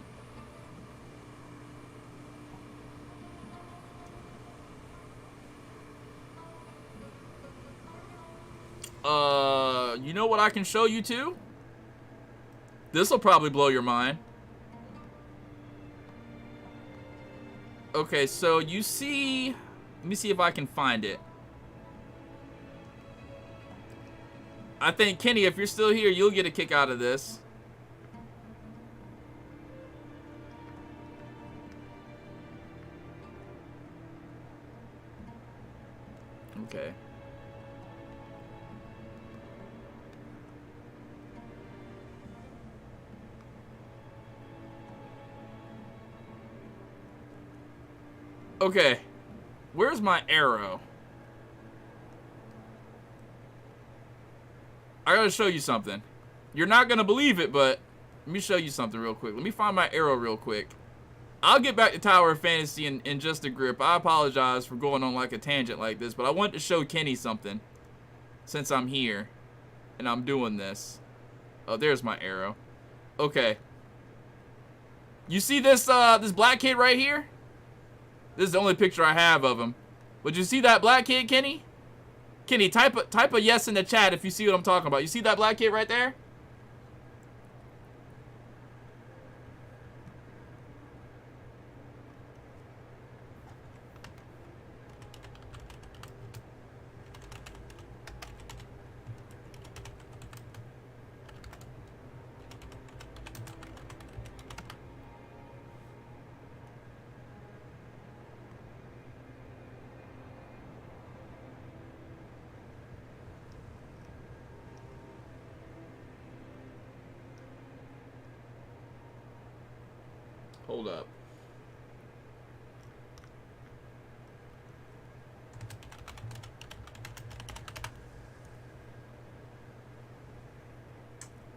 You know what I can show you too? This will probably blow your mind. Okay, so you see, let me see if I can find it. I think, Kenny, if you're still here, you'll get a kick out of this. Okay. Okay, where's my arrow? I gotta show you something. You're not gonna believe it, but let me show you something real quick. Let me find my arrow real quick. I'll get back to Tower of Fantasy in just a grip. I apologize for going on like a tangent like this, but I wanted to show Kenny something since I'm here and I'm doing this. Oh, there's my arrow. Okay. You see this this black kid right here? This is the only picture I have of him. Would you see that black kid, Kenny? Kenny, type a yes in the chat if you see what I'm talking about. You see that black kid right there? Hold up.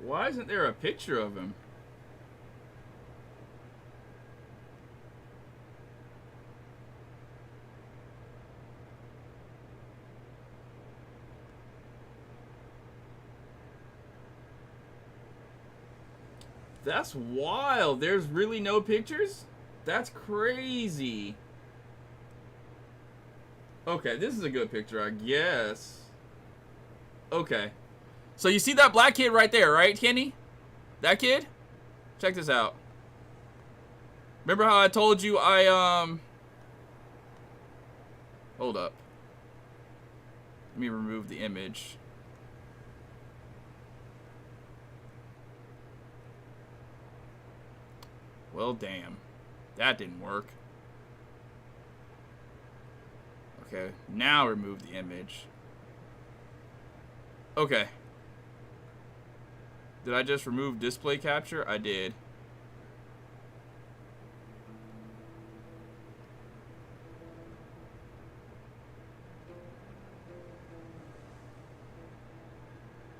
Why isn't there a picture of him? That's wild. There's really no pictures? That's crazy. Okay, this is a good picture, I guess. Okay. So you see that black kid right there, right, Kenny? That kid? Check this out. Remember how I told you Hold up. Let me remove the image. Well, damn. That didn't work. Okay, now remove the image. Okay. Did I just remove display capture? I did.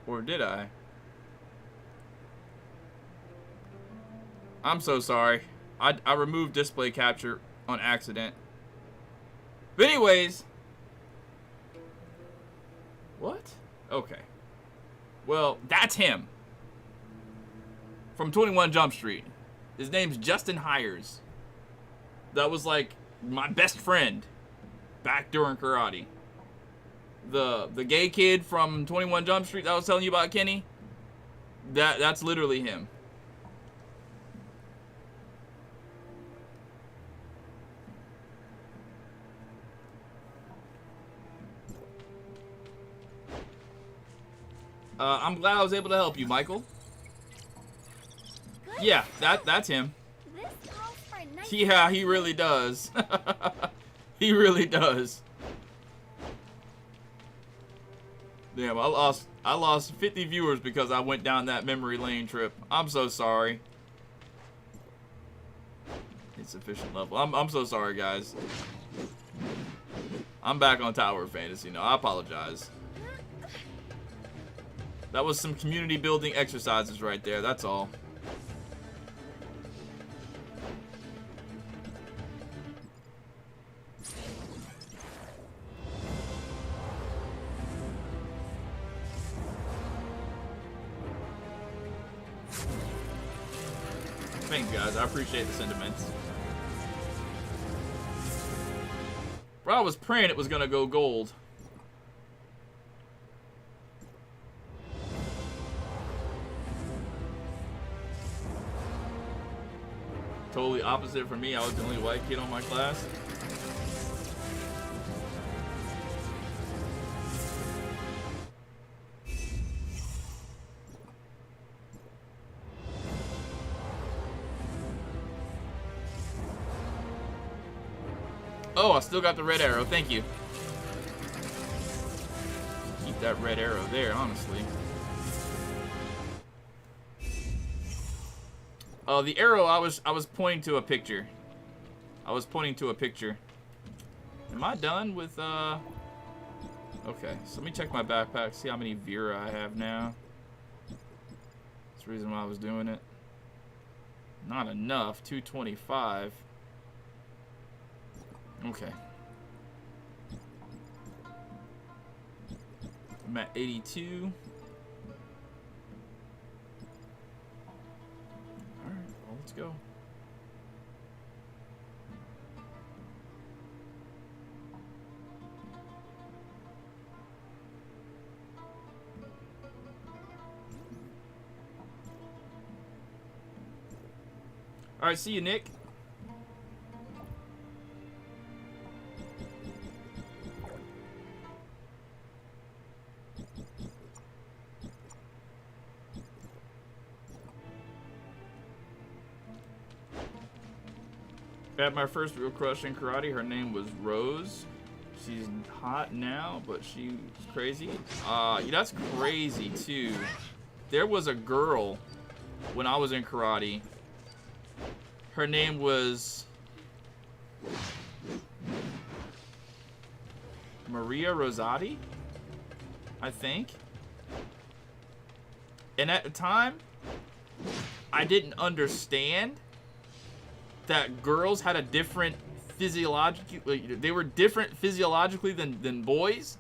Or did I? I'm so sorry. I removed display capture on accident. But anyways. What? Okay. Well, that's him. From 21 Jump Street. His name's Justin Hires. That was like my best friend back during karate. The gay kid from 21 Jump Street that I was telling you about, Kenny. That's literally him. I'm glad I was able to help you, Michael. Good. Yeah, that's him. This calls for a nice Yeah, he really does. He really does. Damn, I lost 50 viewers because I went down that memory lane trip. I'm so sorry. Insufficient level. I'm so sorry, guys. I'm back on Tower of Fantasy now. I apologize. That was some community building exercises right there. That's all. Thanks, guys. I appreciate the sentiments. Bro, I was praying it was gonna go gold. Totally opposite for me. I was the only white kid on my class. Oh, I still got the red arrow. Thank you. Keep that red arrow there, honestly. Oh, the arrow, I was pointing to a picture. I was pointing to a picture. Am I done with, Okay, so let me check my backpack, see how many Vera I have now. That's the reason why I was doing it. Not enough, 225. Okay. I'm at 82. Alright, well, let's go. Alright, see you, Nick. I had my first real crush in karate. Her name was Rose. She's hot now, but she's crazy. Yeah, that's crazy too. There was a girl when I was in karate. Her name was Maria Rosati, I think. And at the time, I didn't understand that girls had a different physiologically, they were different physiologically than boys.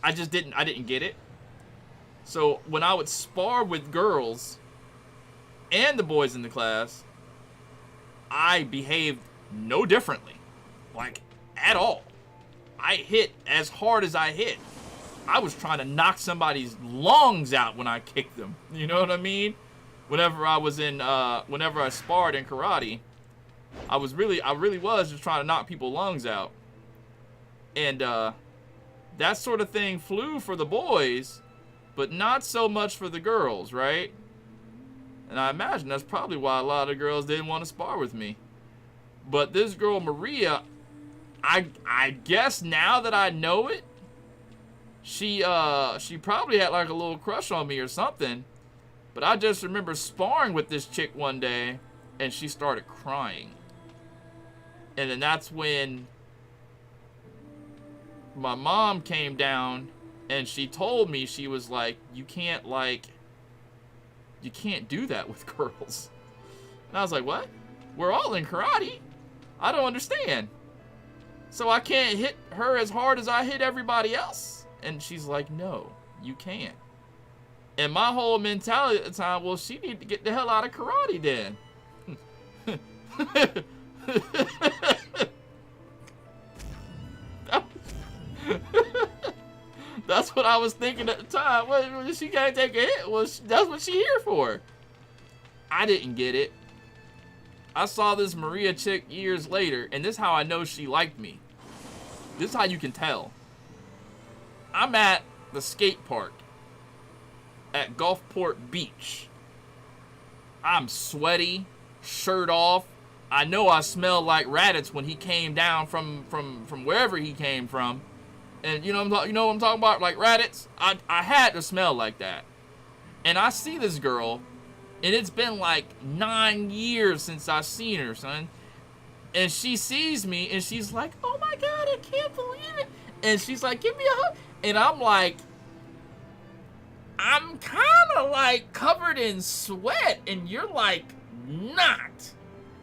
I didn't get it. So when I would spar with girls and the boys in the class, I behaved no differently, like at all. I hit as hard as I hit. I was trying to knock somebody's lungs out when I kicked them. You know what I mean? Whenever I was in, whenever I sparred in karate, I really was just trying to knock people's lungs out. And, that sort of thing flew for the boys, but not so much for the girls, right? And I imagine that's probably why a lot of girls didn't want to spar with me. But this girl, Maria, I guess now that I know it, she probably had like a little crush on me or something. But I just remember sparring with this chick one day, and she started crying. And then that's when my mom came down, and she told me, she was like, you can't do that with girls. And I was like, what? We're all in karate. I don't understand. So I can't hit her as hard as I hit everybody else? And she's like, no, you can't. And my whole mentality at the time, well, she need to get the hell out of karate then. That's what I was thinking at the time. Well, she can't take a hit. Well, that's what she here for. I didn't get it. I saw this Maria chick years later, and this is how I know she liked me. This is how you can tell. I'm at the skate park at Gulfport Beach. I'm sweaty, shirt off. I know I smell like Raditz when he came down from wherever he came from. And you know what I'm talking about? Like Raditz, I had to smell like that. And I see this girl, and it's been like 9 years since I've seen her, son. And she sees me, and she's like, oh my God, I can't believe it. And she's like, give me a hug. And I'm like, I'm kind of like covered in sweat, and you're like, not.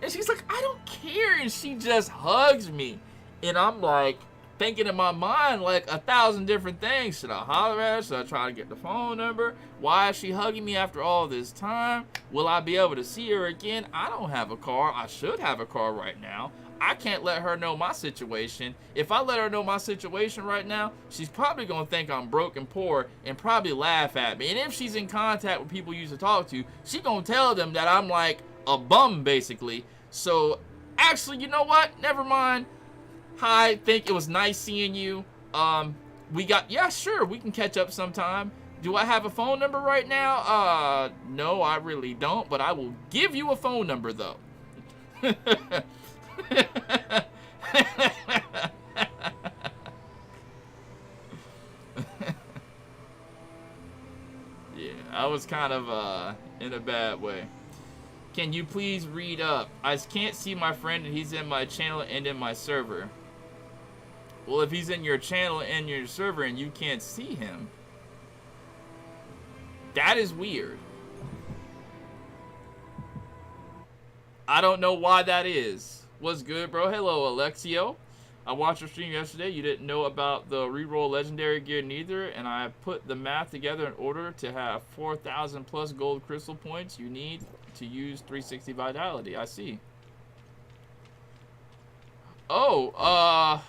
And she's like, I don't care. And she just hugs me. And I'm like, thinking in my mind like 1,000 different things. Should I holler at her? Should I try to get the phone number? Why is she hugging me after all this time? Will I be able to see her again? I don't have a car. I should have a car right now. I can't let her know my situation. If I let her know my situation right now, she's probably gonna think I'm broke and poor and probably laugh at me. And if she's in contact with people you used to talk to, she gonna tell them that I'm like a bum basically. So actually, you know what? Never mind. Hi, think it was nice seeing you. Yeah, sure, we can catch up sometime. Do I have a phone number right now? No, I really don't, but I will give you a phone number though. Yeah, I was kind of in a bad way. Can you please read up? I can't see my friend and he's in my channel and in my server. Well, if he's in your channel and your server and you can't see him, that is weird. I don't know why that is. What's good, bro? Hello, Alexio. I watched your stream yesterday. You didn't know about the reroll legendary gear neither, and I put the math together in order to have 4,000 plus gold crystal points you need to use 360 vitality. I see. Oh,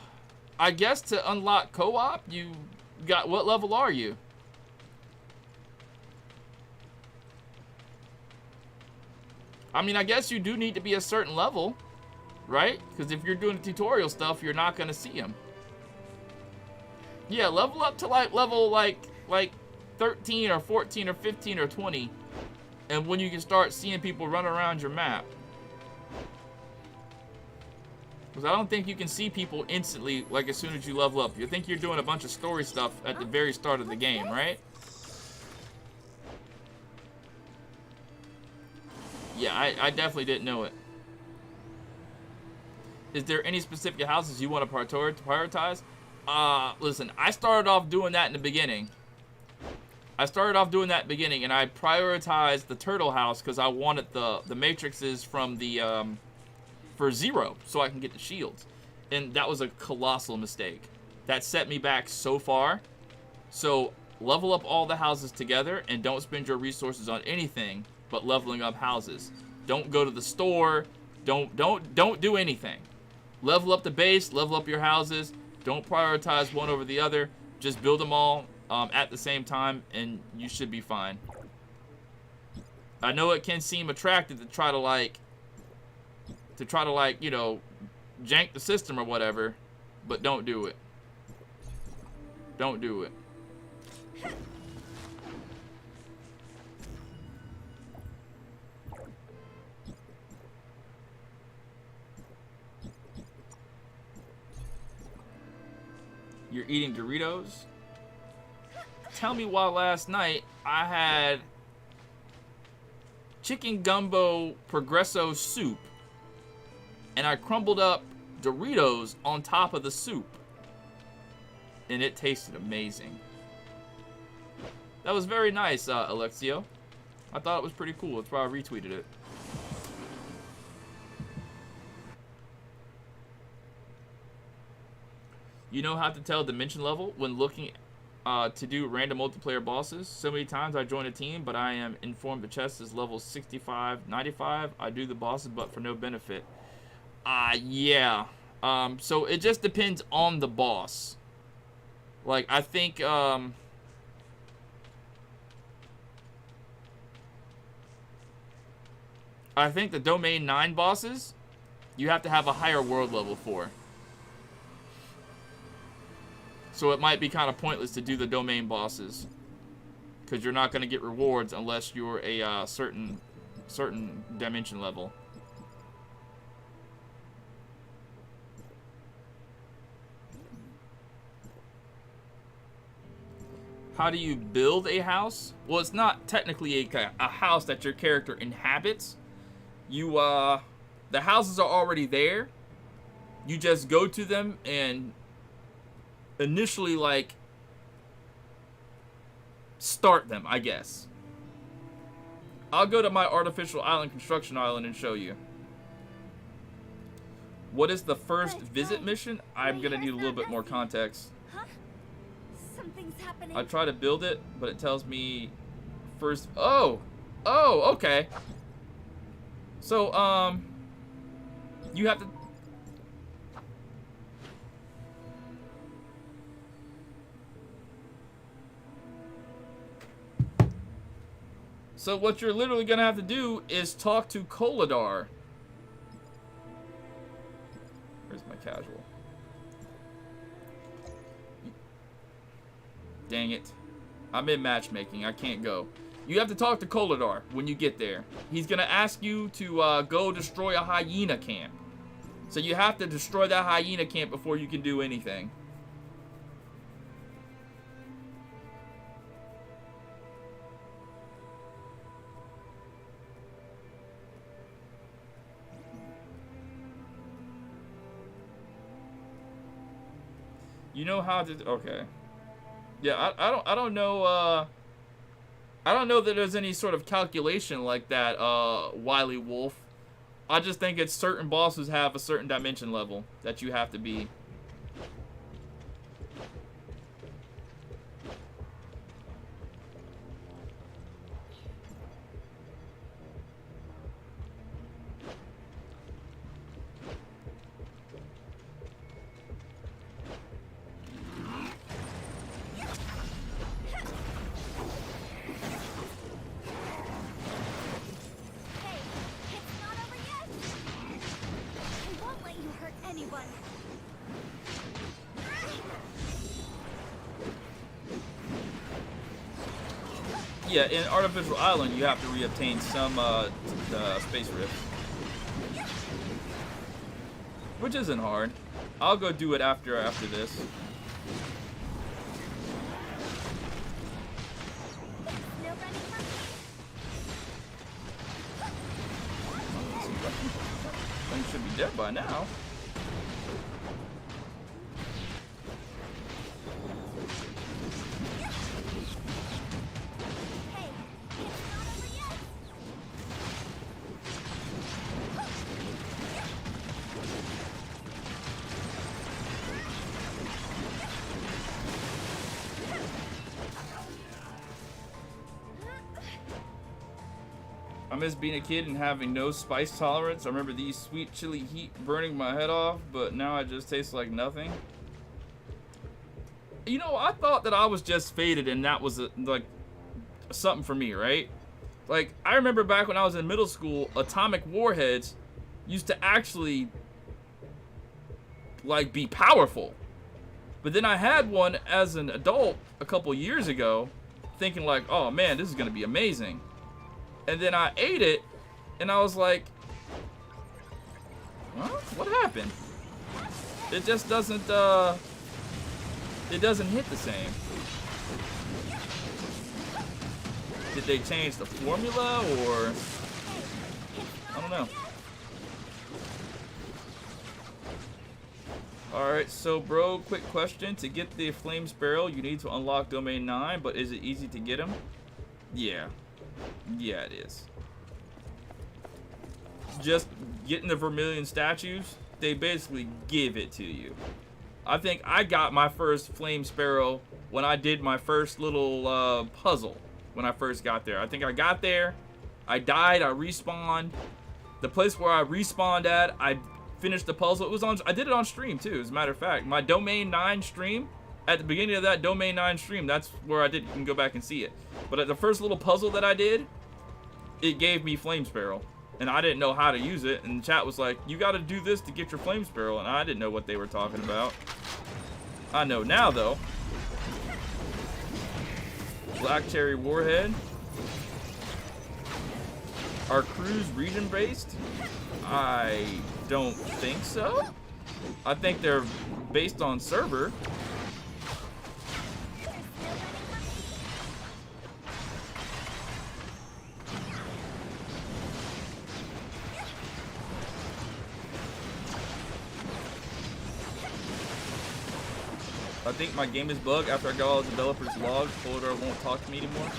I guess to unlock co-op, you got, what level are you? I mean, I guess you do need to be a certain level, right? Because if you're doing tutorial stuff, you're not going to see them. Yeah, level up to like level like 13 or 14 or 15 or 20. And when you can start seeing people run around your map. Because I don't think you can see people instantly, like as soon as you level up. You think you're doing a bunch of story stuff at the very start of the game, right? Yeah, I definitely didn't know it. Is there any specific houses you want to prioritize? Listen, I started off doing that in the beginning. And I prioritized the turtle house because I wanted the matrices from the for 0 so I can get the shields. And that was a colossal mistake. That set me back so far. So level up all the houses together and don't spend your resources on anything but leveling up houses. Don't go to the store. Don't do anything. Level up the base, level up your houses. Don't prioritize one over the other. Just build them all at the same time and you should be fine. I know it can seem attractive to try to like, you know, jank the system or whatever, but don't do it. Don't do it. You're eating Doritos? Tell me why last night I had chicken gumbo progresso soup and I crumbled up Doritos on top of the soup and it tasted amazing. That was very nice, Alexio. I thought it was pretty cool. That's why I retweeted it. You know how to tell dimension level when looking to do random multiplayer bosses? So many times I join a team, but I am informed the chest is level 65, 95. I do the bosses, but for no benefit. Yeah. So it just depends on the boss. Like, I think, I think the Domain 9 bosses, you have to have a higher world level for. So it might be kind of pointless to do the domain bosses, because you're not going to get rewards unless you're a certain dimension level. How do you build a house? Well, it's not technically a house that your character inhabits. You, the houses are already there. You just go to them and initially, like, start them, I guess. I'll go to my artificial island construction island and show you. What is the first visit mission? I'm gonna need a little bit more context. Huh? Something's happening. I try to build it, but it tells me first. Oh, okay. So, you have to. So what you're literally gonna have to do is talk to Koladar. Where's my casual? Dang it. I'm in matchmaking. I can't go. You have to talk to Koladar when you get there. He's gonna ask you to go destroy a hyena camp. So you have to destroy that hyena camp before you can do anything. You know how to, okay. Yeah, I don't know, I don't know that there's any sort of calculation like that, Wily Wolf. I just think it's certain bosses have a certain dimension level that you have to be. Yeah, in Artificial Island, you have to reobtain some space rift, which isn't hard. I'll go do it after this. Thing should be dead by now. I miss being a kid and having no spice tolerance. I remember these sweet chili heat burning my head off, but now I just taste like nothing. You know, I thought that I was just faded and that was like something for me, right? Like, I remember back when I was in middle school, atomic warheads used to actually like be powerful. But then I had one as an adult a couple years ago, thinking like, oh man, this is gonna be amazing. And then I ate it, and I was like, huh? What happened? It just doesn't, it doesn't hit the same. Did they change the formula, or? I don't know. Alright, so bro, quick question. To get the Flame Sparrow, you need to unlock Domain 9, but is it easy to get him? Yeah. Yeah, it is. Just getting the Vermilion statues, they basically give it to you. I think I got my first Flame Sparrow when I did my first little puzzle when I first got there. I think I got there, I died, I respawned. The place where I respawned at, I finished the puzzle. It was on, I did it on stream too, as a matter of fact. My Domain 9 stream, at the beginning of that Domain 9 stream, that's where I did. You can go back and see it. But at the first little puzzle that I did, it gave me Flame Sparrow. And I didn't know how to use it. And the chat was like, you got to do this to get your Flame Sparrow. And I didn't know what they were talking about. I know now, though. Black Cherry Warhead. Are crews region-based? I don't think so. I think they're based on server. I think my game is bugged after I got all the developers logged. Folder won't talk to me anymore.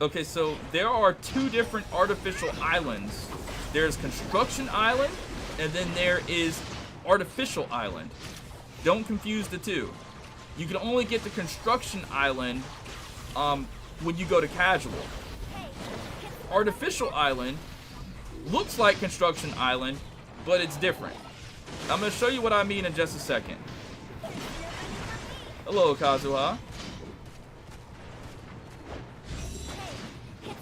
Okay, so there are two different artificial islands. There's Construction Island, and then there is Artificial Island. Don't confuse the two. You can only get the Construction Island when you go to casual. Artificial Island looks like Construction Island, but it's different. I'm going to show you what I mean in just a second. Hello, Kazuha. Did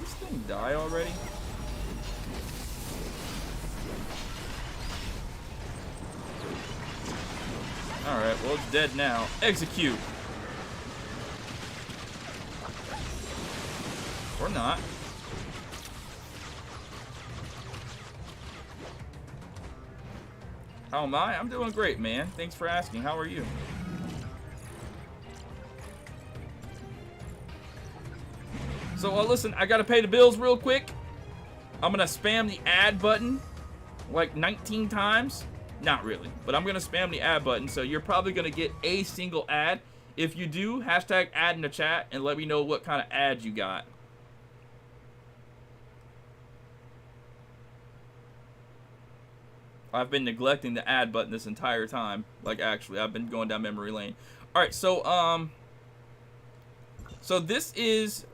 this thing die already? Alright, well, it's dead now. Execute. Or not. How am I? I'm doing great, man. Thanks for asking. How are you? So, listen, I gotta pay the bills real quick. I'm gonna spam the add button like 19 times. Not really, but I'm gonna spam the add button, so you're probably gonna get a single ad. If you do, hashtag ad in the chat and let me know what kind of ad you got. I've been neglecting the add button this entire time. Like, actually, I've been going down memory lane. Alright, so, so this is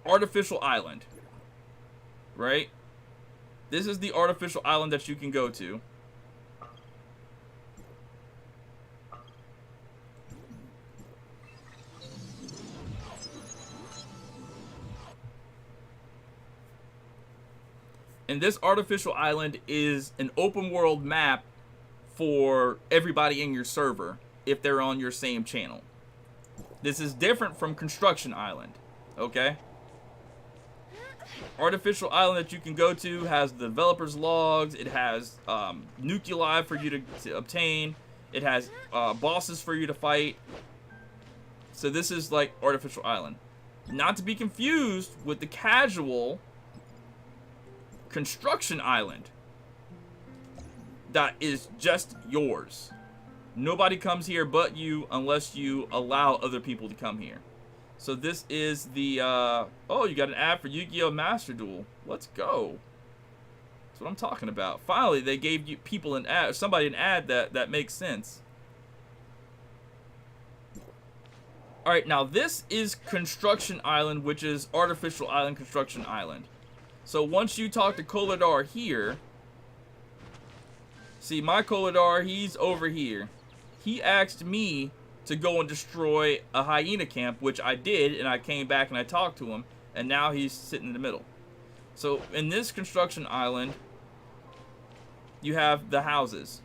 Artificial Island. Right? This is the artificial island that you can go to. And this artificial island is an open world map for everybody in your server if they're on your same channel. This is different from Construction Island, okay? Artificial island that you can go to has the developer's logs. It has nuclei for you to obtain. It has bosses for you to fight. So this is like Artificial Island. Not to be confused with the casual Construction Island that is just yours. Nobody comes here but you unless you allow other people to come here. So this is the oh, you got an ad for Yu-Gi-Oh! Master Duel. Let's go. That's what I'm talking about. Finally, they gave you people an ad, somebody an ad that makes sense. Alright, now this is Construction Island, which is Artificial Island, Construction Island. So once you talk to Koladar here, see my Koladar, he's over here. He asked me to go and destroy a hyena camp, which I did, and I came back and I talked to him, and now he's sitting in the middle. So in this Construction Island, you have the houses.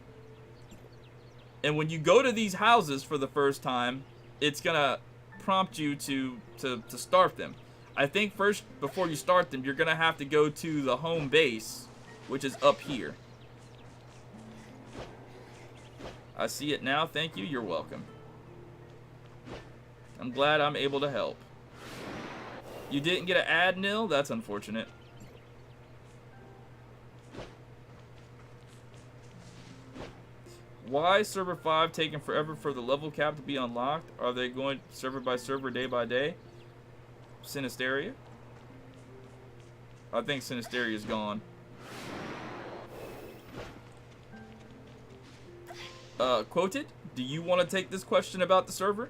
And when you go to these houses for the first time, it's gonna prompt you to start them. I think first, before you start them, you're gonna have to go to the home base, which is up here. I see it now. Thank you. You're welcome. I'm glad I'm able to help. You didn't get an ad, Nil? That's unfortunate. Why is server 5 taking forever for the level cap to be unlocked? Are they going server by server, day by day? Sinisteria? I think Sinisteria is gone. Quoted? Do you want to take this question about the server?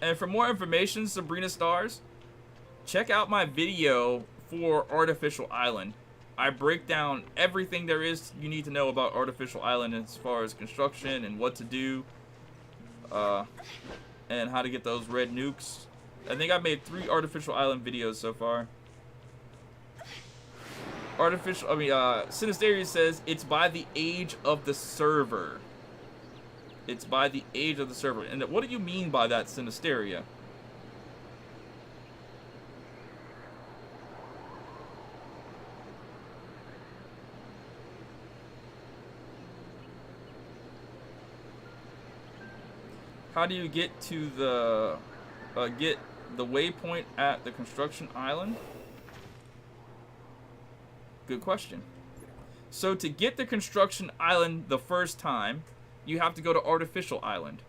And for more information, Sabrina Stars, check out my video for Artificial Island. I break down everything there is you need to know about Artificial Island as far as construction and what to do, and how to get those red nukes. I think I've made 3 Artificial Island videos so far. Sinisteria says it's by the age of the server. It's by the age of the server. And what do you mean by that, Sinisteria? How do you get to the waypoint at the construction island? Good question. So to get the construction island the first time, you have to go to Artificial Island.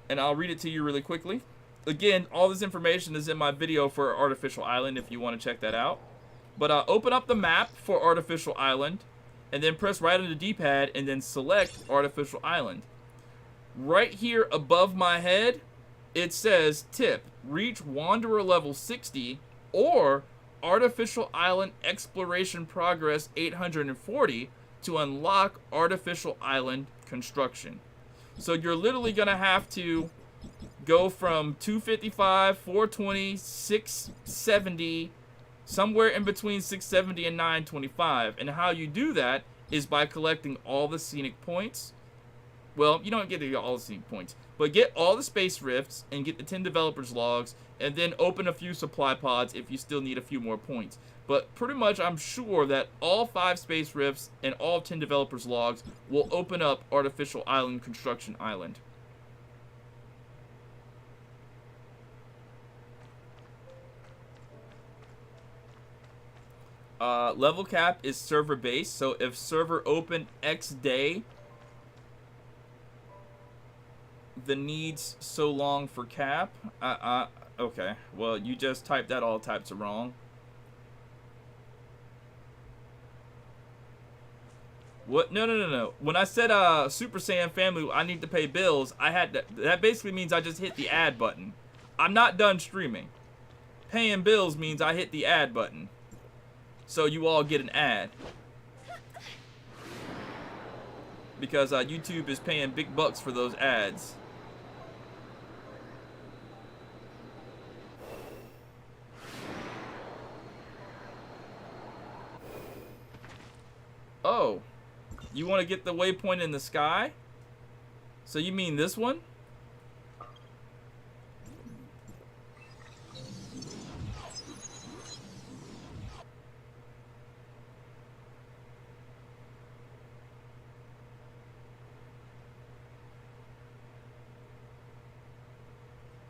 And I'll read it to you really quickly. Again, all this information is in my video for Artificial Island if you want to check that out. But open up the map for Artificial Island, and then press right on the D-pad, and then select Artificial Island. Right here above my head, it says, tip, reach Wanderer level 60, or Artificial Island Exploration Progress 840 to unlock Artificial Island construction. So you're literally going to have to go from 255, 420, 670, somewhere in between 670 and 925. And how you do that is by collecting all the scenic points. Well, you don't get to get all the scenic points, but get all the space rifts and get the 10 developers logs, and then open a few supply pods if you still need a few more points. But pretty much I'm sure that all 5 space rifts and all 10 developers logs will open up Artificial Island Construction Island. Level cap is server based, so if server open X day, the needs so long for cap. Okay, well, you just typed that all types of wrong. What? No. When I said Super Saiyan family, I need to pay bills, I had to, that basically means I just hit the add button. I'm not done streaming. Paying bills means I hit the add button. So you all get an ad. Because YouTube is paying big bucks for those ads. Oh, you want to get the waypoint in the sky? So you mean this one?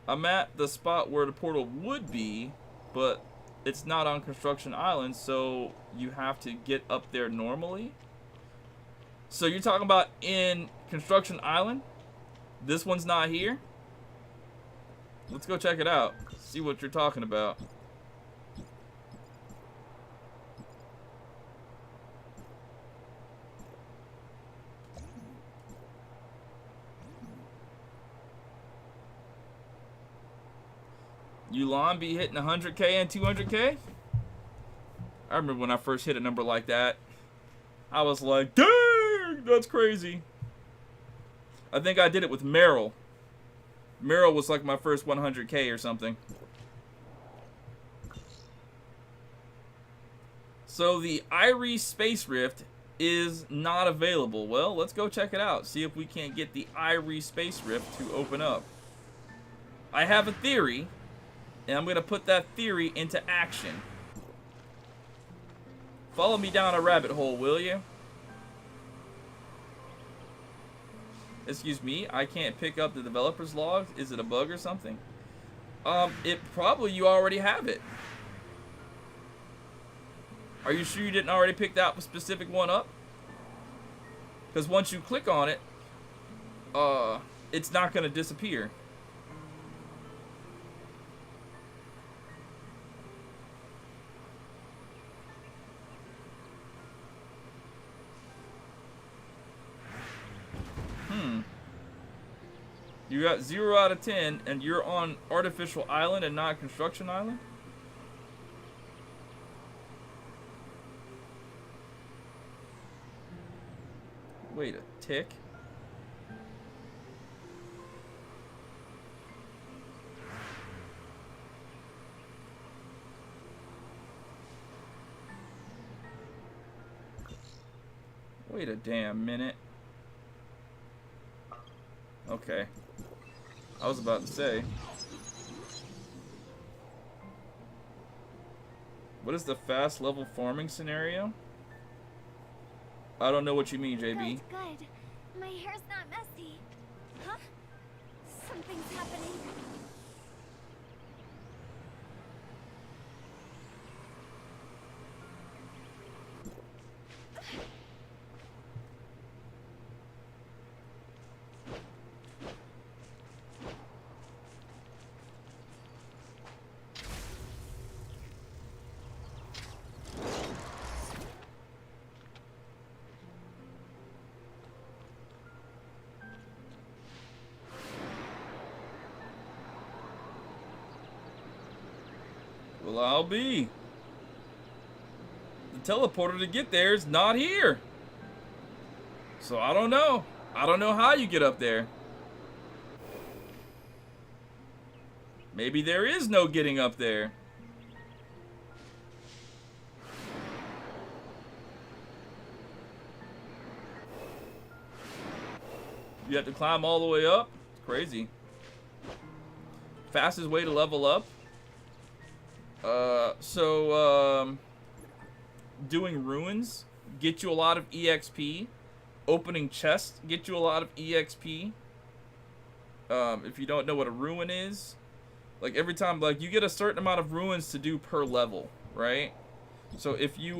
I'm at the spot where the portal would be, but it's not on Construction Island, so you have to get up there normally. So you're talking about in Construction Island? This one's not here? Let's go check it out. See what you're talking about. Yulon be hitting 100K and 200K? I remember when I first hit a number like that. I was like, dang, that's crazy. I think I did it with Meryl. Meryl was like my first 100K or something. So the Iris Space Rift is not available. Well, let's go check it out. See if we can't get the Iris Space Rift to open up. I have a theory, and I'm going to put that theory into action. Follow me down a rabbit hole, will you? Excuse me, I can't pick up the developer's logs. Is it a bug or something? It probably, you already have it. Are you sure you didn't already pick that specific one up? Because once you click on it, it's not going to disappear. You got 0 out of 10, and you're on Artificial Island and not Construction Island? Wait a tick. Wait a damn minute. Okay. I was about to say. What is the fast level farming scenario? I don't know what you mean, JB. Good. My hair's not messy. Something's happening. Well, I'll be. The teleporter to get there is not here. So I don't know. I don't know how you get up there. Maybe there is no getting up there. You have to climb all the way up? It's crazy. Fastest way to level up? Doing ruins get you a lot of EXP. Opening chests get you a lot of EXP. If you don't know what a ruin is, like every time, like you get a certain amount of ruins to do per level, right? So if you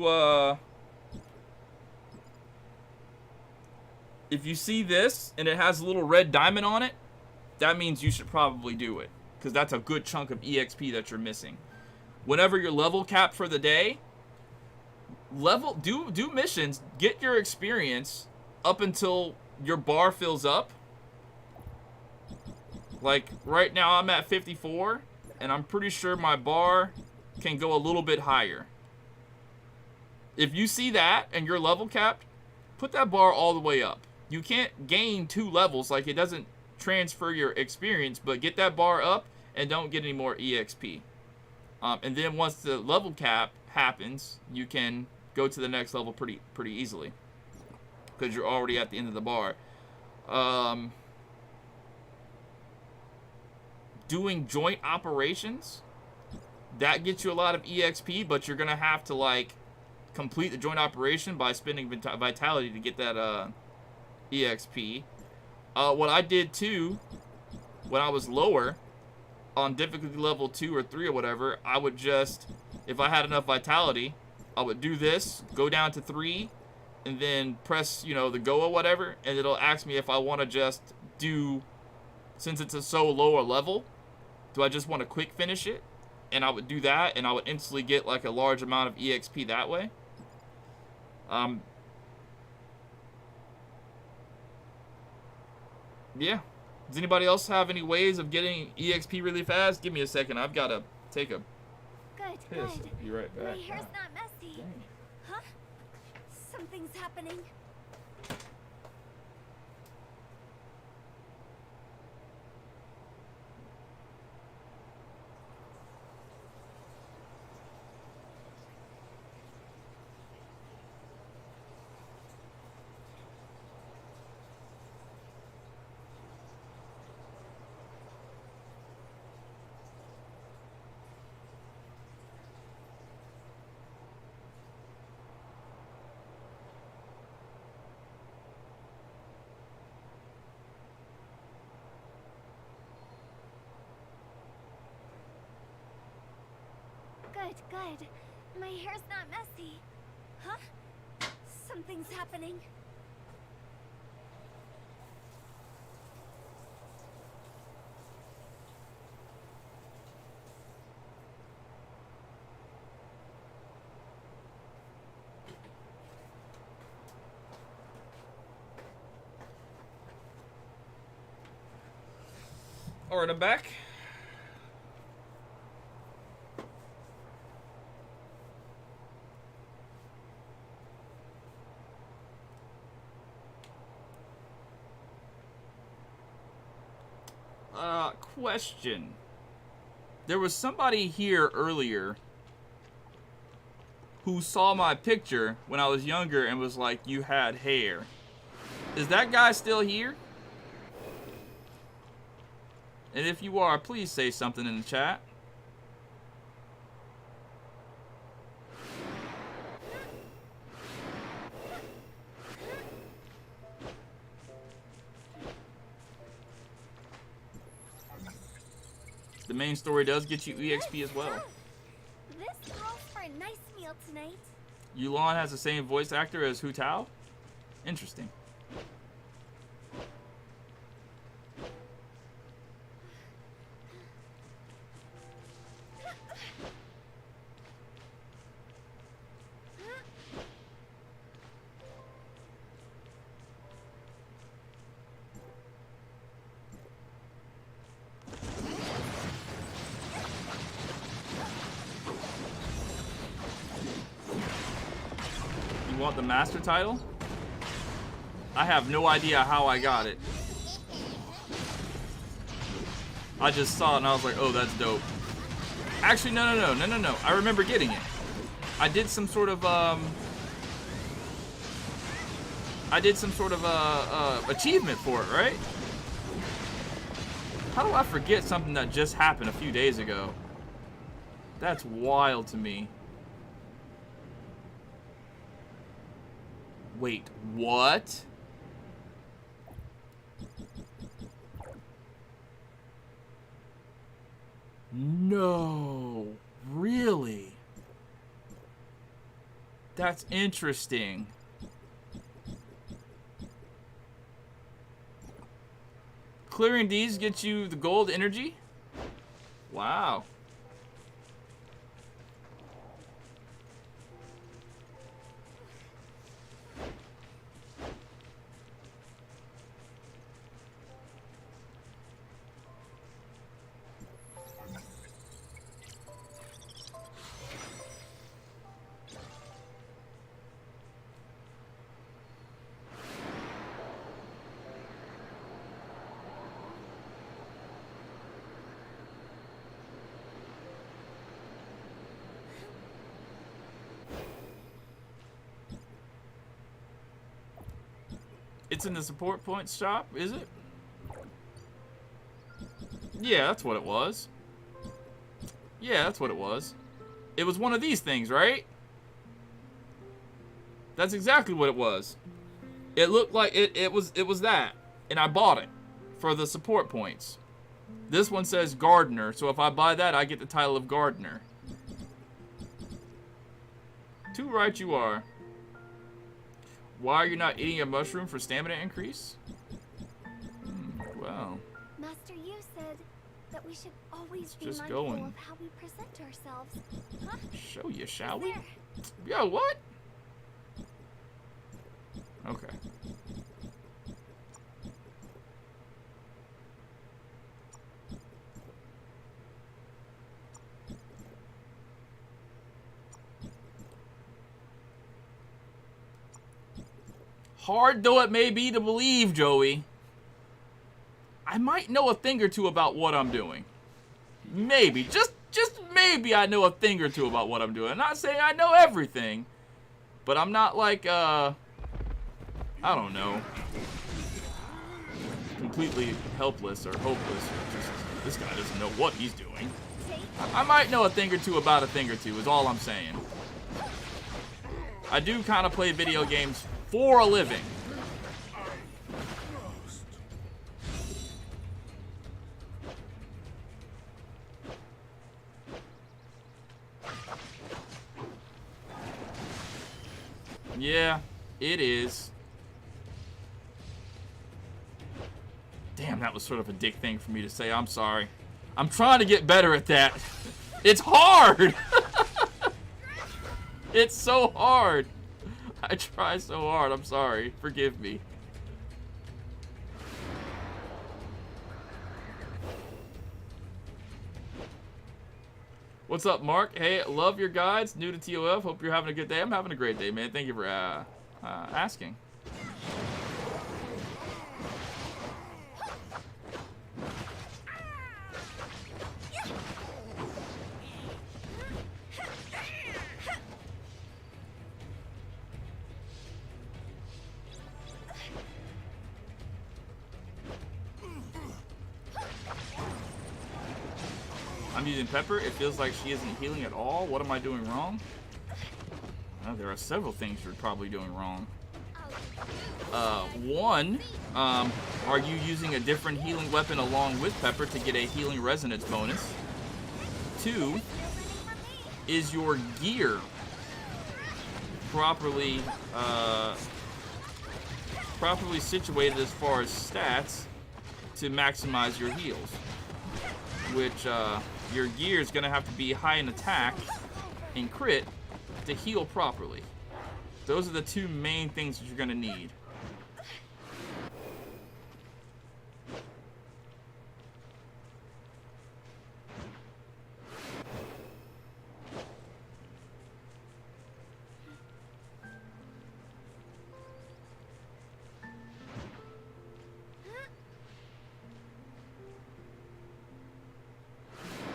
see this and it has a little red diamond on it, that means you should probably do it, because that's a good chunk of EXP that you're missing. Whenever you're level capped for the day, do missions, get your experience up until your bar fills up. Like right now I'm at 54 and I'm pretty sure my bar can go a little bit higher. If you see that and you're level capped, put that bar all the way up. You can't gain 2 levels, like it doesn't transfer your experience, but get that bar up and don't get any more EXP. And then once the level cap happens, you can go to the next level pretty easily, because you're already at the end of the bar. Doing joint operations, that gets you a lot of EXP, but you're gonna have to like complete the joint operation by spending vitality to get that EXP. What I did too, when I was lower, on difficulty level 2 or 3 or whatever, I would just, if I had enough vitality, I would do this, go down to 3, and then press, you know, the go or whatever, and it'll ask me if I want to just do, since it's a so lower level, do I just want to quick finish it? And I would do that, and I would instantly get like a large amount of EXP that way. Yeah. Does anybody else have any ways of getting EXP really fast? Give me a second. I've got to take a piss. Good. Be right back. My hair's not messy. Dang. Huh? Something's happening. Good. My hair's not messy. Huh? Something's happening. Alright, I'm back. Question. There was somebody here earlier who saw my picture when I was younger and was like, you had hair. Is that guy still here? And if you are, please say something in the chat. The main story does get you EXP as well. This calls for a nice meal tonight. Yulon has the same voice actor as Hu Tao? Interesting. You want the master title? I have no idea how I got it. I just saw it and I was like, oh, that's dope. Actually, no. I remember getting it. I did some sort of achievement for it, right? How do I forget something that just happened a few days ago? That's wild to me. Wait, what? No, really? That's interesting. Clearing these gets you the gold energy? Wow. It's in the support points shop, is it? Yeah, that's what it was. Yeah, that's what it was. It was one of these things, right? That's exactly what it was. It looked like it was that. And I bought it for the support points. This one says gardener, so if I buy that, I get the title of gardener. Too right you are. Why are you not eating a mushroom for stamina increase? Well. Master Yu said that we should always be just mindful going. of how we present ourselves. Huh? Show you, shall we? There. Yo, what? Okay. Hard though it may be to believe, Joey, I might know a thing or two about what I'm doing. Maybe, just maybe I know a thing or two about what I'm doing. I'm not saying I know everything, but I'm not like, I don't know, completely helpless or hopeless. Just, this guy doesn't know what he's doing. I might know a thing or two about a thing or two is all I'm saying. I do kind of play video games for a living. Yeah, it is. Damn, that was sort of a dick thing for me to say. I'm sorry. I'm trying to get better at that. It's hard. It's so hard. I try so hard. I'm sorry. Forgive me. What's up, Mark? Hey, love your guides. New to TOF. Hope you're having a good day. I'm having a great day, man. Thank you for asking. I'm using Pepper. It feels like she isn't healing at all. What am I doing wrong? There are several things you're probably doing wrong. I'll One, are you using a different healing weapon along with Pepper to get a healing resonance bonus? Two, is your gear properly situated as far as stats to maximize your heals? Which your gear is going to have to be high in attack and crit to heal properly. Those are the two main things that you're going to need.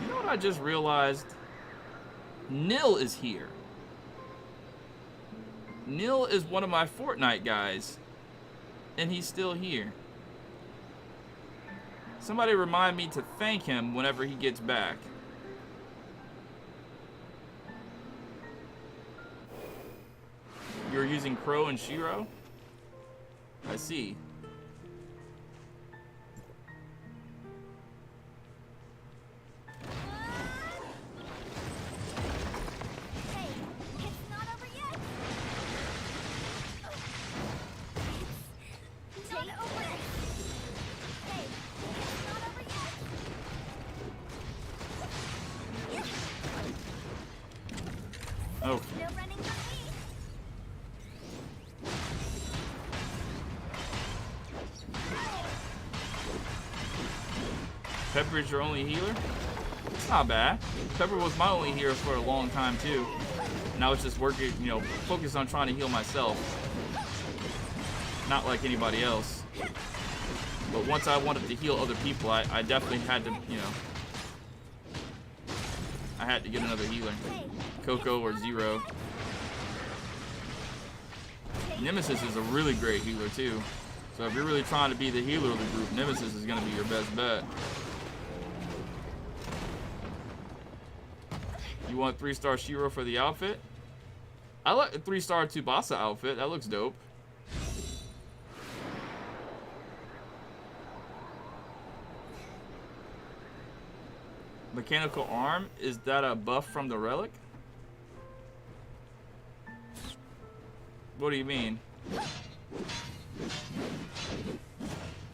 You know what I just realized? Nil is here. Nil is one of my Fortnite guys, and he's still here. Somebody remind me to thank him whenever he gets back. You're using Crow and Shiro? I see. Oh. Pepper is your only healer? It's not bad. Pepper was my only healer for a long time too. And I was just working, you know, focused on trying to heal myself. Not like anybody else. But once I wanted to heal other people, I definitely had to, you know, I had to get another healer. Coco or Zero. Nemesis is a really great healer too. So if you're really trying to be the healer of the group, Nemesis is going to be your best bet. You want 3-star Shiro for the outfit? I like the 3-star Tsubasa outfit. That looks dope. Mechanical arm, is that a buff from the relic? What do you mean?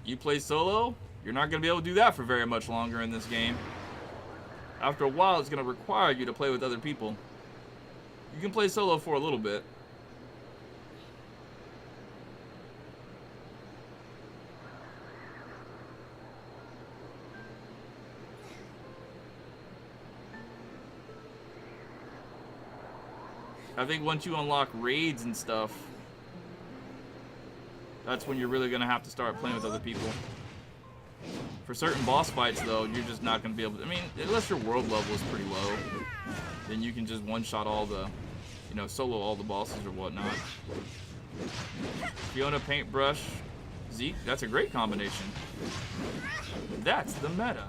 You play solo? You're not going to be able to do that for very much longer in this game. After a while, it's going to require you to play with other people. You can play solo for a little bit. I think once you unlock raids and stuff, that's when you're really going to have to start playing with other people. For certain boss fights, though, you're just not going to be able to... I mean, unless your world level is pretty low, then you can just one-shot all the... You know, solo all the bosses or whatnot. Fiona, Paintbrush, Zeke, that's a great combination. That's the meta.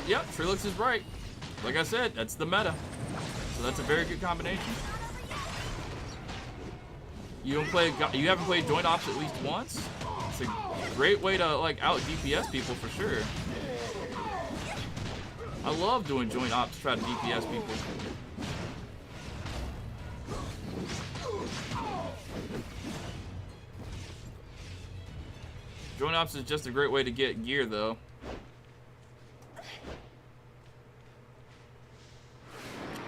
Yep, Trilix is right. Like I said, that's the meta. So that's a very good combination. You haven't played Joint Ops at least once? It's a great way to like out DPS people for sure. I love doing Joint Ops to try to DPS people. Joint Ops is just a great way to get gear though.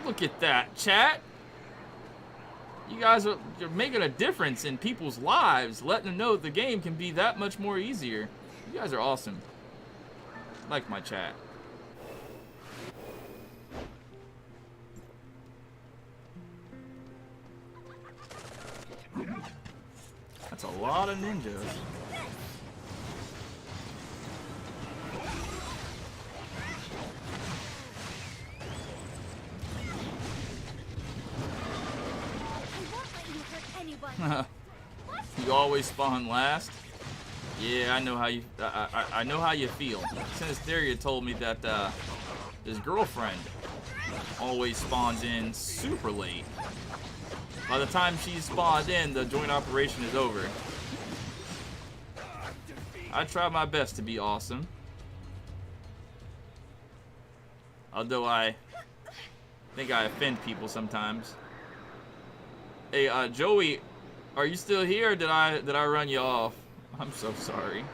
Look at that, chat. You guys are making a difference in people's lives, letting them know the game can be that much more easier. You guys are awesome. I like my chat. That's a lot of ninjas. You always spawn last. Yeah, I know how you. I know how you feel. Sinisteria told me that his girlfriend always spawns in super late. By the time she's spawned in, the joint operation is over. I try my best to be awesome. Although I think I offend people sometimes. Hey, Joey, are you still here or did I run you off? I'm so sorry.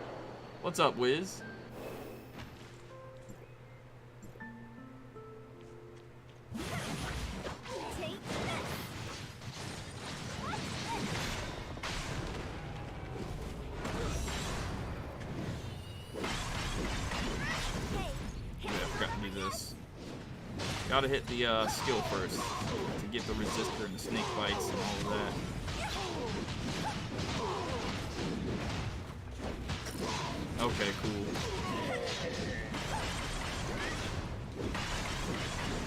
What's up, Wiz? Gotta hit the skill first to get the resistor and the snake bites and all of that. Okay, cool.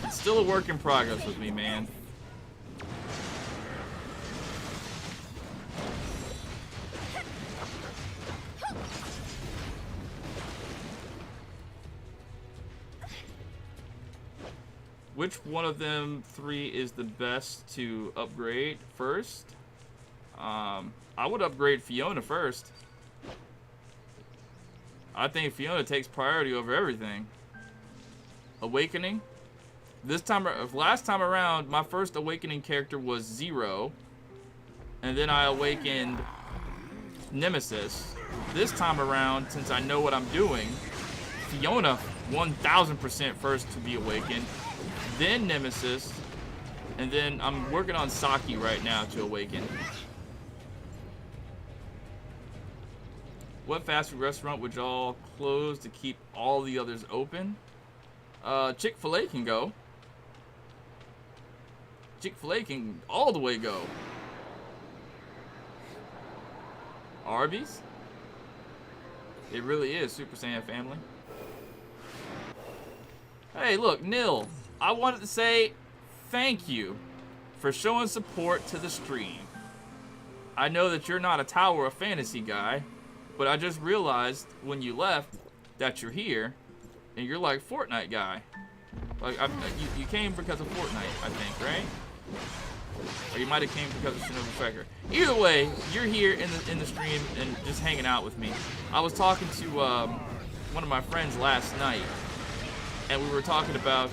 It's still a work in progress with me, man. Which one of them three is the best to upgrade first? I would upgrade Fiona first. I think Fiona takes priority over everything. Awakening. Last time around, my first awakening character was Zero, and then I awakened Nemesis. This time around, since I know what I'm doing, Fiona 1000% first to be awakened. Then Nemesis, and then I'm working on Saki right now to awaken. What fast food restaurant would y'all close to keep all the others open? Chick-fil-A can go. Chick-fil-A can all the way go. Arby's? It really is Super Saiyan family. Hey, look, Nil. I wanted to say thank you for showing support to the stream. I know that you're not a Tower of Fantasy guy, but I just realized when you left that you're here, and you're like Fortnite guy. Like you came because of Fortnite, I think, right? Or you might have came because of Shinobu Striker. Either way, you're here in the stream and just hanging out with me. I was talking to one of my friends last night. And we were talking about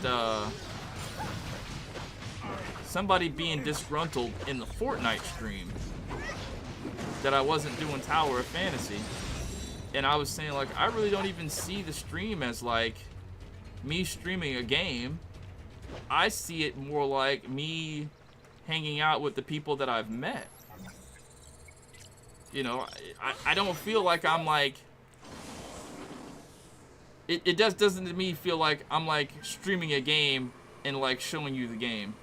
somebody being disgruntled in the Fortnite stream that I wasn't doing Tower of Fantasy. And I was saying, like, I really don't even see the stream as, like, me streaming a game. I see it more like me hanging out with the people that I've met. You know, I don't feel like I'm, like... It doesn't to me feel like I'm like streaming a game and like showing you the game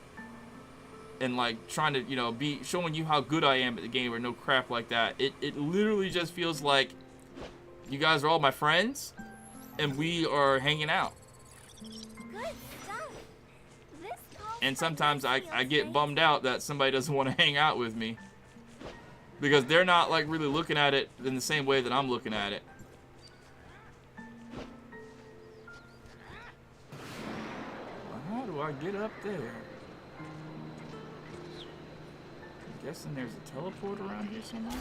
and like trying to, you know, be showing you how good I am at the game or no crap like that. It literally just feels like you guys are all my friends and we are hanging out. Good stuff. And sometimes I get bummed out that somebody doesn't want to hang out with me because they're not like really looking at it in the same way that I'm looking at it. How do I get up there? I'm guessing there's a teleport around here somewhere.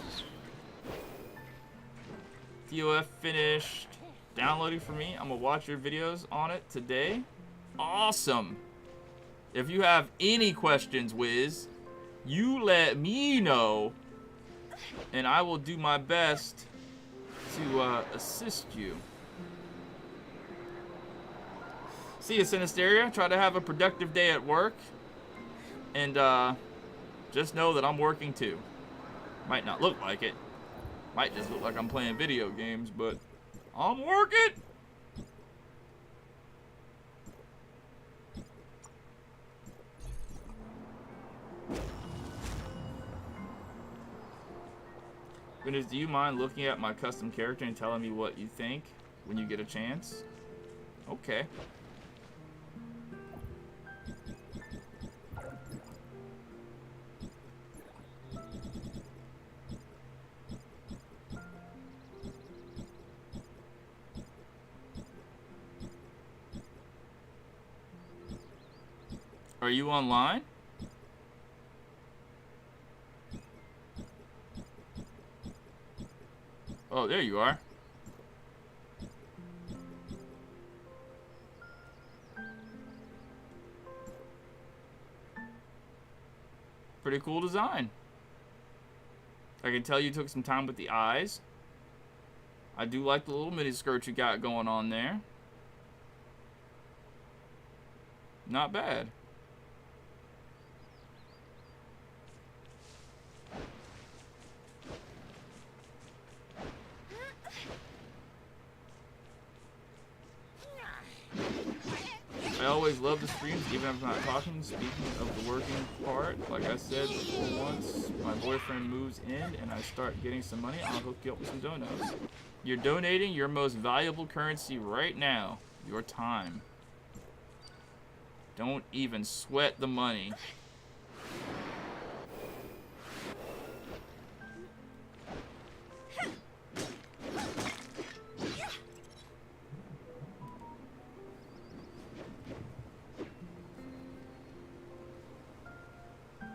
TOF finished downloading for me. I'm gonna watch your videos on it today. Awesome. If you have any questions, Wiz, you let me know, and I will do my best to assist you. See you, Sinisteria. Try to have a productive day at work. And just know that I'm working too. Might not look like it. Might just look like I'm playing video games, but I'm working. Ventus, do you mind looking at my custom character and telling me what you think when you get a chance? Okay. Are you online? Oh, there you are. Pretty cool design. I can tell you took some time with the eyes. I do like the little mini skirt you got going on there. Not bad. I always love the streams, even if I'm not talking. Speaking of the working part, like I said before, once my boyfriend moves in and I start getting some money, I'll hook you up with some donuts. You're donating your most valuable currency right now, your time. Don't even sweat the money.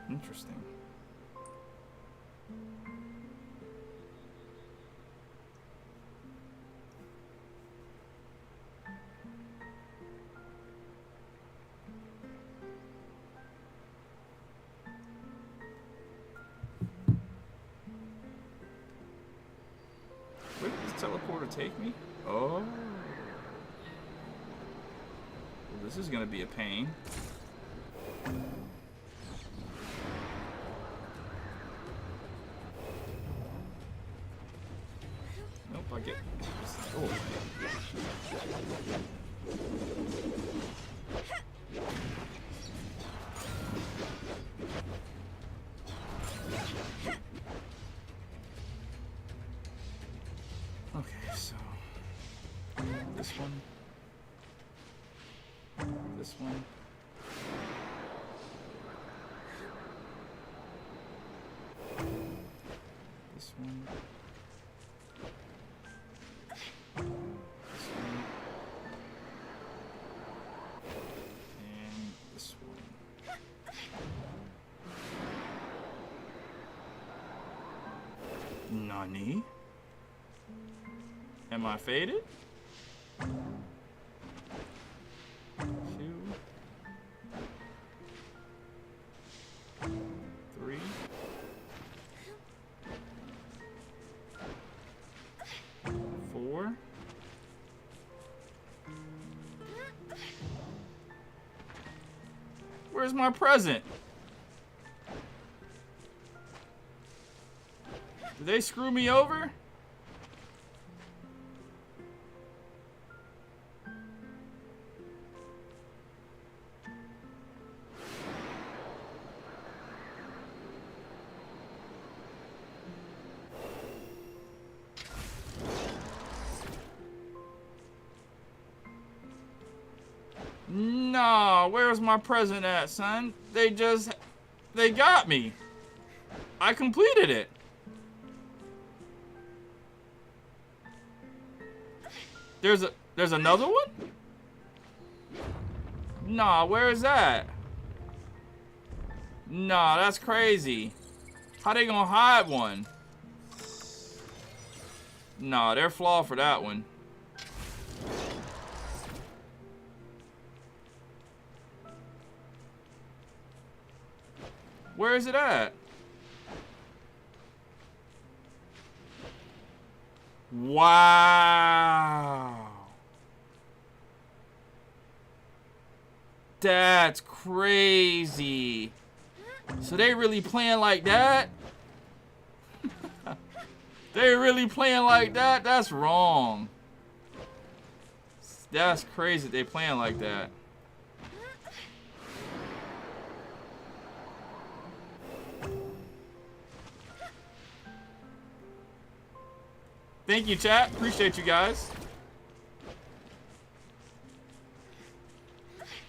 Interesting. Where did this teleporter take me? Oh. Well, this is gonna be a pain. Nope, I get. Oh. Okay, so this one, this one. This one. And this one. Nani? Am I faded? 2, 3. Four. Where's my present? Did they screw me over? No, where's my present at, son? They got me. I completed it. There's another one? Nah, where is that? Nah, that's crazy. How they gonna hide one? Nah, they're flawed for that one. Where is it at? Wow. That's crazy. So they really playing like that? They really playing like that? That's wrong. That's crazy they playing like that. Thank you, chat. Appreciate you guys.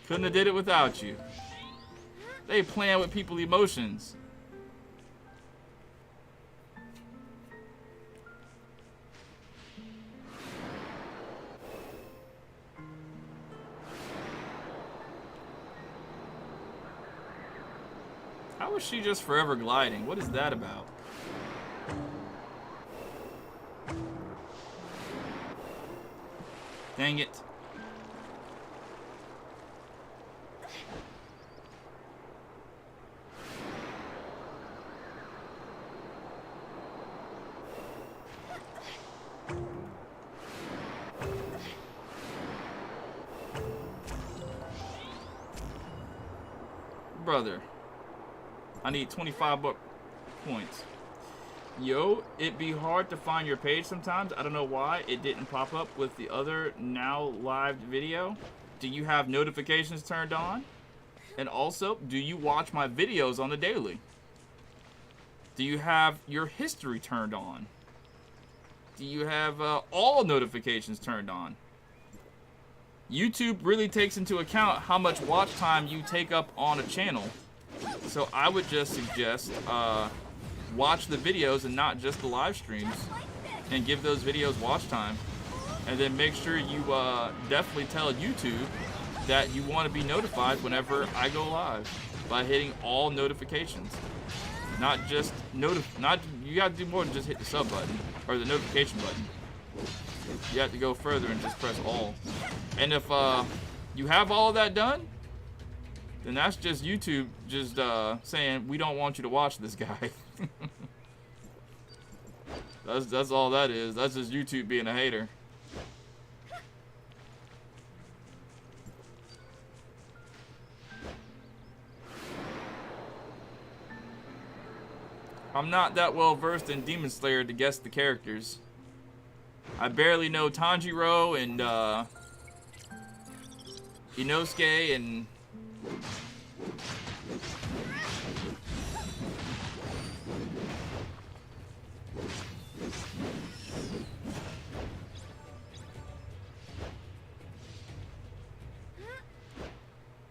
Couldn't have did it without you. They playing with people's emotions. How is she just forever gliding? What is that about? Dang it. Brother, I need 25 points. Yo, it be hard to find your page sometimes. I don't know why it didn't pop up with the other now live video. Do you have notifications turned on? And also, do you watch my videos on the daily? Do you have your history turned on? Do you have all notifications turned on? YouTube really takes into account how much watch time you take up on a channel. So I would just suggest watch the videos and not just the live streams, and give those videos watch time. And then make sure you definitely tell YouTube that you want to be notified whenever I go live by hitting all notifications. Not just you got to do more than just hit the sub button or the notification button. You have to go further and just press all. And if you have all of that done, then that's just YouTube just saying we don't want you to watch this guy. That's all that is. That's just YouTube being a hater. I'm not that well versed in Demon Slayer to guess the characters. I barely know Tanjiro and Inosuke and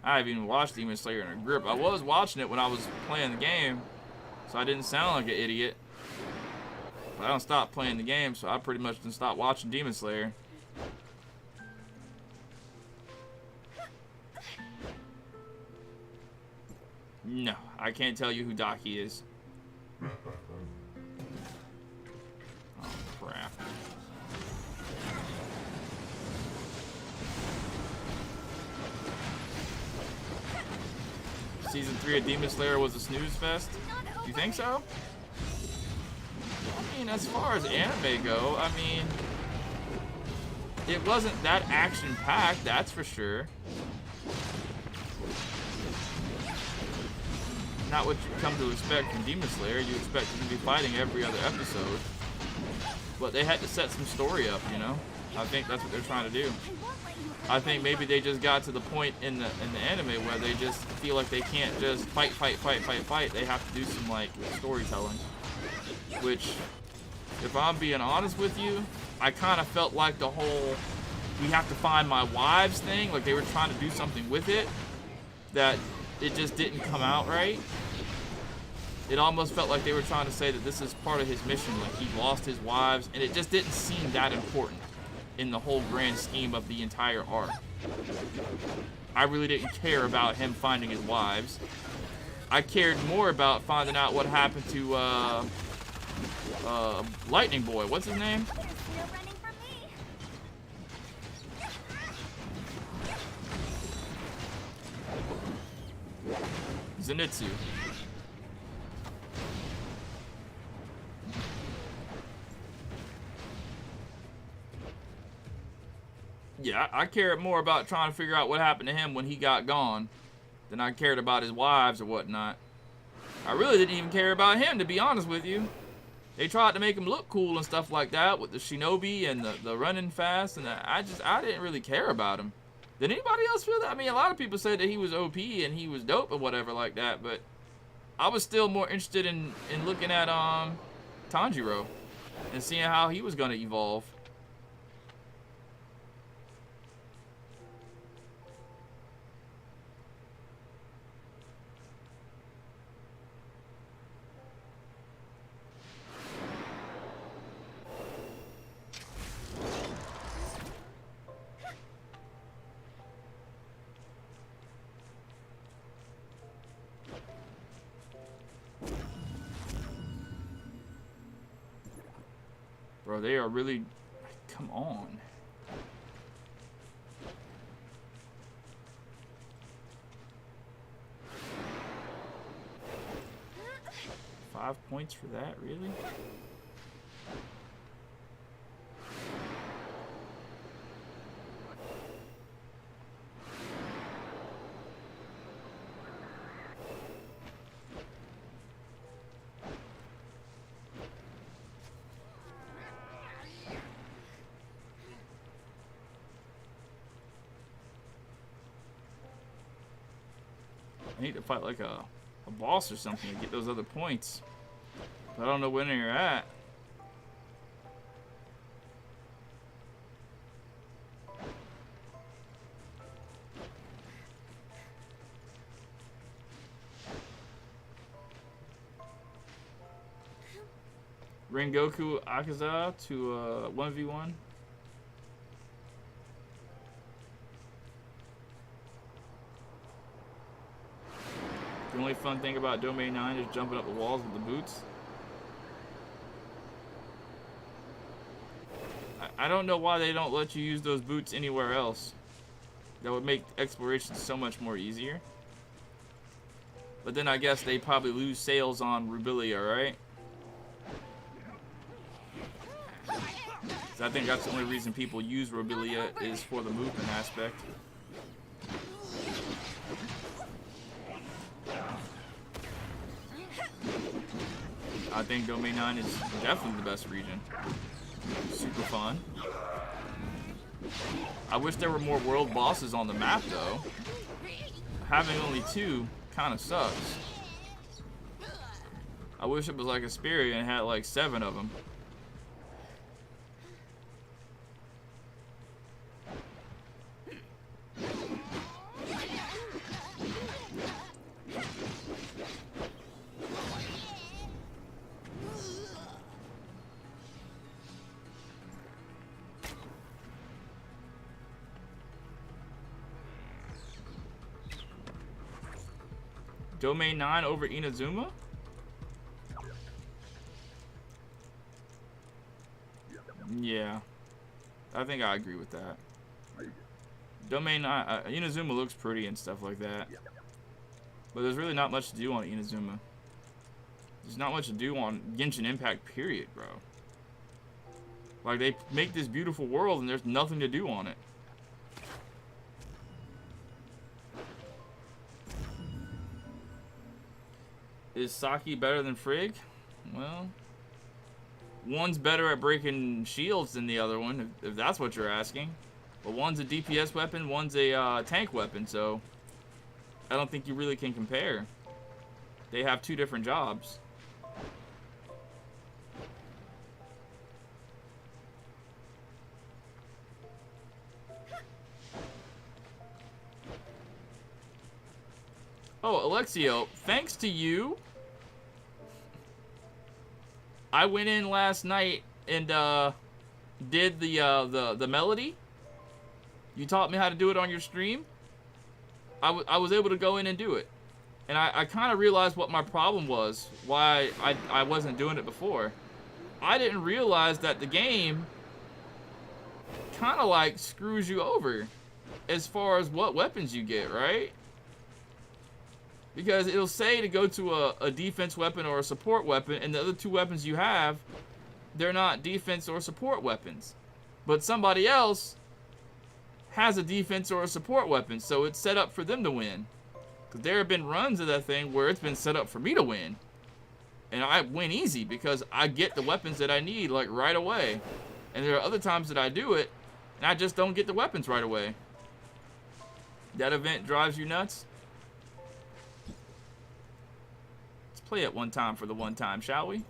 I haven't even watched Demon Slayer in a grip. I was watching it when I was playing the game, so I didn't sound like an idiot. But I don't stop playing the game, so I pretty much didn't stop watching Demon Slayer. No, I can't tell you who Daki is. Oh, crap. Season 3 of Demon Slayer was a snooze fest? You think so? I mean, as far as anime go, I mean, it wasn't that action-packed, that's for sure. Not what you come to expect from Demon Slayer. You expect them to be fighting every other episode. But they had to set some story up, you know? I think that's what they're trying to do. I think maybe they just got to the point in the anime where they just feel like they can't just fight. They have to do some, like, storytelling. Which, if I'm being honest with you, I kind of felt like the whole we have to find my wives thing, like they were trying to do something with it, that it just didn't come out right. It almost felt like they were trying to say that this is part of his mission, like he lost his wives, and it just didn't seem that important in the whole grand scheme of the entire arc. I really didn't care about him finding his wives. I cared more about finding out what happened to Lightning Boy. What's his name? Zenitsu. Yeah, I cared more about trying to figure out what happened to him when he got gone than I cared about his wives or whatnot. I really didn't even care about him, to be honest with you. They tried to make him look cool and stuff like that with the shinobi and the running fast, and I didn't really care about him. Did anybody else feel that? I mean, a lot of people said that he was OP and he was dope or whatever like that, but I was still more interested in looking at Tanjiro and seeing how he was going to evolve. Bro, they are really... Come on. $5 points for that, really? I need to fight like a boss or something to get those other points. But I don't know when you're at. Rengoku Akaza to 1v1. The only fun thing about Domain 9 is jumping up the walls with the boots. I don't know why they don't let you use those boots anywhere else. That would make exploration so much more easier. But then I guess they probably lose sales on Rubilia, right? So I think that's the only reason people use Rubilia is for the movement aspect. I think Domain 9 is definitely the best region. Super fun. I wish there were more world bosses on the map, though. Having only 2 kind of sucks. I wish it was like Asperia and had like 7 of them. Domain 9 over Inazuma? Yeah. I think I agree with that. Domain 9, Inazuma looks pretty and stuff like that. But there's really not much to do on Inazuma. There's not much to do on Genshin Impact, period, bro. Like, they make this beautiful world and there's nothing to do on it. Is Saki better than Frigg? Well, one's better at breaking shields than the other one, if that's what you're asking. But one's a DPS weapon, one's a tank weapon, so I don't think you really can compare. They have 2 different jobs. Oh, Alexio, thanks to you, I went in last night and did the melody. You taught me how to do it on your stream. I was able to go in and do it. And I kind of realized what my problem was, why I wasn't doing it before. I didn't realize that the game kind of like screws you over as far as what weapons you get, right? Because it'll say to go to a defense weapon or a support weapon, and the other 2 weapons you have, they're not defense or support weapons. But somebody else has a defense or a support weapon, so it's set up for them to win. Because there have been runs of that thing where it's been set up for me to win. And I win easy because I get the weapons that I need, like, right away. And there are other times that I do it, and I just don't get the weapons right away. That event drives you nuts? Play it one time for the one time, shall we?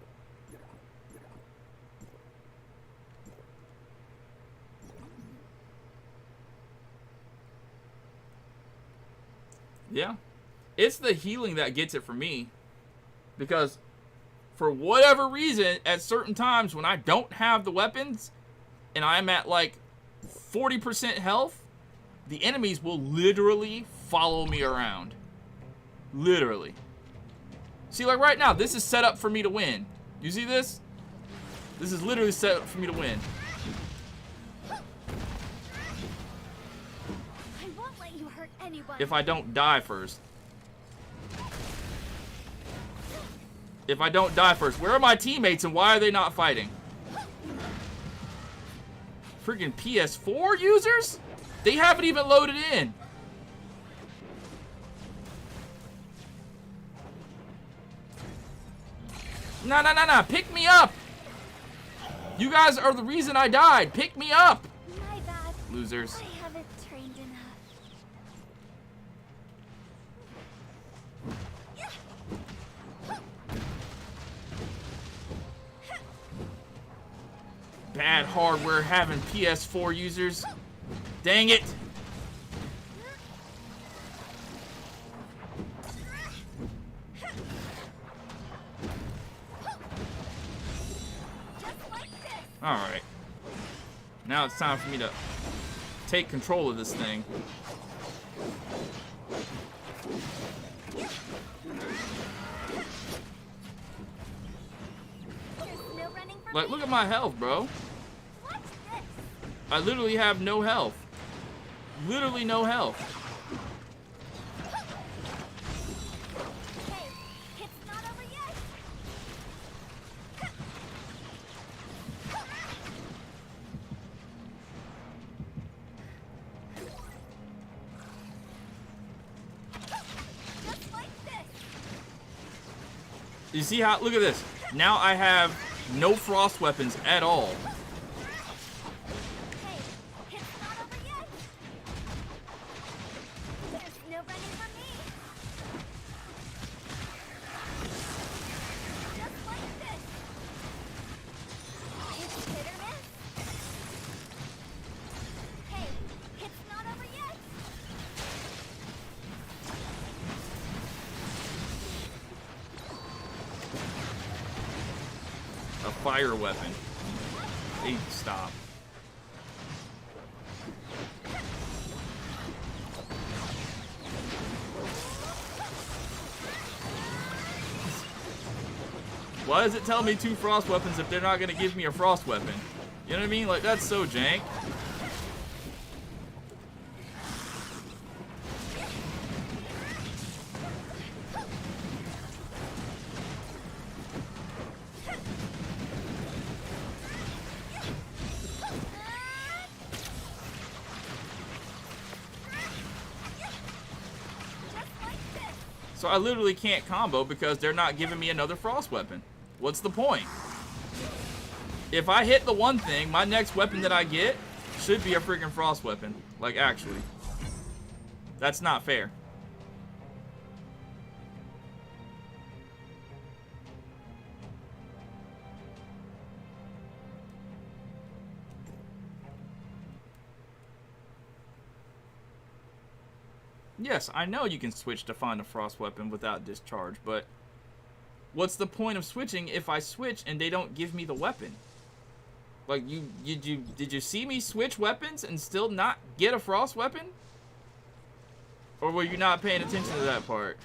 Yeah. It's the healing that gets it for me. Because for whatever reason, at certain times when I don't have the weapons and I'm at like 40% health, the enemies will literally follow me around. Literally. See, like right now, this is set up for me to win. You see this? This is literally set up for me to win. I won't let you hurt anyone. If I don't die first. If I don't die first. Where are my teammates and why are they not fighting? Freaking PS4 users? They haven't even loaded in. Nah. Pick me up. You guys are the reason I died. Pick me up. My bad. Losers. I haven't trained enough. Bad hardware having PS4 users. Dang it. Alright. Now it's time for me to take control of this thing. Like, look at my health, bro. I literally have no health. Literally no health. Hey, it's not over yet. Just like this. You see how, look at this. Now I have no frost weapons at all. Hey, it's not over yet. There's no running from me. Just like this. It's hit or miss. Hey, it's not over yet. A fire weapon. Hey, stop. Why does it tell me 2 frost weapons if they're not gonna give me a frost weapon? You know what I mean? Like, that's so jank. So I literally can't combo because they're not giving me another frost weapon. What's the point? If I hit the one thing, my next weapon that I get should be a freaking frost weapon. Like, actually. That's not fair. Yes, I know you can switch to find a frost weapon without discharge, but what's the point of switching if I switch and they don't give me the weapon? Like, did you see me switch weapons and still not get a frost weapon? Or were you not paying attention to that part?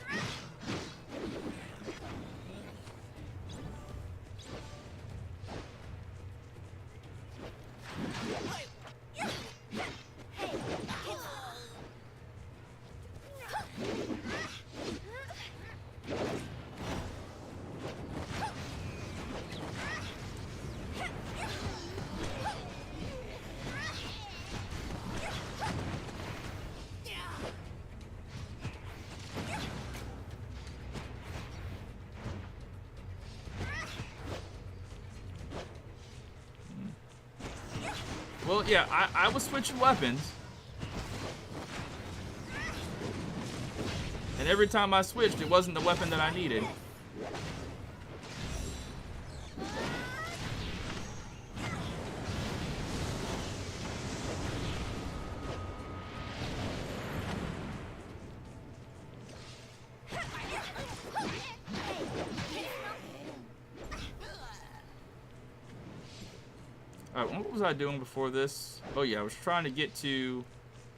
Well, yeah, I was switching weapons. And every time I switched, it wasn't the weapon that I needed. Alright, what was I doing before this? Oh yeah, I was trying to get to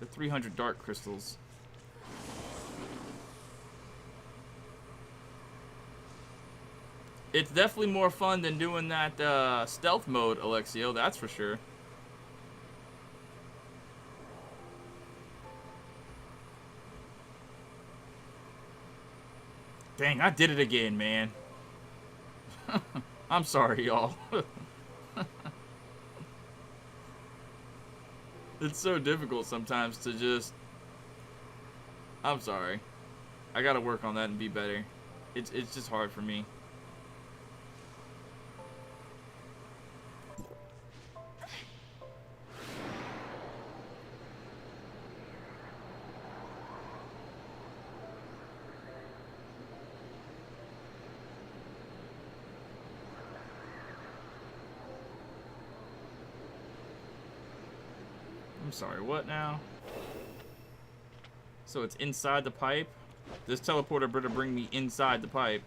the 300 dark crystals. It's definitely more fun than doing that stealth mode, Alexio, that's for sure. Dang, I did it again, man. I'm sorry, y'all. It's so difficult sometimes to just... I'm sorry. I gotta work on that and be better. It's just hard for me. I'm sorry, what now? So it's inside the pipe? This teleporter better bring me inside the pipe.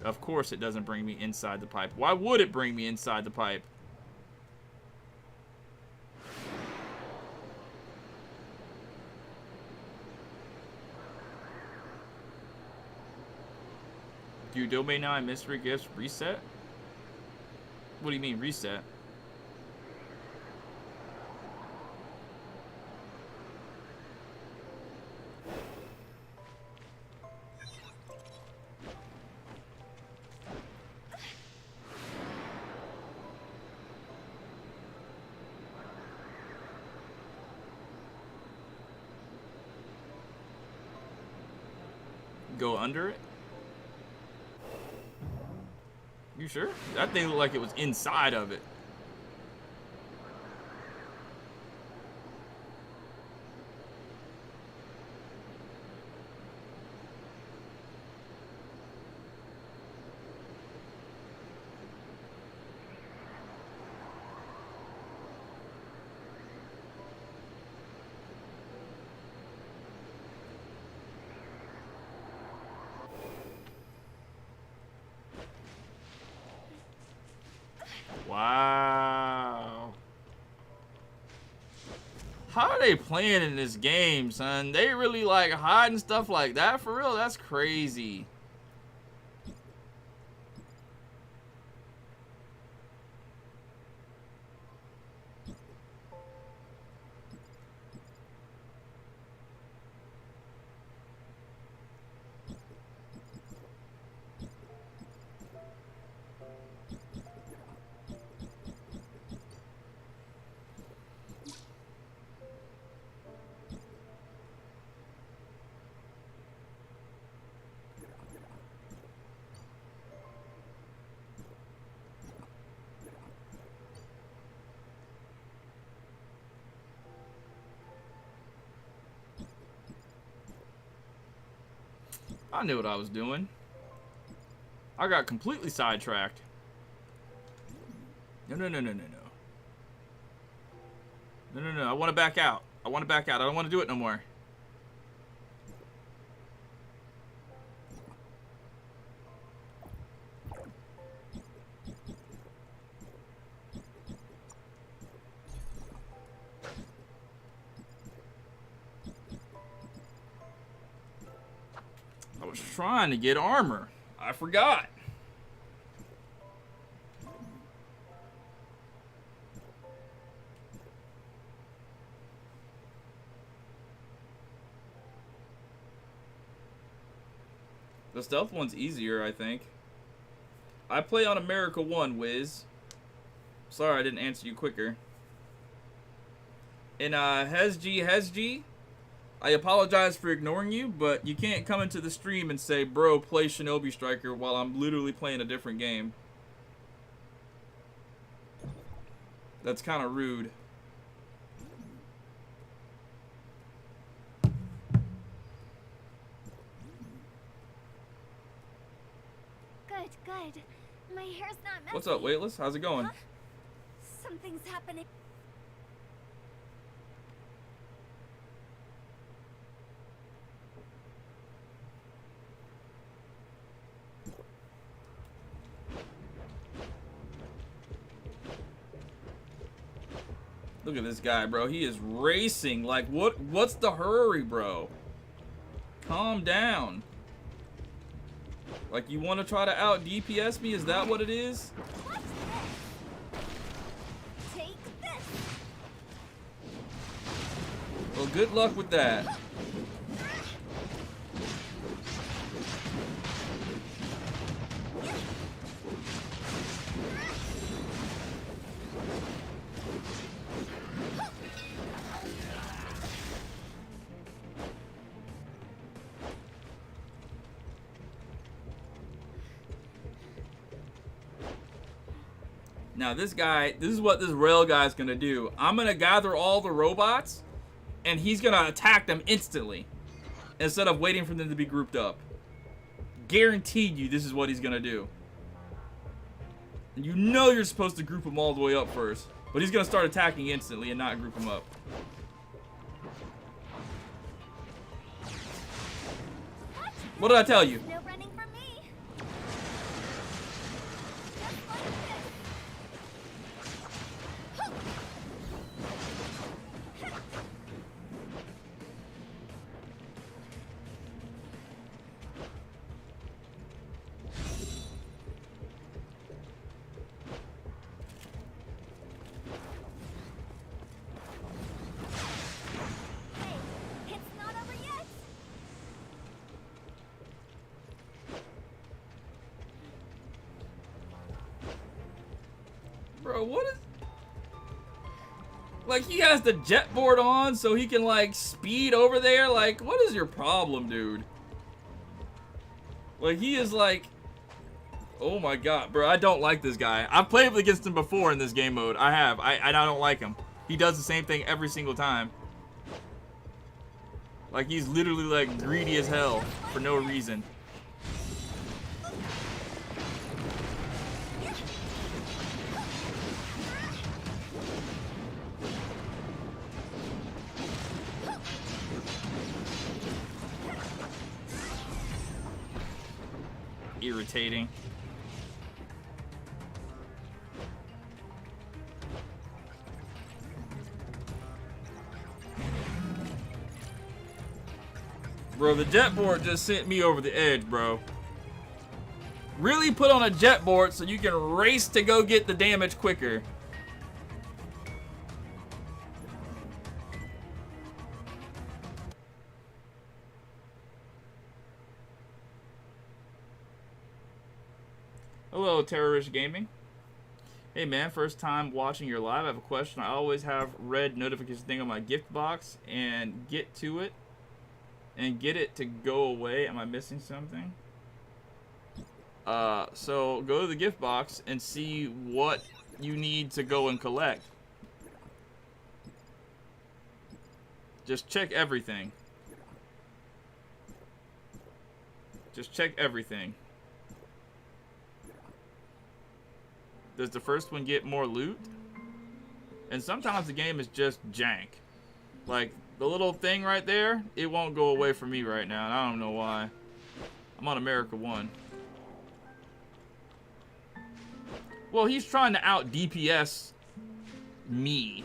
Of course it doesn't bring me inside the pipe. Why would it bring me inside the pipe? Do domain 9 mystery gifts reset? What do you mean reset? Go under it? You sure? That thing looked like it was inside of it. Wow. How are they playing in this game, son? They really like hiding stuff like that for real? That's crazy. I knew what I was doing. I got completely sidetracked. No. No. I want to back out. I don't want to do it no more. I was trying to get armor. I forgot. The stealth one's easier, I think. I play on America 1, Wiz. Sorry I didn't answer you quicker. And Hesg, I apologize for ignoring you, but you can't come into the stream and say, bro, play Shinobi Striker while I'm literally playing a different game. That's kind of rude. Good. My hair's not messy. What's up, Weightless? How's it going? Huh? Something's happening. Look at this guy, bro. He is racing. Like, what's the hurry, bro? Calm down. Like, you want to try to out DPS me? Is that what it is? Watch this. Take this. Well, good luck with that. Now this guy, this is what this rail guy's gonna do. I'm gonna gather all the robots, and he's gonna attack them instantly, instead of waiting for them to be grouped up. Guaranteed you this is what he's gonna do. And you know you're supposed to group them all the way up first, but he's gonna start attacking instantly and not group them up. What did I tell you? No running for me. Just like this. Hey, it's not over yet. Bro, what is... Like, he has the jet board on so he can, like, speed over there? Like, what is your problem, dude? Like, he is, like... Oh my god, bro, I don't like this guy. I've played against him before in this game mode. I have. I don't like him. He does the same thing every single time. Like, he's literally, like, greedy as hell for no reason. Irritating. Bro, the jet board just sent me over the edge, bro. Really put on a jet board so you can race to go get the damage quicker. Hello, Terrorist Gaming. Hey man, first time watching your live. I have a question. I always have red notification thing on my gift box and get to it and get it to go away. Am I missing something? So go to the gift box and see what you need to go and collect. Just check everything. Just check everything. Does the first one get more loot? And sometimes the game is just jank. Like, the little thing right there, it won't go away for me right now, and I don't know why. I'm on America 1. Well, he's trying to out DPS me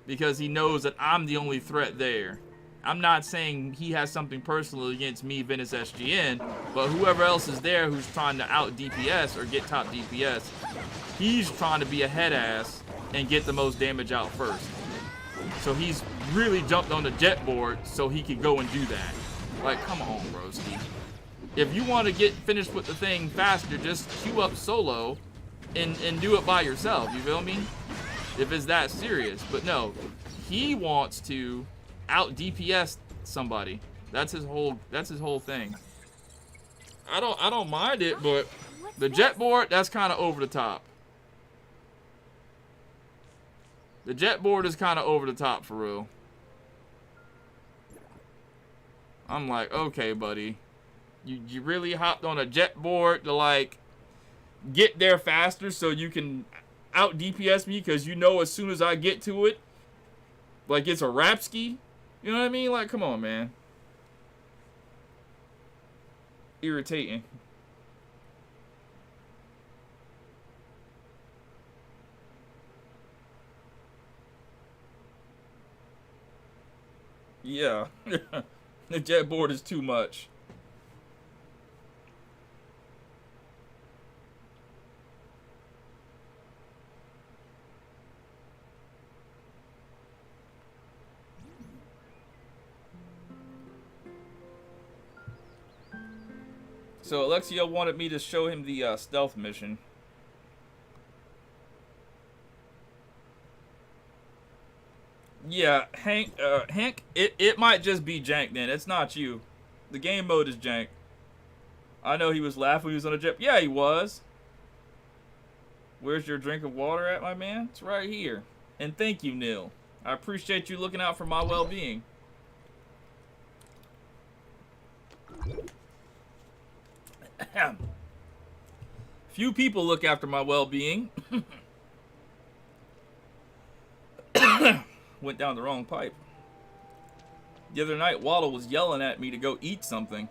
because he knows that I'm the only threat there. I'm not saying he has something personal against me, Ventus SGN, but whoever else is there who's trying to out DPS or get top DPS, he's trying to be a head ass and get the most damage out first. So he's really jumped on the jet board so he could go and do that. Like, come on, broski. If you want to get finished with the thing faster, just queue up solo and do it by yourself. You feel me? If it's that serious. But no, he wants to out DPS somebody. That's his whole thing. I don't mind it, but the jet board, that's kind of over the top. The jet board is kind of over the top for real. I'm like, okay, buddy. You really hopped on a jet board to, like, get there faster so you can out DPS me because you know as soon as I get to it, like, it's a rapski. You know what I mean? Like, come on, man. Irritating. Yeah. The jet board is too much. So Alexia wanted me to show him the stealth mission. Yeah, Hank, it might just be jank then. It's not you. The game mode is jank. I know he was laughing when he was on a jet. Yeah, he was. Where's your drink of water at, my man? It's right here. And thank you, Neil. I appreciate you looking out for my well-being. Few people look after my well-being. Went down the wrong pipe. The other night, Waddle was yelling at me to go eat something.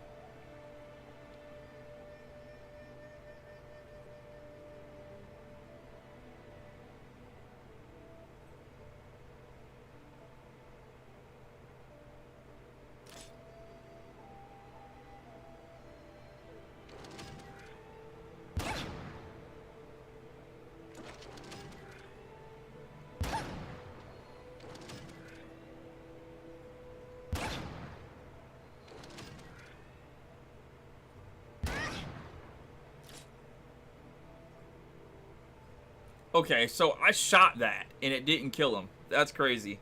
Okay, so I shot that, and it didn't kill him. That's crazy.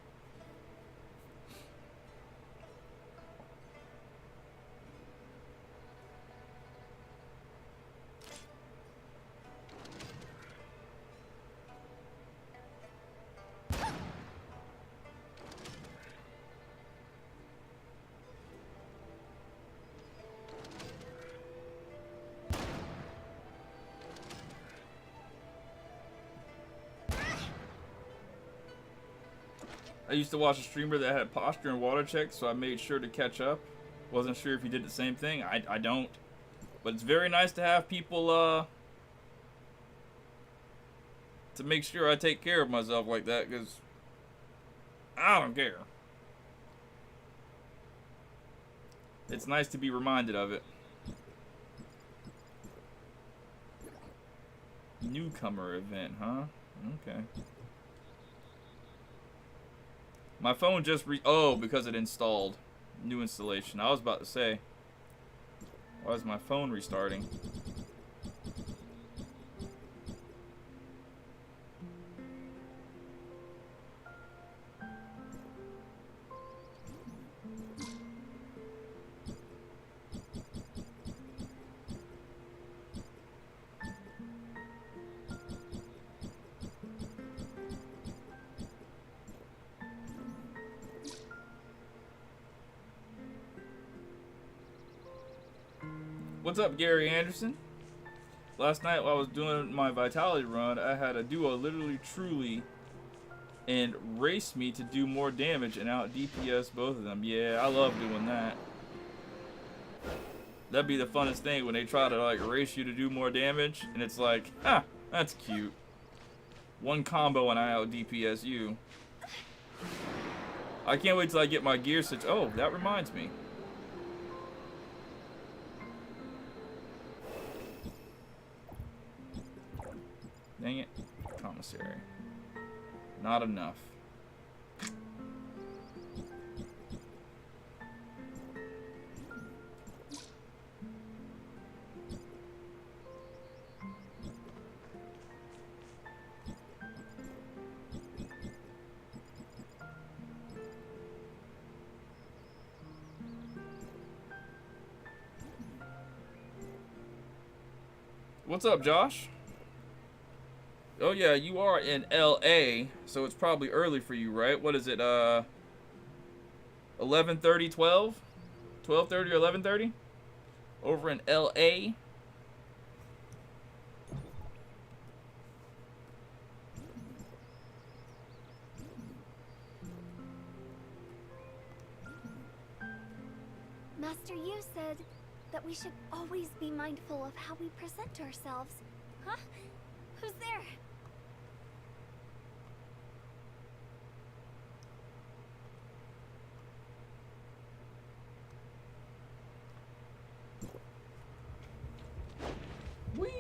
I used to watch a streamer that had posture and water checks, so I made sure to catch up. Wasn't sure if he did the same thing. I don't. But it's very nice to have people, to make sure I take care of myself like that, because I don't care. It's nice to be reminded of it. Newcomer event, huh? Okay. My phone just oh, because it installed. New installation. I was about to say, why is my phone restarting? What's up, Gary Anderson? Last night while I was doing my Vitality run, I had a duo literally truly and race me to do more damage and out DPS both of them. Yeah, I love doing that. That'd be the funnest thing when they try to like race you to do more damage and it's like, ah, that's cute. One combo and I out DPS you. I can't wait till I get my gear switch. Oh, that reminds me. Dang it. Commissary. Not enough. What's up, Josh? Oh yeah, you are in LA, so it's probably early for you, right? What is it, 11:30, 12? 12:30 or 11:30? Over in LA? Master Yu said that we should always be mindful of how we present ourselves. Huh? Who's there? Whee!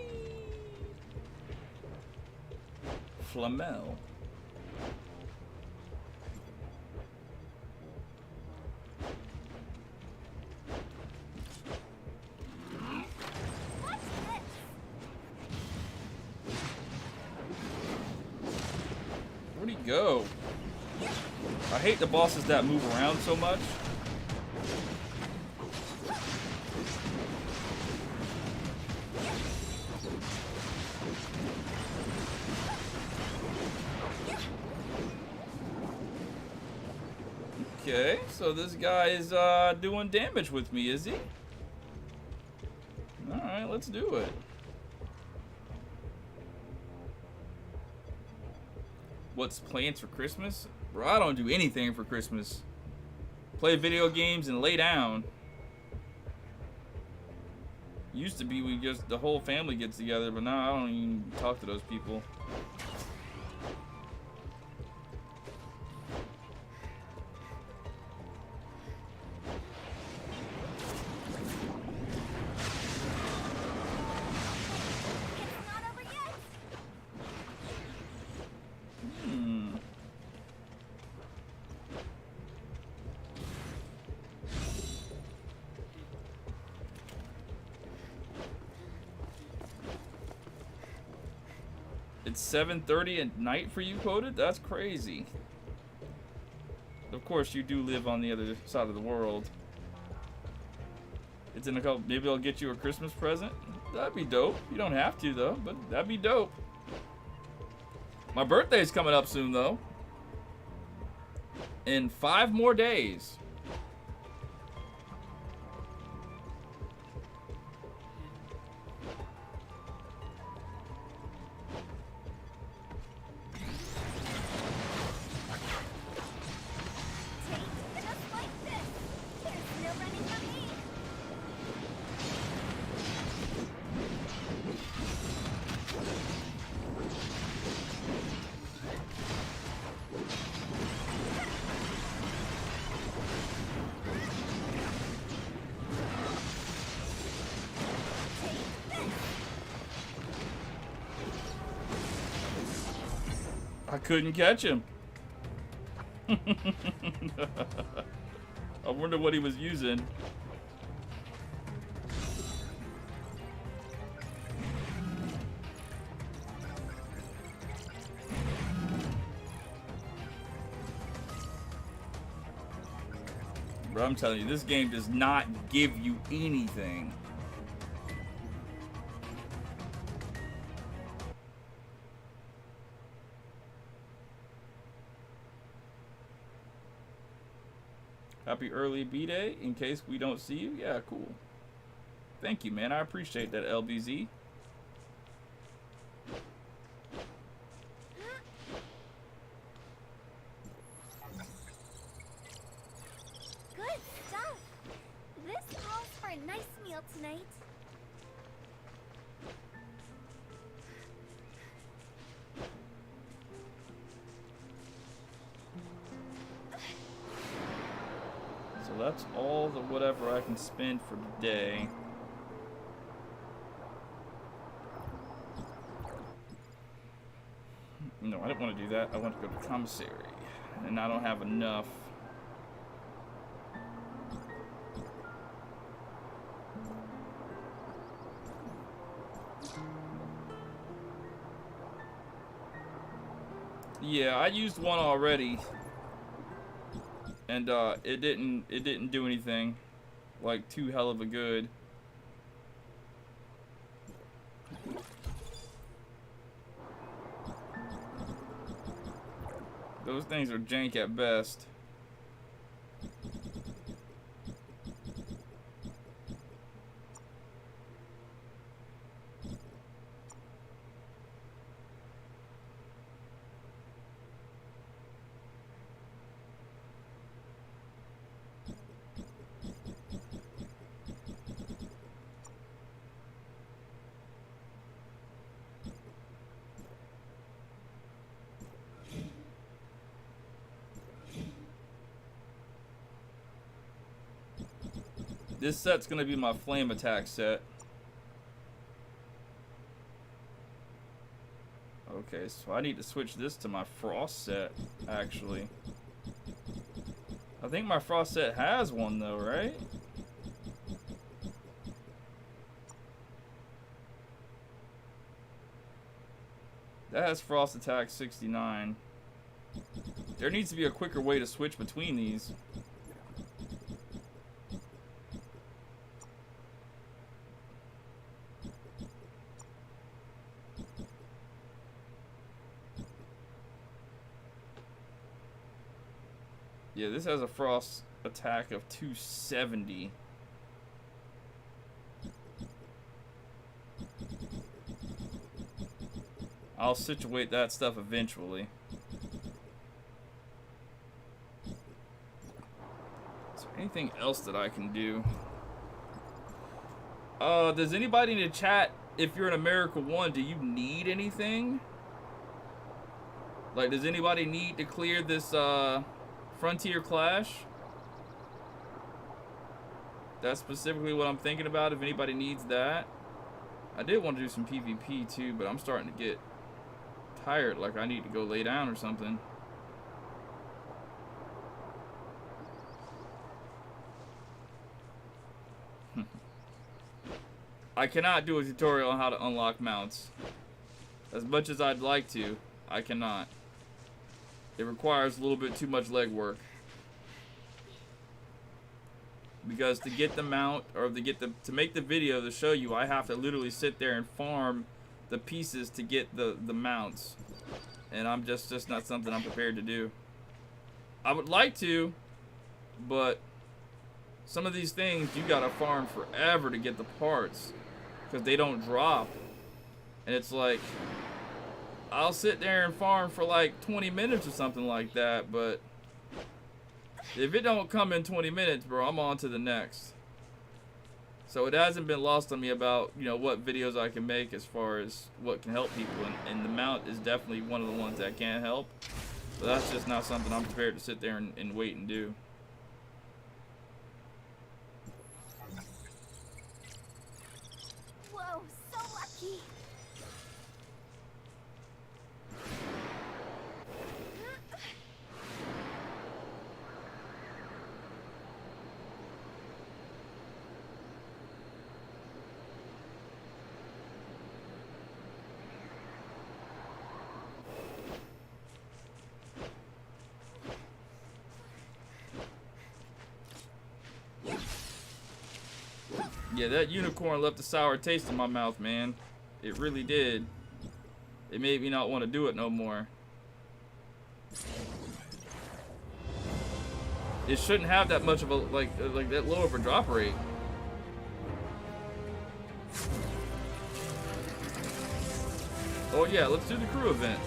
Flamel. go. I hate the bosses that move around so much. Okay, so this guy is doing damage with me, is he? Alright, let's do it. What's plans for Christmas? Bro, I don't do anything for Christmas. Play video games and lay down. Used to be the whole family gets together, but now I don't even talk to those people. It's 7:30 at night for you, quoted? That's crazy. Of course, you do live on the other side of the world. It's in a couple. Maybe I'll get you a Christmas present. That'd be dope. You don't have to, though, but that'd be dope. My birthday's coming up soon, though. In 5 more days. I couldn't catch him. I wonder what he was using. Bro, I'm telling you, this game does not give you anything. Happy early B-Day in case we don't see you. Yeah, cool. Thank you, man. I appreciate that, LBZ. Good stuff. This calls for a nice meal tonight. So that's all the whatever I can spend for today. No, I didn't want to do that. I want to go to commissary. And I don't have enough. Yeah, I used one already. And it didn't do anything like too hell of a good. Those things are jank at best. This set's gonna be my flame attack set. Okay, so I need to switch this to my frost set, actually. I think my frost set has one though, right? That has frost attack 69. There needs to be a quicker way to switch between these. Yeah, this has a frost attack of 270. I'll situate that stuff eventually. Is there anything else that I can do? Does anybody in the chat, if you're in America 1, do you need anything? Like, does anybody need to clear this, Frontier Clash? That's specifically what I'm thinking about, if anybody needs that. I did want to do some PvP too, but I'm starting to get tired, like I need to go lay down or something. I cannot do a tutorial on how to unlock mounts. As much as I'd like to, I cannot. It requires a little bit too much legwork. Because to get the mount, or to make the video to show you, I have to literally sit there and farm the pieces to get the mounts. And I'm just not something I'm prepared to do. I would like to, but some of these things you gotta farm forever to get the parts. Because they don't drop. And it's like, I'll sit there and farm for like 20 minutes or something like that, but if it don't come in 20 minutes, bro, I'm on to the next. So it hasn't been lost on me about, you know, what videos I can make as far as what can help people. And the mount is definitely one of the ones that can help. But that's just not something I'm prepared to sit there and wait and do. Whoa, so lucky. Yeah, that unicorn left a sour taste in my mouth, man. It really did. It made me not want to do it no more. It shouldn't have that much of a, like that low of a drop rate. Oh yeah, let's do the crew event.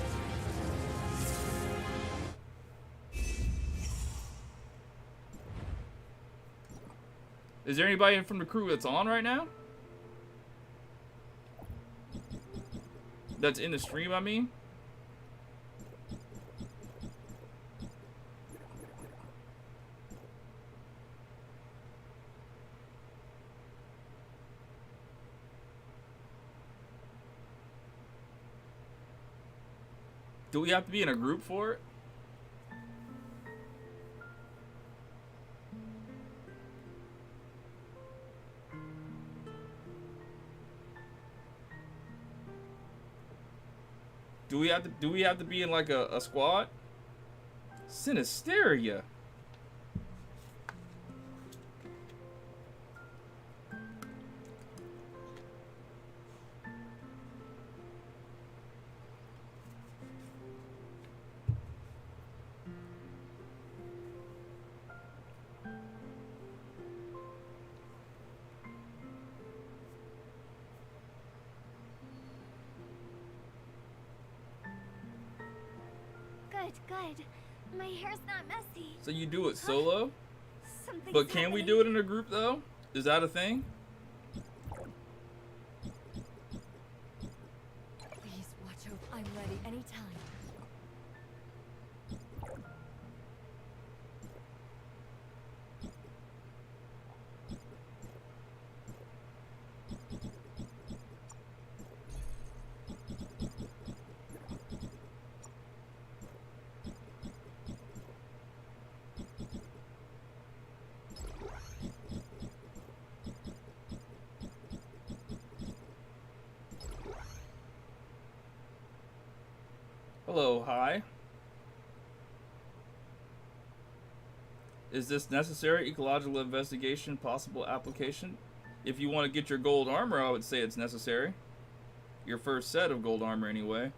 Is there anybody from the crew that's on right now? That's in the stream, I mean? Do we have to be in a group for it? Do we have to be in like a squad? Sinisteria. Good. My hair's not messy. So you do it solo? Something's But can we happening. do it in a group though? Is that a thing? Please watch over. I'm ready anytime. Hello, hi. Is this necessary? Ecological investigation, possible application. If you want to get your gold armor, I would say it's necessary. Your first set of gold armor, anyway.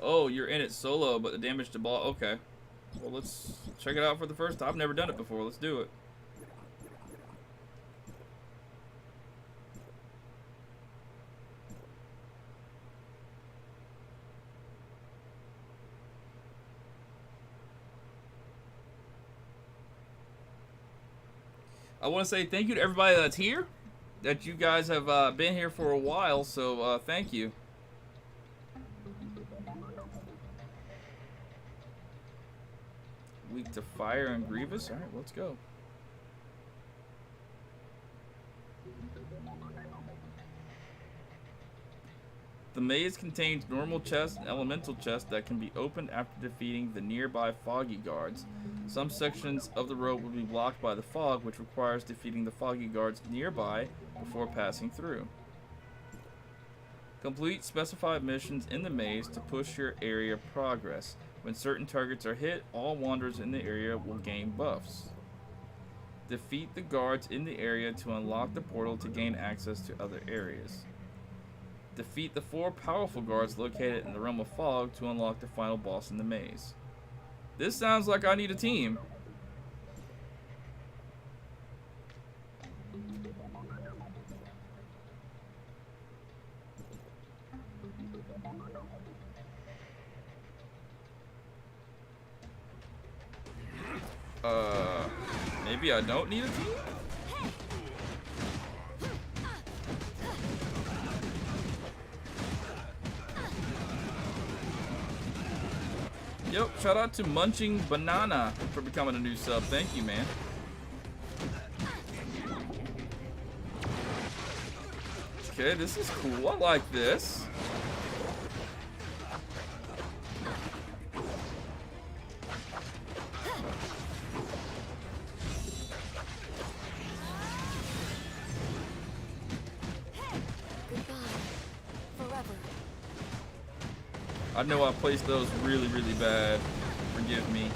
Oh, you're in it solo, but the damage to ball. Okay. Well, let's check it out for the first time. I've never done it before. Let's do it. I want to say thank you to everybody that's here. That you guys have been here for a while, so thank you. Weak to fire and grievous. All right, let's go. The maze contains normal chests and elemental chests that can be opened after defeating the nearby foggy guards. Some sections of the road will be blocked by the fog, which requires defeating the foggy guards nearby before passing through. Complete specified missions in the maze to push your area progress. When certain targets are hit, all wanderers in the area will gain buffs. Defeat the guards in the area to unlock the portal to gain access to other areas. Defeat the 4 powerful guards located in the Realm of Fog to unlock the final boss in the maze. This sounds like I need a team. Maybe I don't need a team? Yep, shout out to Munching Banana for becoming a new sub. Thank you, man. Okay, this is cool. I like this. I know I placed those really, really bad. Forgive me.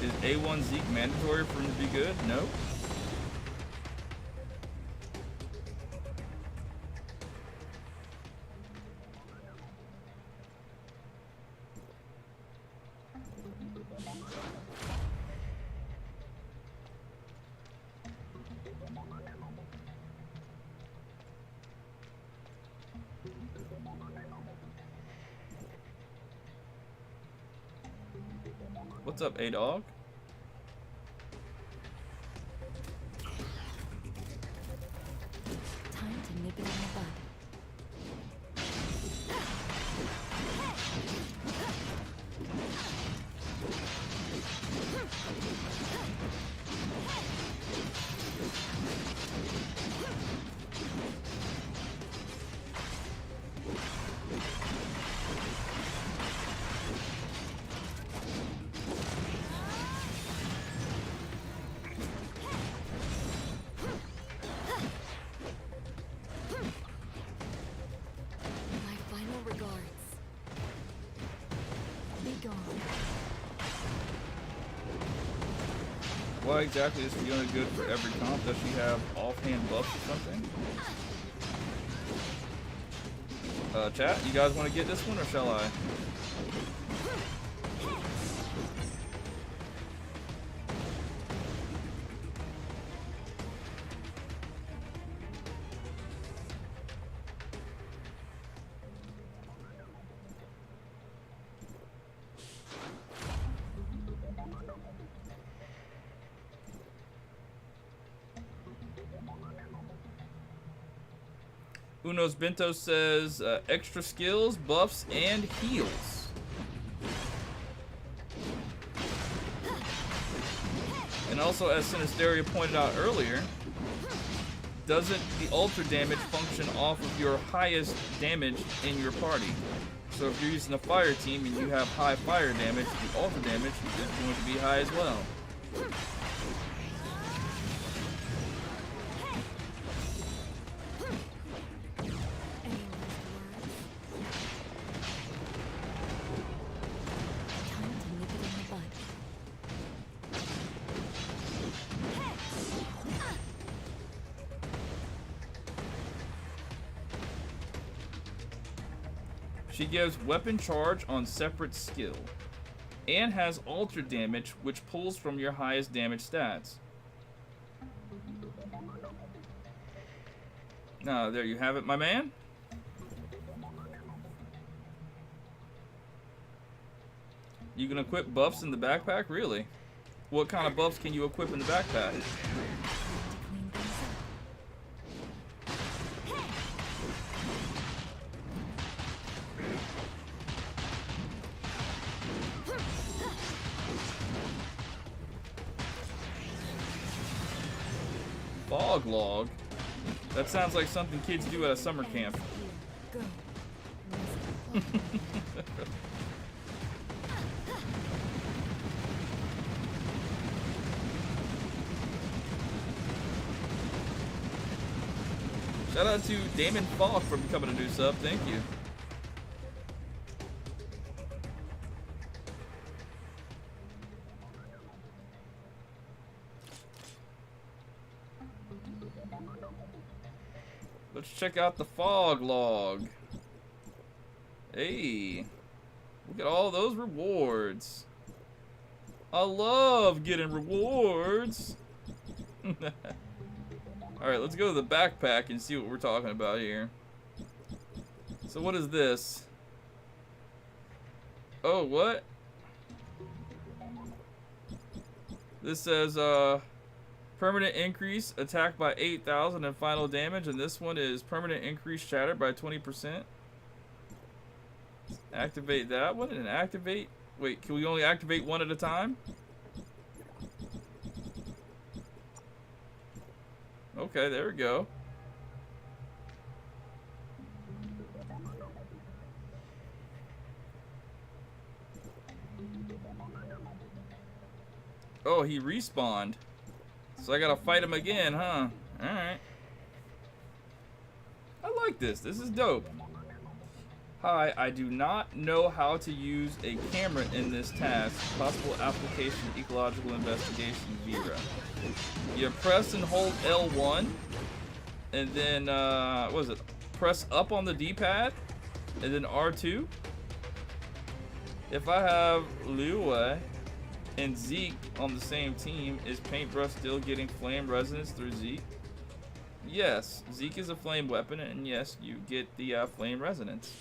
Is A1 Zeke mandatory for him to be good? No. What's up, A-Dog? Time to nip it in the bud. Why exactly is Fiona good for every comp? Does she have offhand buffs or something? Chat, you guys want to get this one or shall I? Uno's Bento says extra skills, buffs, and heals. And also, as Sinisteria pointed out earlier, doesn't the alter damage function off of your highest damage in your party? So if you're using a fire team and you have high fire damage, the alter damage is going to be high as well. She gives weapon charge on separate skill, and has alter damage, which pulls from your highest damage stats. Now, there you have it, my man. You can equip buffs in the backpack? Really? What kind of buffs can you equip in the backpack? Fog log? That sounds like something kids do at a summer camp. Shout out to Damon Falk for becoming a new sub. Thank you. Let's check out the fog log. Hey, look at all those rewards. I love getting rewards. Alright, let's go to the backpack and see what we're talking about here. So what is this? Oh, what? This says, permanent increase, attack by 8,000 and final damage, and this one is permanent increase shatter by 20%. Activate that one and activate. Wait, can we only activate one at a time? Okay, there we go. Oh, he respawned. So I gotta fight him again, huh? Alright. I like this. This is dope. Hi, I do not know how to use a camera in this task. Possible application, ecological investigation, Vera. You press and hold L1, and then, what is it? Press up on the D-pad, and then R2. If I have Liu and Zeke on the same team, is Paintbrush still getting flame resonance through Zeke? Yes, Zeke is a flame weapon, and yes, you get the flame resonance.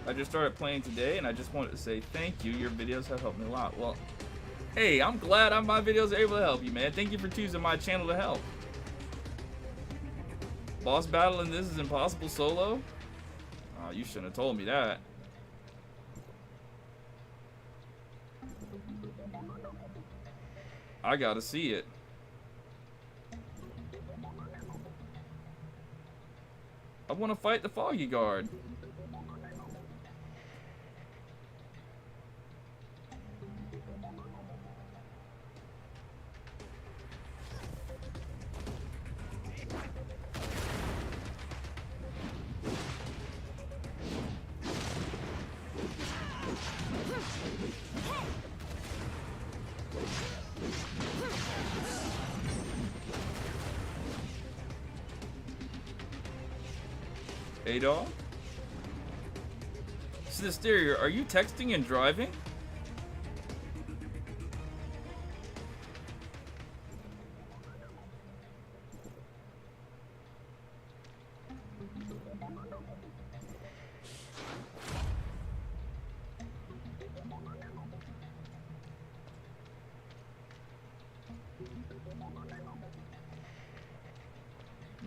I just started playing today, and I just wanted to say thank you. Your videos have helped me a lot. Well, hey, I'm glad my videos are able to help you, man. Thank you for choosing my channel to help. Boss battle in this is impossible solo? Oh, you shouldn't have told me that. I gotta see it. I want to fight the Foggy Guard. A-Dog? Sinisteria, are you texting and driving?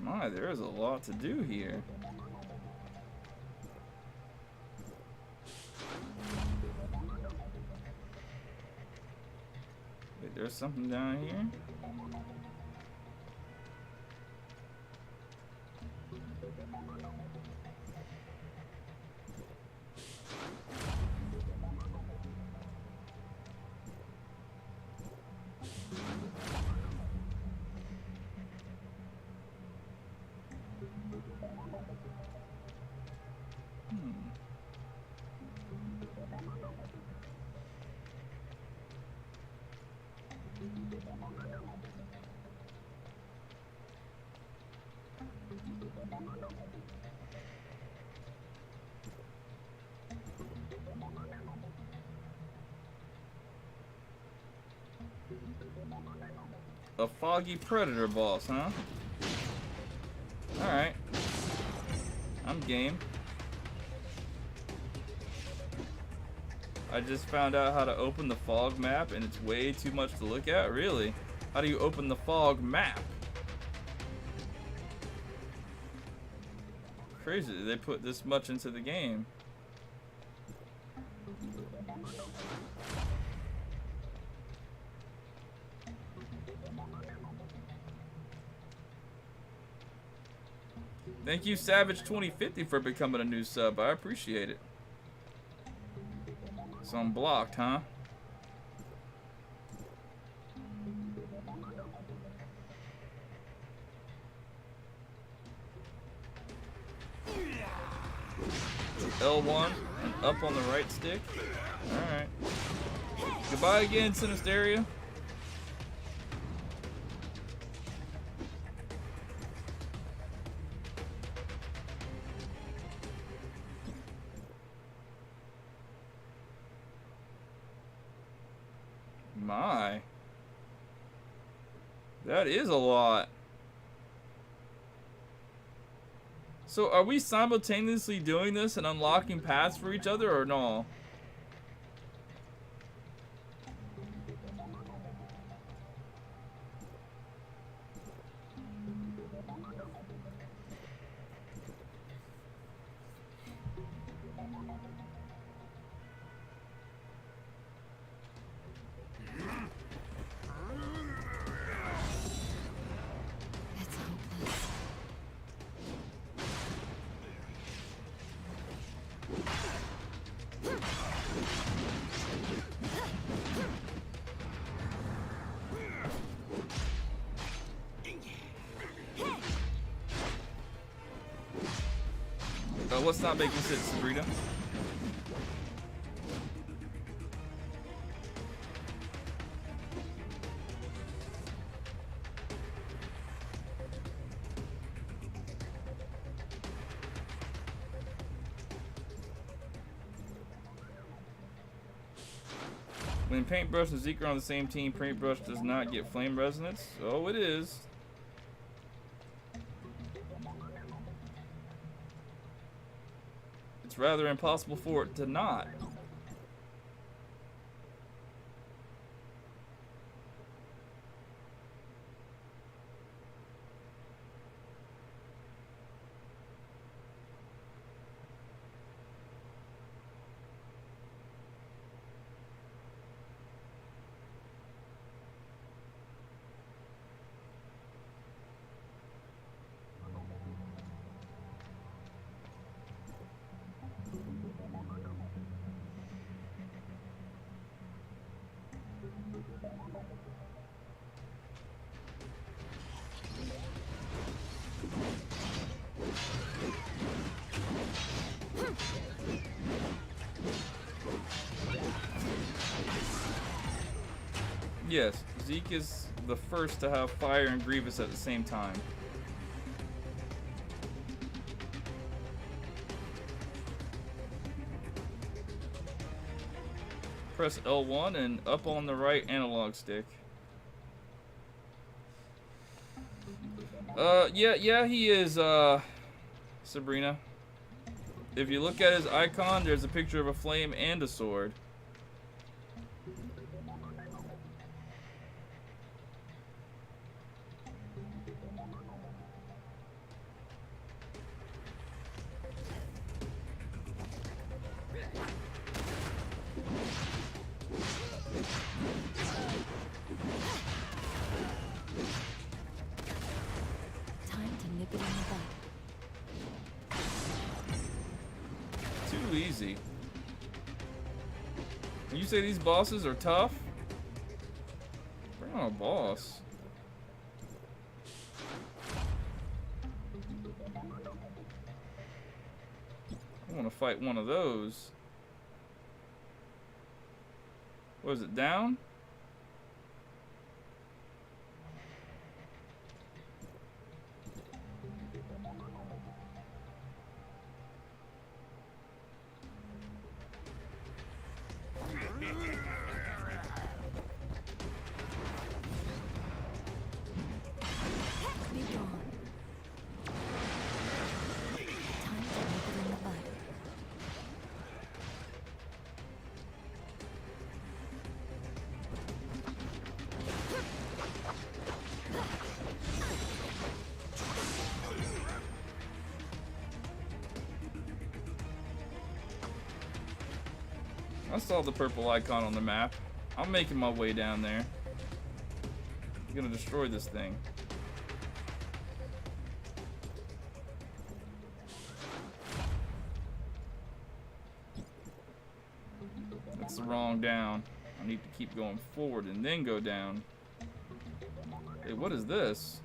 My, there is a lot to do here. Wait, there's something down here? A foggy predator boss, huh? Alright. I'm game. I just found out how to open the fog map and it's way too much to look at. Really? How do you open the fog map? Crazy they put this much into the game. Thank you, Savage2050, for becoming a new sub. I appreciate it. So I'm blocked, huh? L1 and up on the right stick. Alright. Goodbye again, Sinisteria. My. That is a lot. So are we simultaneously doing this and unlocking paths for each other or no? What's not making sense, Sabrina? When Paintbrush and Zeke are on the same team, Paintbrush does not get flame resonance. Oh, it is. It's rather impossible for it to not. Yes, Zeke is the first to have Fire and Grievous at the same time. Press L1 and up on the right analog stick. Yeah, he is, Sabrina. If you look at his icon, there's a picture of a flame and a sword. Time to nip it in the bud. Too easy. You say these bosses are tough? Bring on a boss. I want to fight one of those. What is it, down? Be gone. Time to nip it in the bud. I saw the purple icon on the map. I'm making my way down there. I'm gonna destroy this thing. That's the wrong down. I need to keep going forward and then go down. Hey, what is this?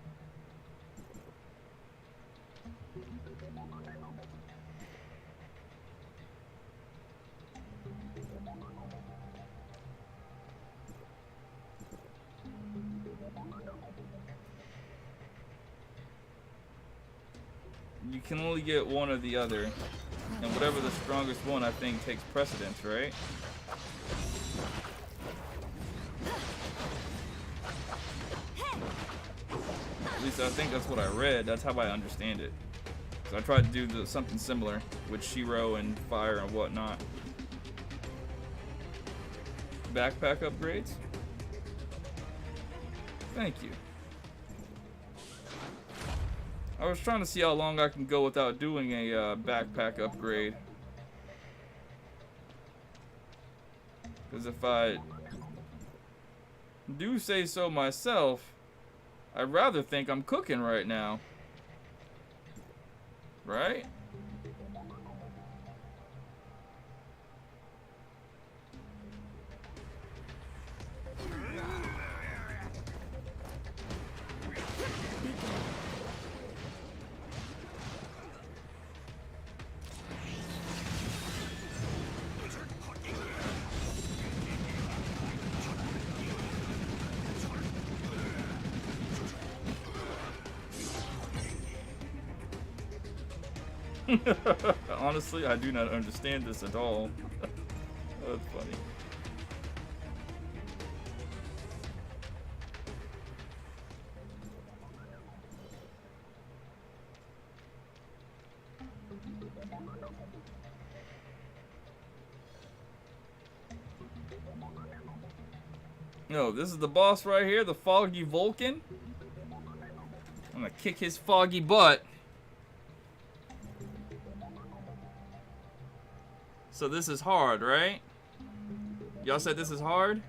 You can only get one or the other. And whatever the strongest one, I think, takes precedence, right? At least I think that's what I read. That's how I understand it. So I tried to do something similar with Shiro and fire and whatnot. Backpack upgrades? Thank you. I was trying to see how long I can go without doing a backpack upgrade. Because if I do say so myself, I'd rather think I'm cooking right now. Right? Honestly, I do not understand this at all. That's funny. No, this is the boss right here, the Foggy Vulcan. I'm gonna kick his foggy butt. So this is hard, right? Y'all said this is hard?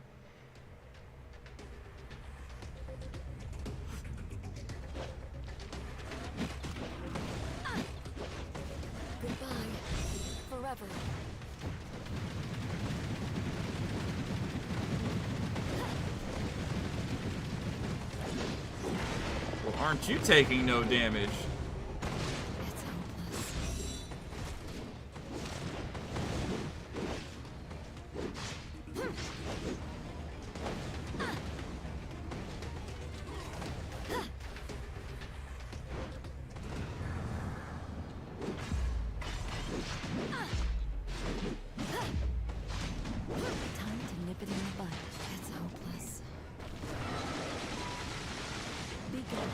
Goodbye. Forever. Well, aren't you taking no damage? It's hopeless. Time to nip it in the bud. It's hopeless. Be gone.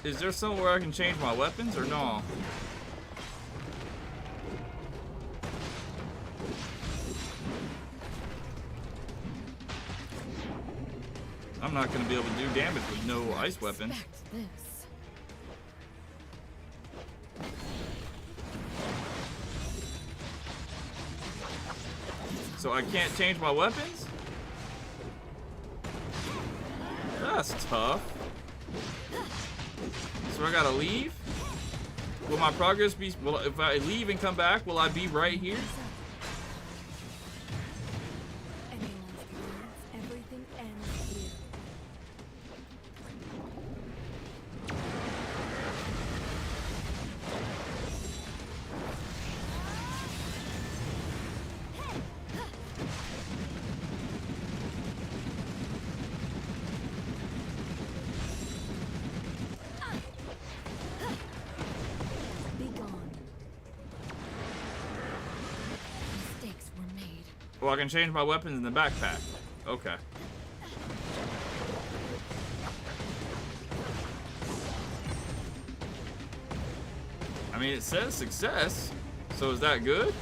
Is there somewhere I can change my weapons or no? I'm not gonna be able to do damage with no ice weapons. This. So I can't change my weapons? That's tough. So I gotta leave? Will my progress be... Well, if I leave and come back, will I be right here? Anyone's plans, everything ends here. Be gone. Mistakes were made. Well, I can change my weapons in the backpack. Okay. I mean, it says success. So is that good?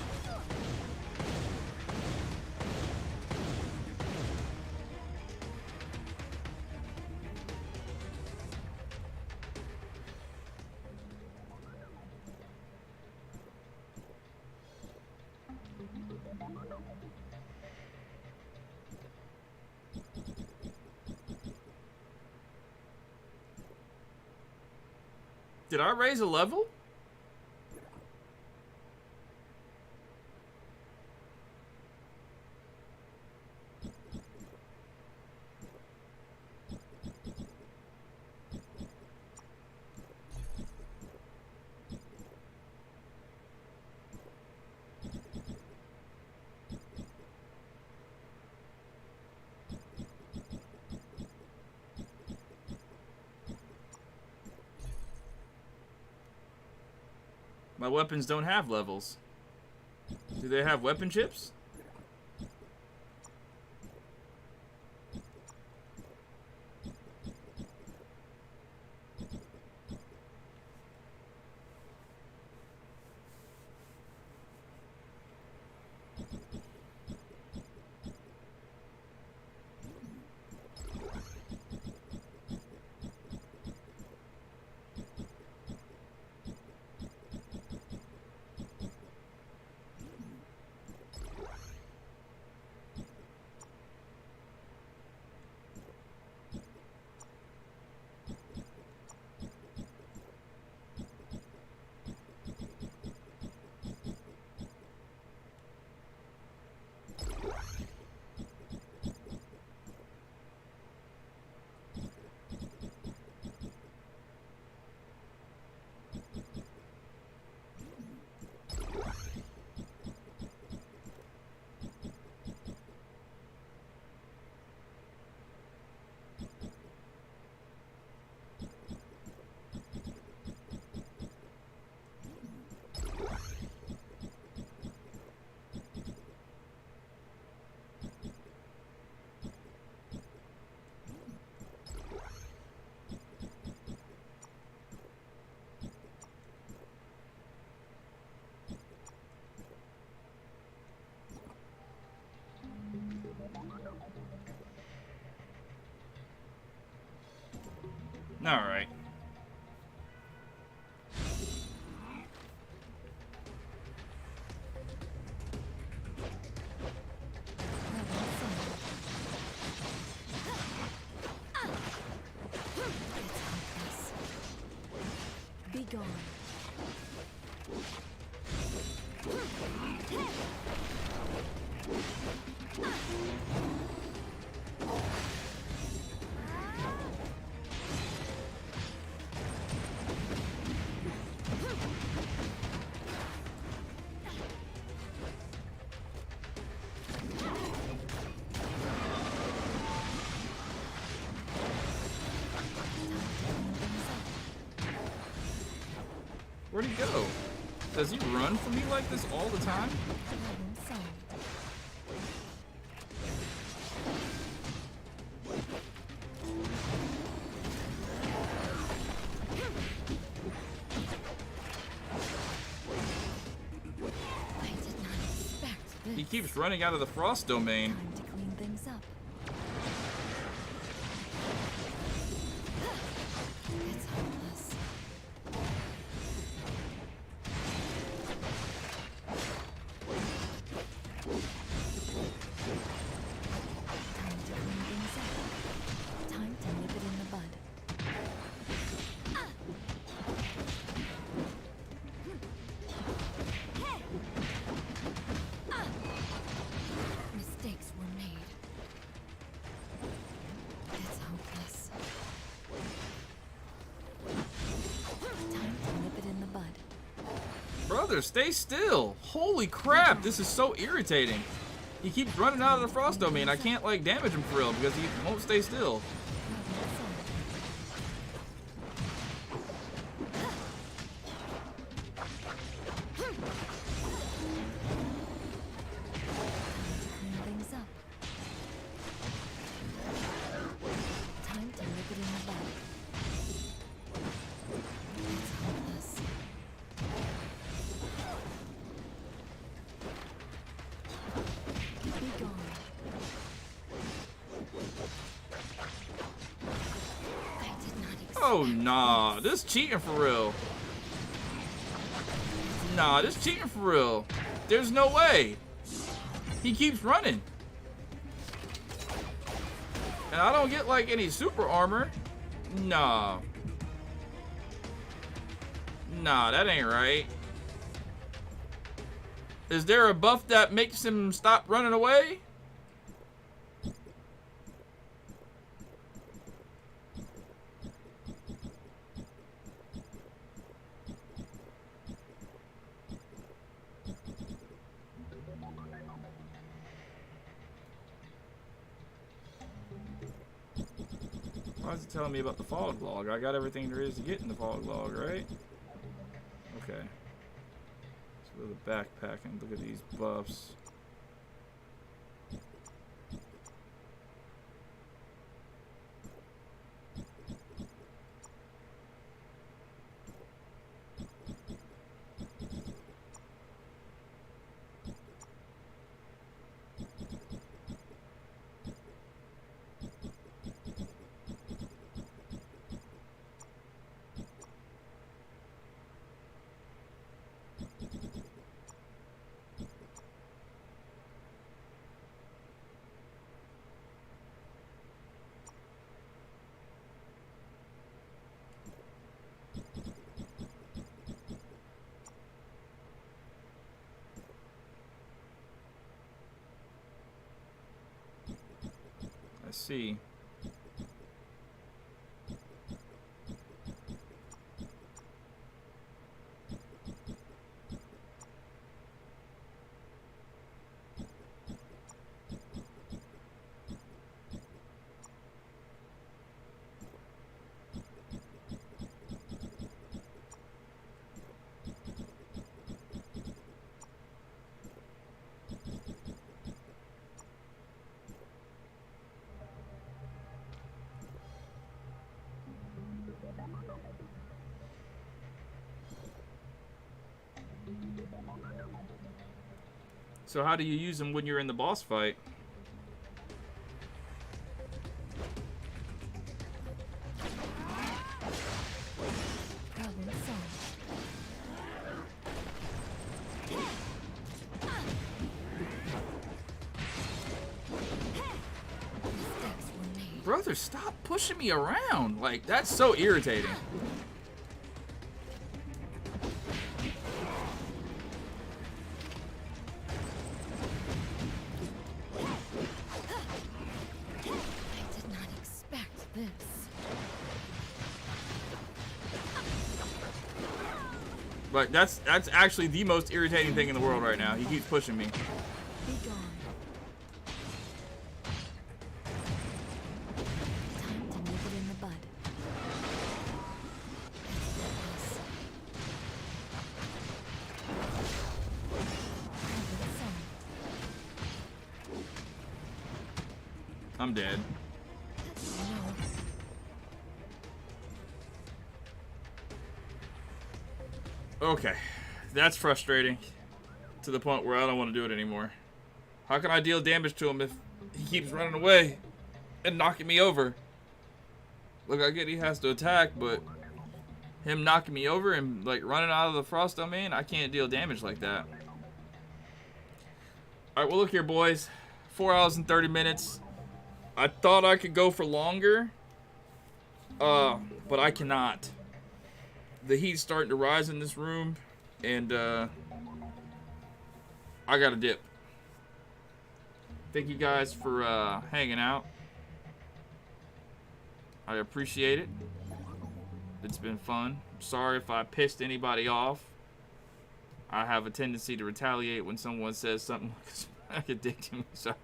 Did I raise a level? My weapons don't have levels. Do they have weapon chips? All right. Be gone. Where'd he go? Does he run from me like this all the time? keeps running out of the frost domain. Time to clean things up. It's hopeless. Time to clean things up. Time to nip it in the bud. Mistakes were made. It's hopeless. Time to nip it in the bud. Brother, stay still. Holy crap, this is so irritating. He keeps running out of the frost domain. I can't like damage him for real because he won't stay still. Problem solved. Clean things up. Time to nip it in the bud. It's hopeless. Be gone. I did not expect Oh nah, this cheating for real. Nah, this cheating for real. There's no way. He keeps running. And I don't get like any super armor. Nah. Nah, that ain't right. Is there a buff that makes him stop running away? Why is it telling me about the fog log? I got everything there is to get in the fog log, right? Okay. Let's go to the backpack and look at these buffs. I see. So how do you use them when you're in the boss fight? Problem solved. Mistakes were made. Brother, stop pushing me around. Like, that's so irritating. I did not expect this. Like, that's actually the most irritating thing in the world right now. He keeps pushing me. Be gone. Time to nip it in the bud. Problem solved. I'm dead. No. Okay. That's frustrating. To the point where I don't want to do it anymore. How can I deal damage to him if he keeps running away and knocking me over? Look, I get he has to attack, but him knocking me over and like running out of the frost domain, I can't deal damage like that. All right, well look here, boys. 4 hours and 30 minutes. I thought I could go for longer, but I cannot. The heat's starting to rise in this room, and I gotta dip. Thank you guys for hanging out. I appreciate it. It's been fun. Sorry if I pissed anybody off. I have a tendency to retaliate when someone says something like a dick to me, so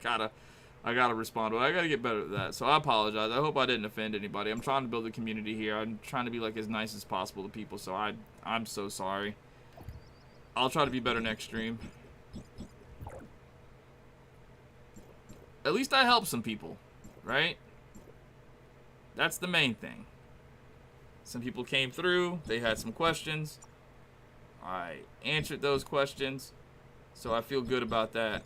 I gotta respond to it. I gotta get better at that. So I apologize. I hope I didn't offend anybody. I'm trying to build a community here. I'm trying to be like as nice as possible to people, so I'm so sorry. I'll try to be better next stream. At least I helped some people, right? That's the main thing. Some people came through, they had some questions. I answered those questions, so I feel good about that.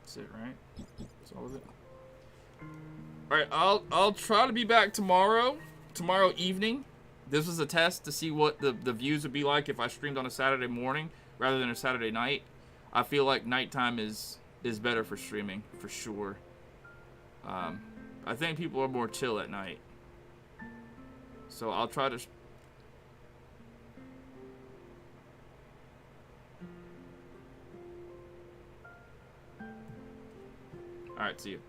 That's it, right? That's all of it. Alright, I'll try to be back tomorrow evening. This was a test to see what the views would be like if I streamed on a Saturday morning rather than a Saturday night. I feel like nighttime is better for streaming, for sure. I think people are more chill at night. So I'll try to... Alright, see you.